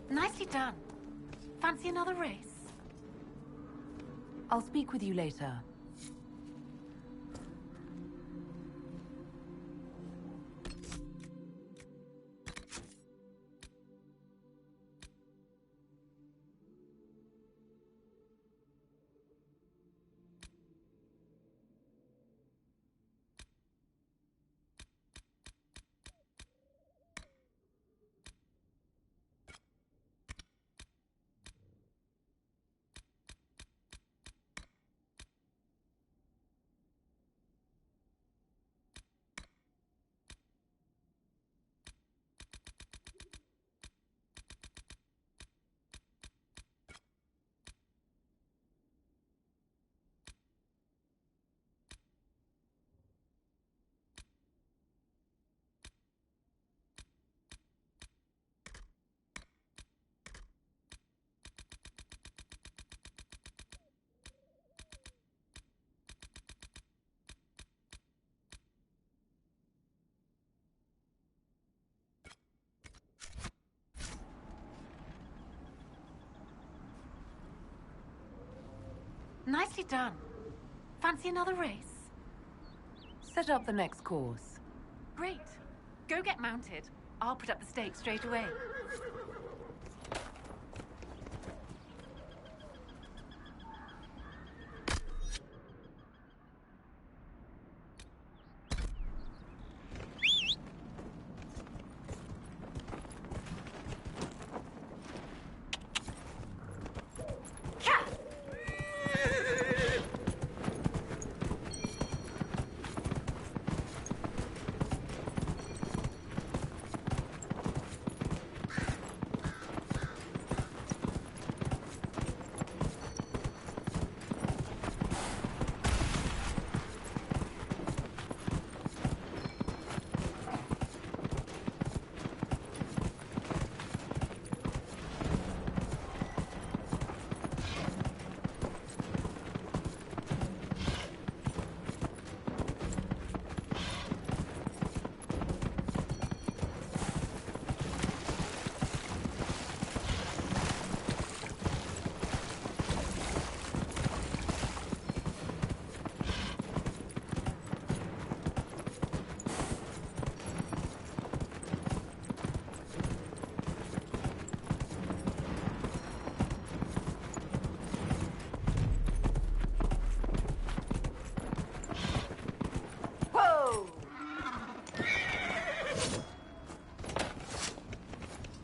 Nicely done. Fancy another race? I'll speak with you later. Nicely done. Fancy another race? Set up the next course. Great. Go get mounted. I'll put up the stakes straight away.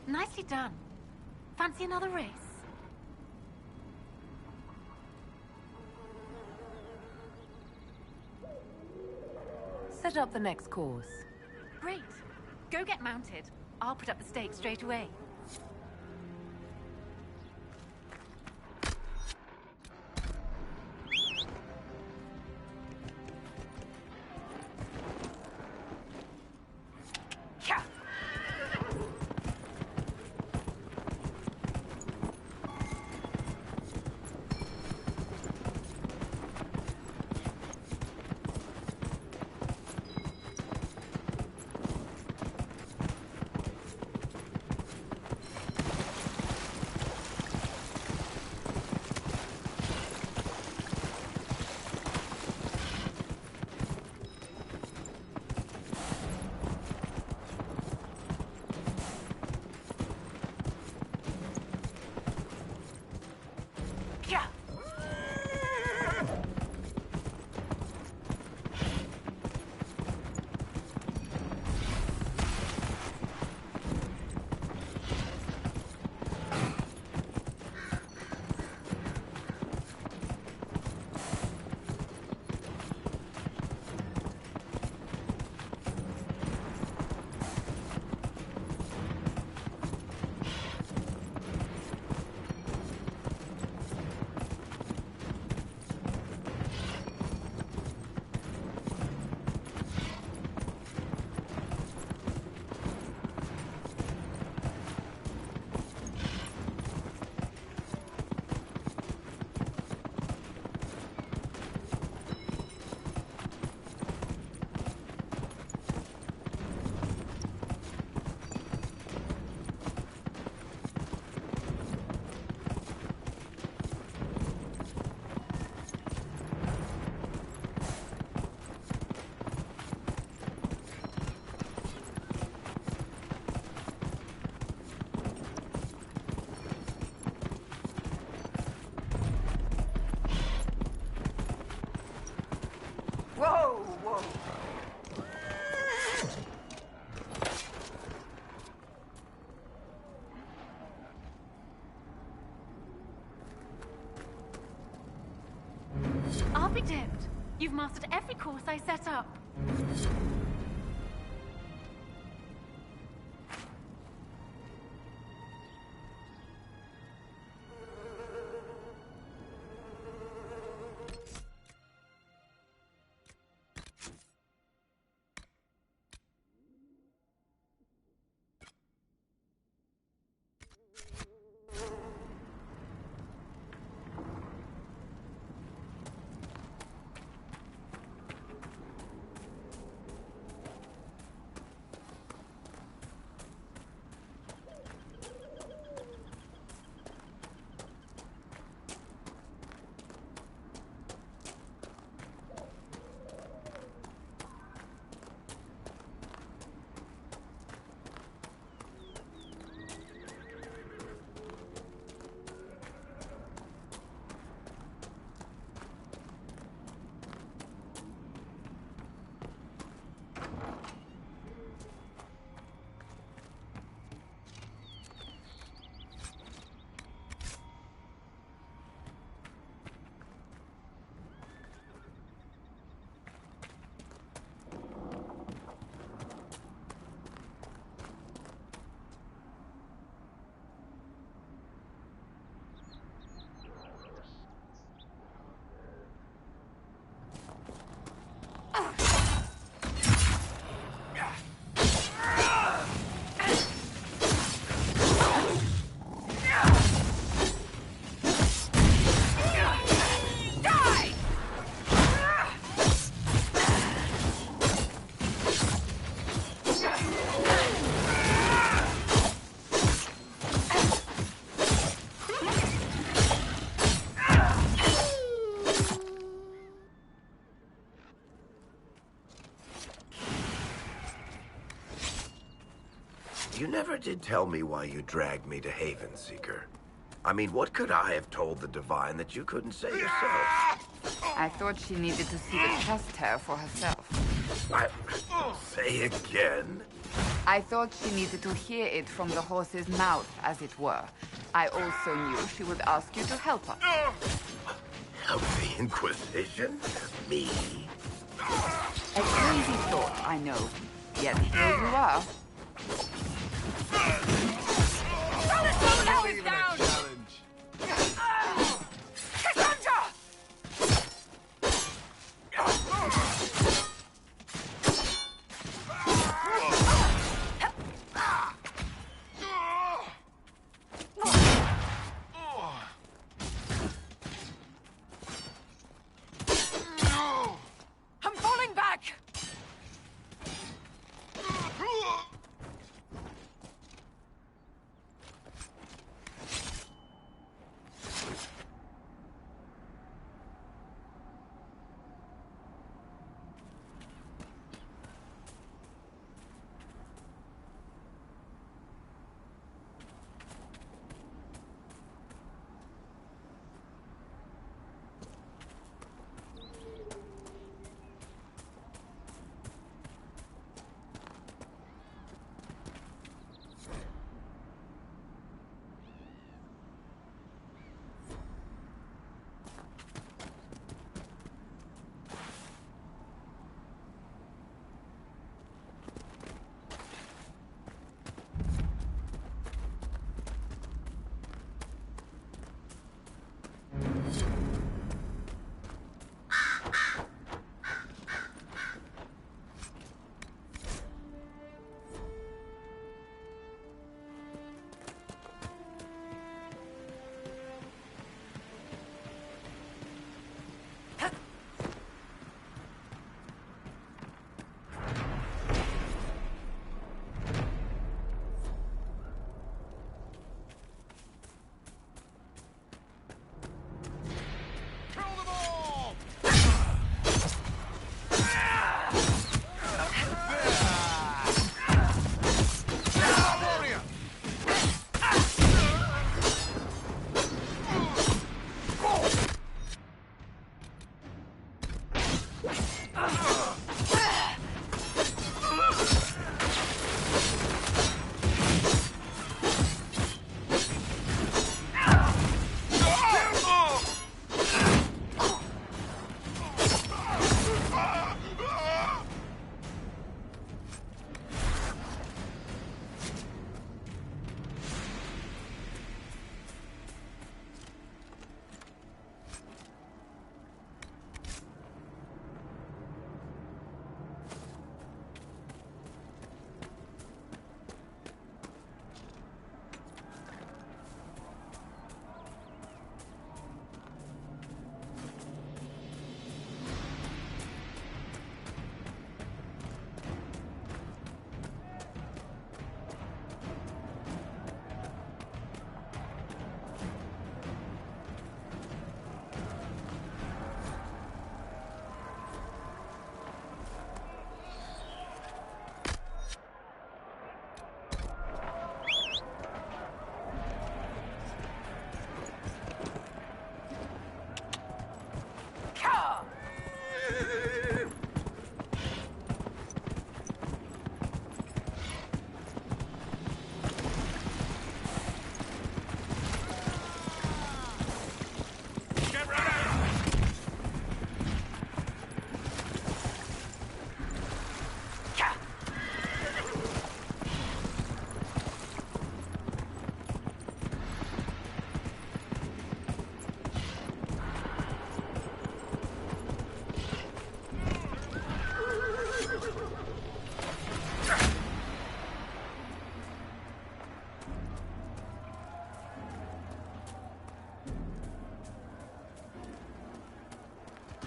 Nicely done. Fancy another race? set up the next course. Great. Go get mounted. I'll put up the stakes straight away. Whoa, whoa. I'll be damned. You've mastered every course I set up. You never did tell me why you dragged me to Haven, Seeker. I mean, what could I have told the Divine that you couldn't say yourself? I thought she needed to see the chest hair for herself. Say again? I thought she needed to hear it from the horse's mouth, as it were. I also knew she would ask you to help her. Help the Inquisition? Me? A crazy thought, I know. Yet here you are. Not even a challenge. Cassandra! I'm falling back!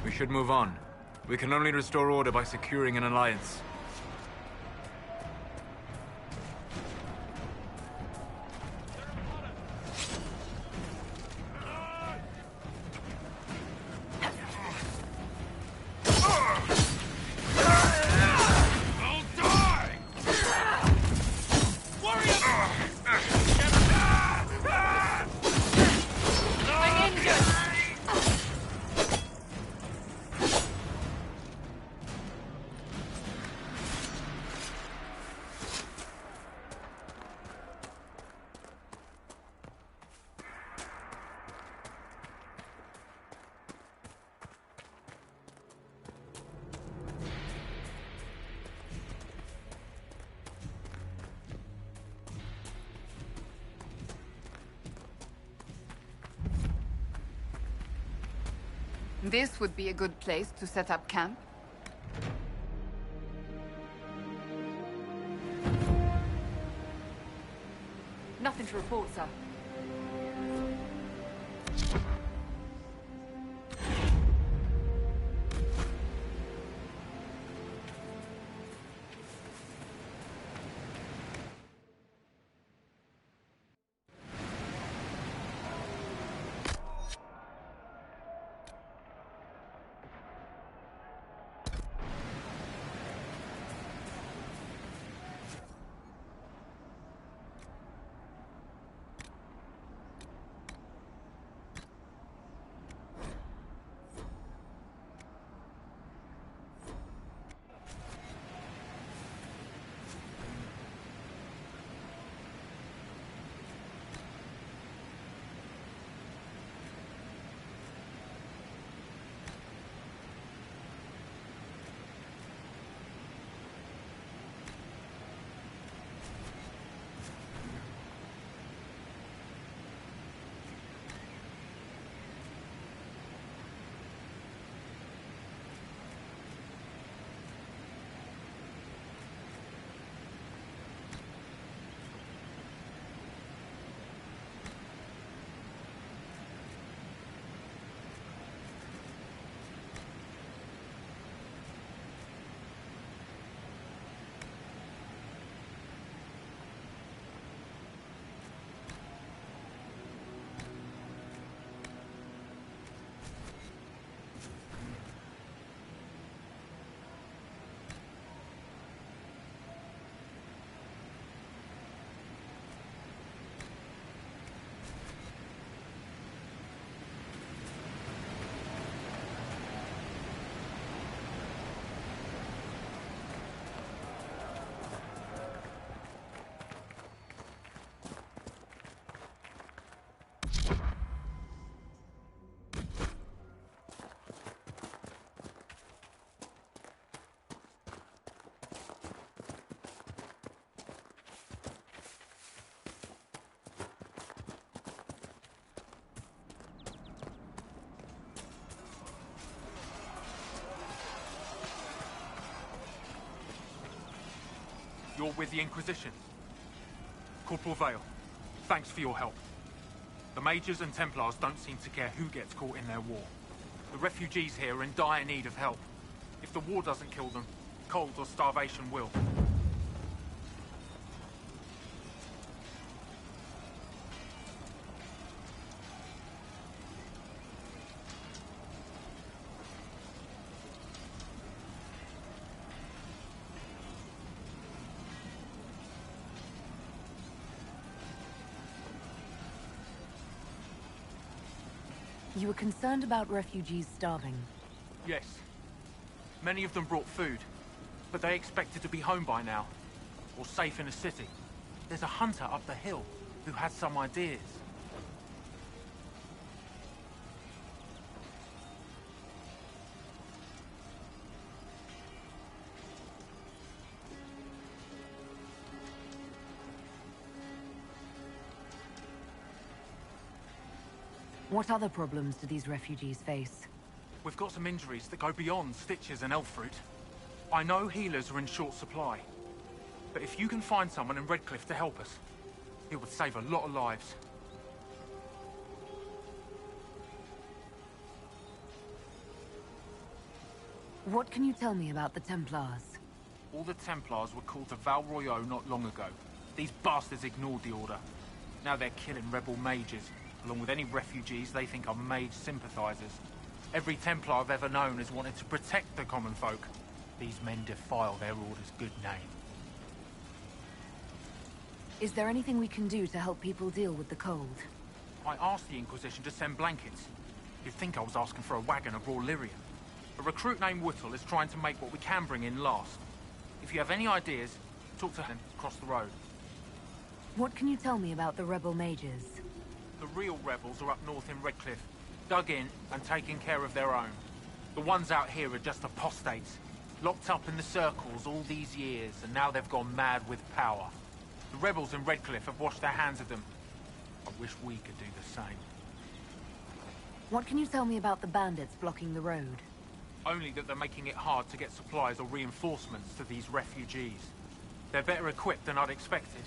We should move on. We can only restore order by securing an alliance. This would be a good place to set up camp. Nothing to report, sir. You're with the Inquisition? Corporal Vale, thanks for your help. The Mages and Templars don't seem to care who gets caught in their war. The refugees here are in dire need of help. If the war doesn't kill them, cold or starvation will. You were concerned about refugees starving? Yes. Many of them brought food, but they expected to be home by now, or safe in a city. There's a hunter up the hill who has some ideas. What other problems do these refugees face? We've got some injuries that go beyond stitches and elf fruit. I know healers are in short supply, but if you can find someone in Redcliffe to help us, it would save a lot of lives. What can you tell me about the Templars? All the Templars were called to Val Royeaux not long ago. These bastards ignored the order. Now they're killing rebel mages, along with any refugees they think are mage sympathizers. Every Templar I've ever known has wanted to protect the common folk. These men defile their order's good name. Is there anything we can do to help people deal with the cold? I asked the Inquisition to send blankets. You'd think I was asking for a wagon of raw lyrium. A recruit named Whittle is trying to make what we can bring in last. If you have any ideas, talk to him across the road. What can you tell me about the rebel mages? The real rebels are up north in Redcliffe, dug in and taking care of their own. The ones out here are just apostates, locked up in the circles all these years, and now they've gone mad with power. The rebels in Redcliffe have washed their hands of them. I wish we could do the same. What can you tell me about the bandits blocking the road? Only that they're making it hard to get supplies or reinforcements to these refugees. They're better equipped than I'd expected.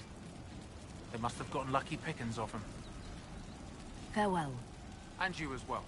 They must have gotten lucky pickings of them. Farewell. And you as well.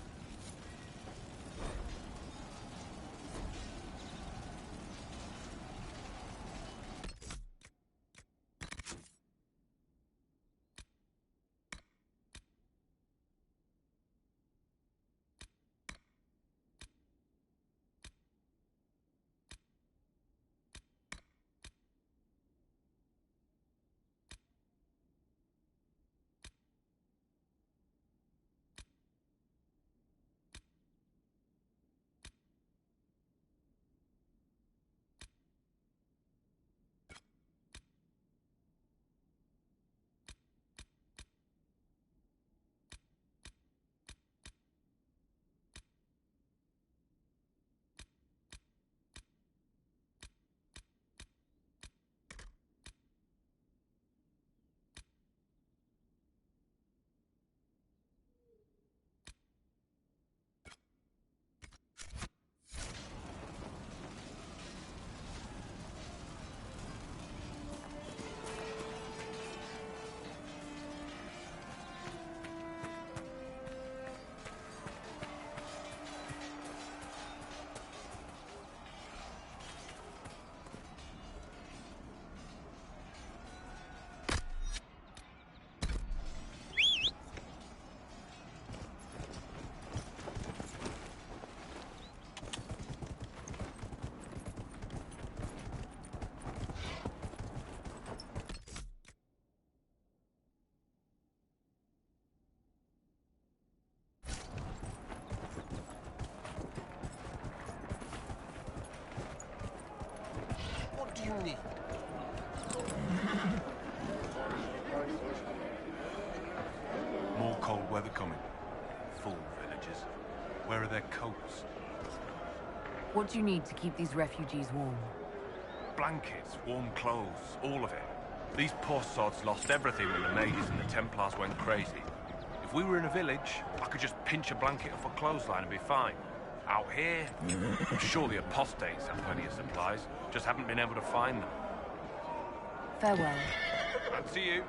What do you need? More cold weather coming. Full villages. Where are their coats? What do you need to keep these refugees warm? Blankets, warm clothes, all of it. These poor sods lost everything when the mages and the Templars went crazy. If we were in a village, I could just pinch a blanket off a clothesline and be fine. Out here, I'm sure the apostates have plenty of supplies, just haven't been able to find them. Farewell. And to you.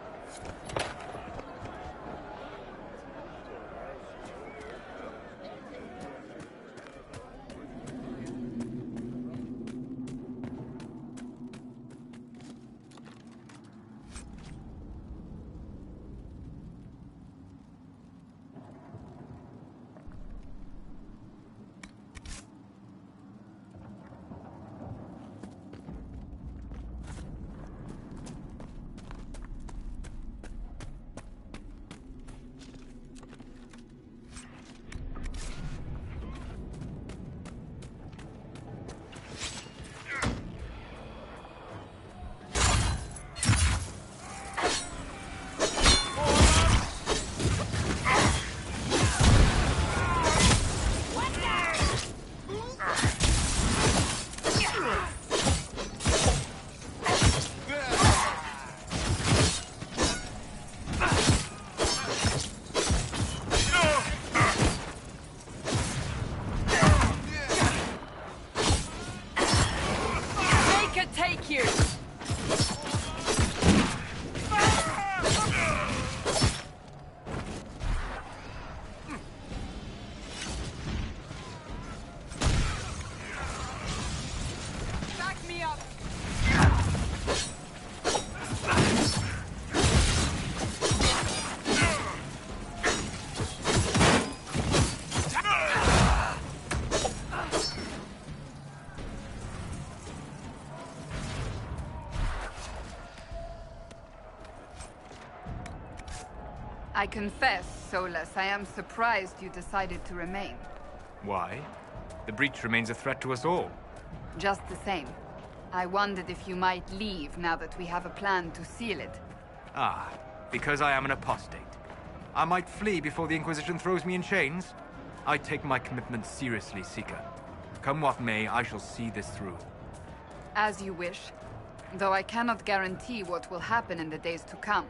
I confess, Solus, I am surprised you decided to remain. Why? The breach remains a threat to us all. Just the same. I wondered if you might leave now that we have a plan to seal it. Ah, because I am an apostate. I might flee before the Inquisition throws me in chains. I take my commitment seriously, Seeker. Come what may, I shall see this through. As you wish. Though I cannot guarantee what will happen in the days to come.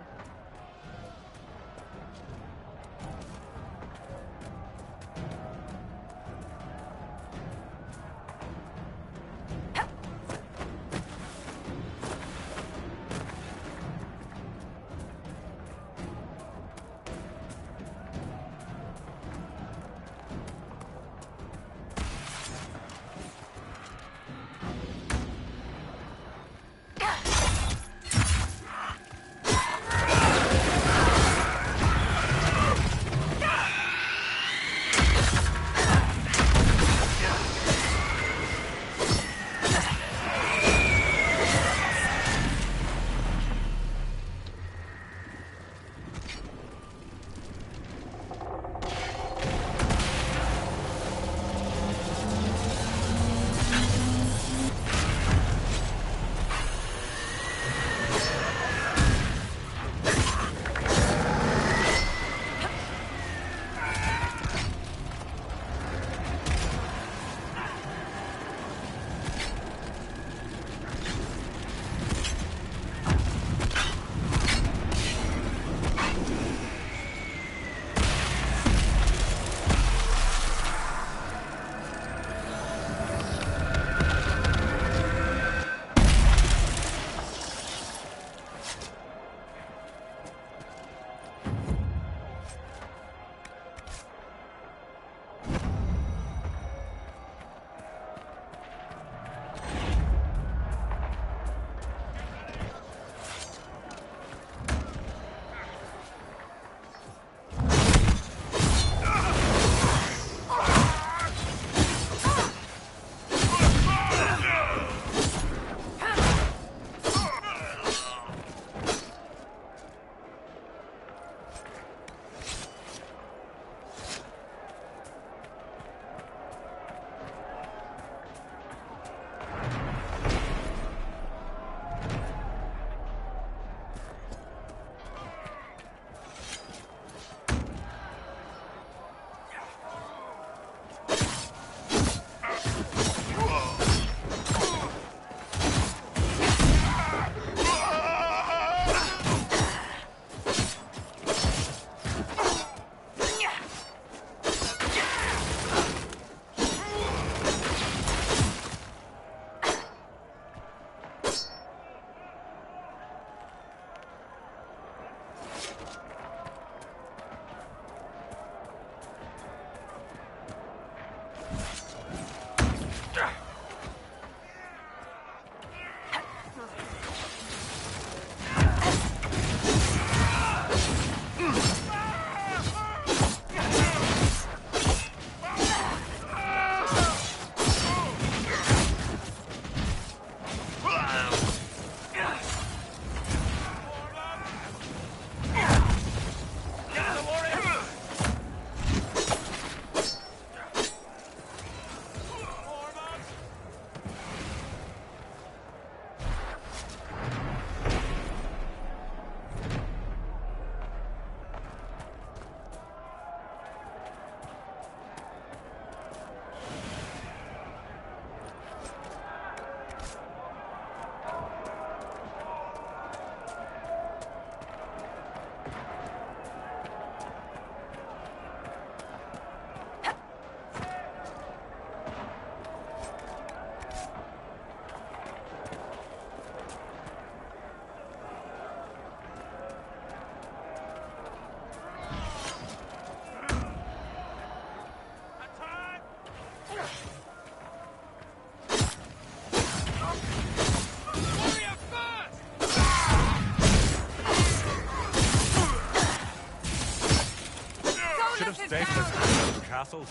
castles.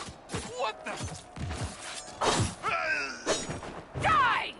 What the? Die!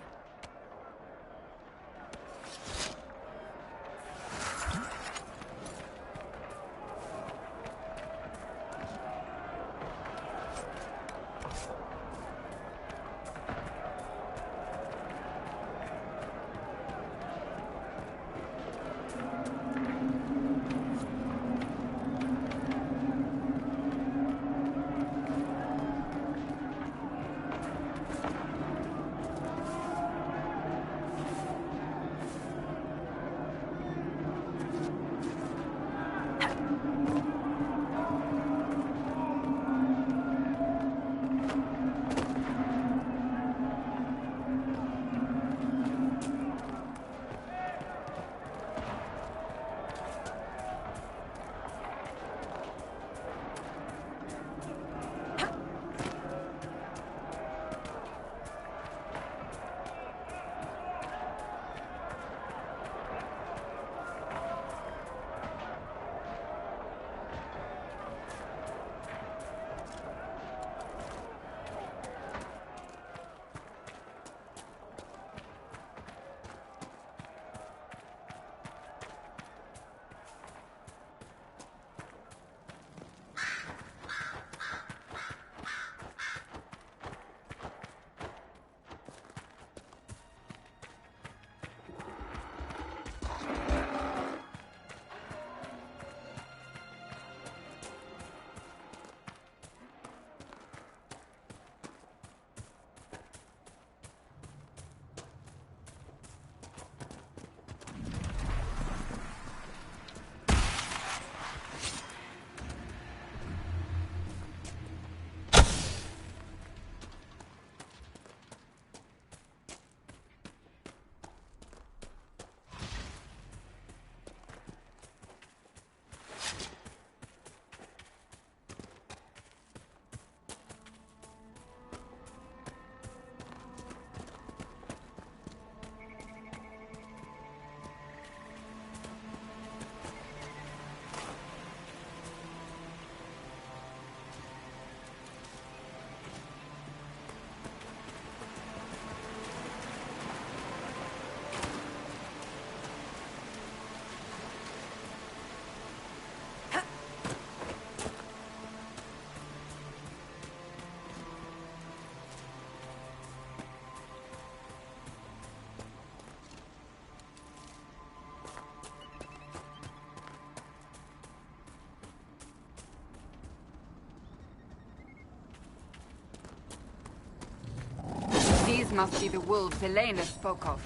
These must be the wolves Elena spoke of.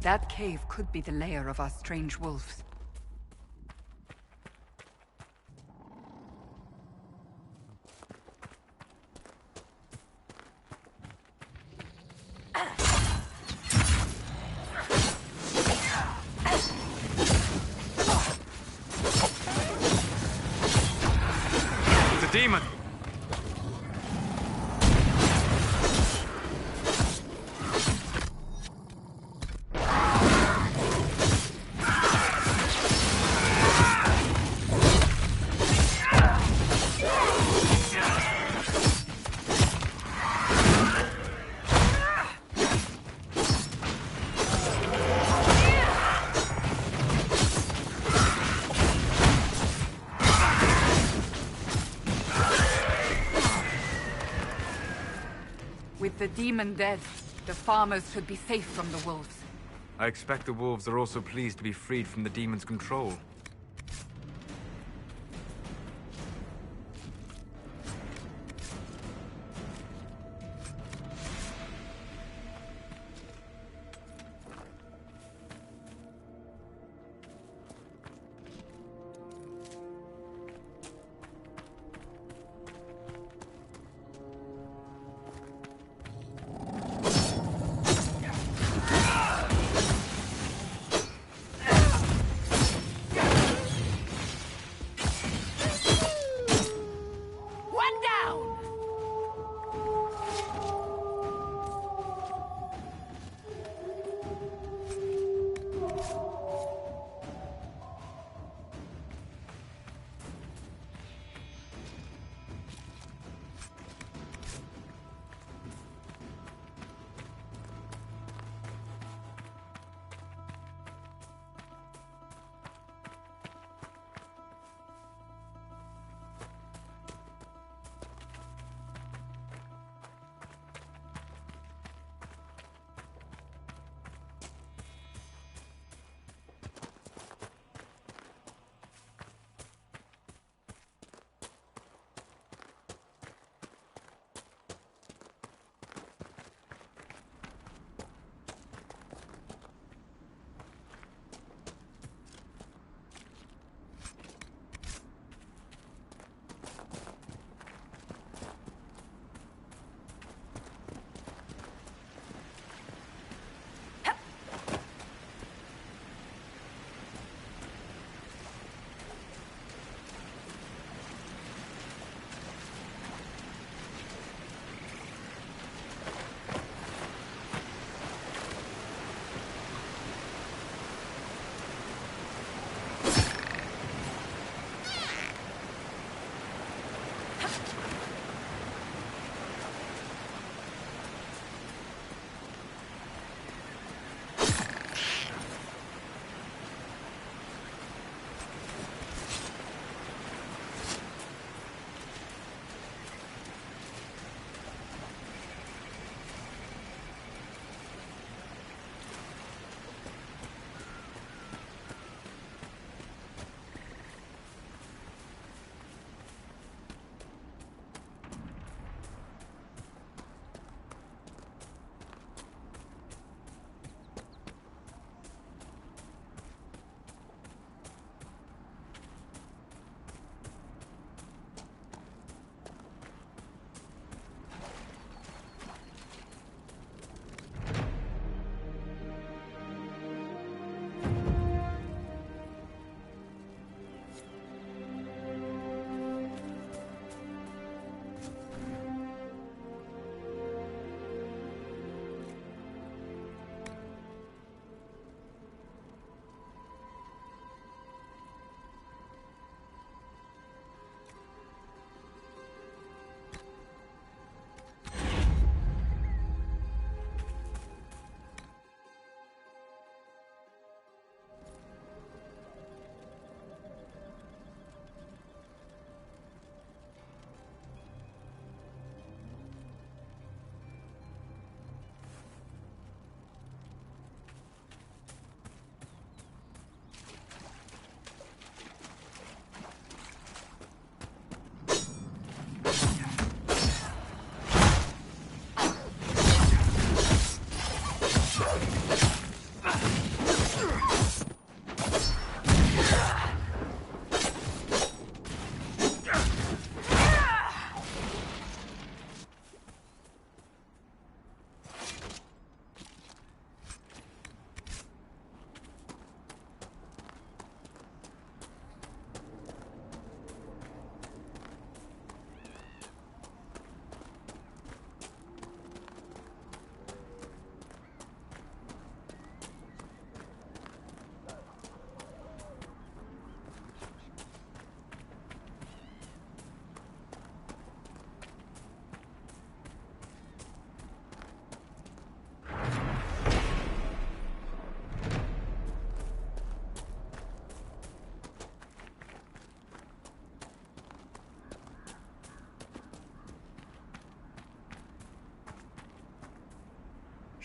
That cave could be the lair of our strange wolves. It's a demon! With the demon dead, The farmers should be safe from the wolves. I expect the wolves are also pleased to be freed from the demon's control. Yeah.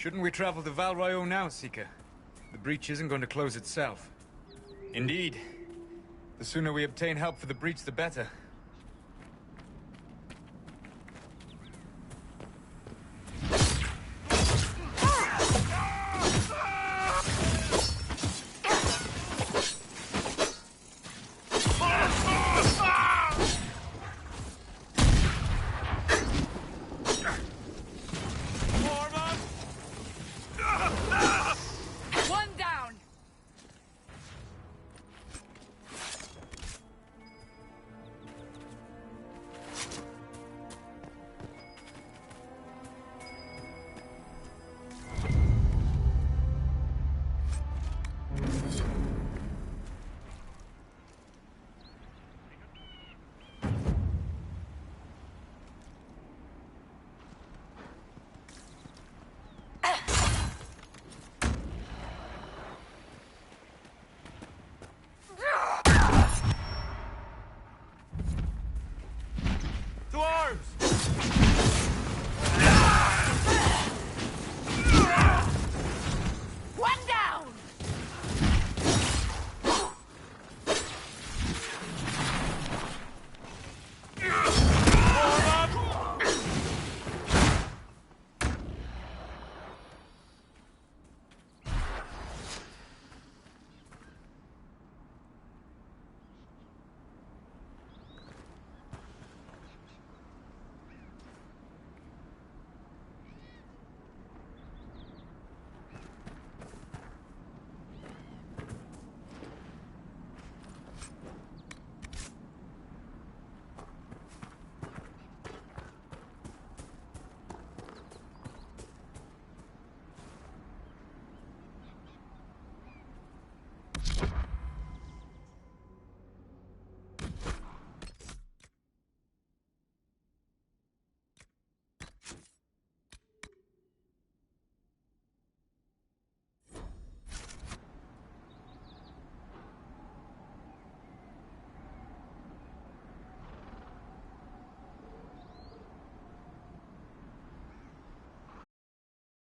Shouldn't we travel to Val Royeaux now, Seeker? The breach isn't going to close itself. Indeed. The sooner we obtain help for the breach, the better.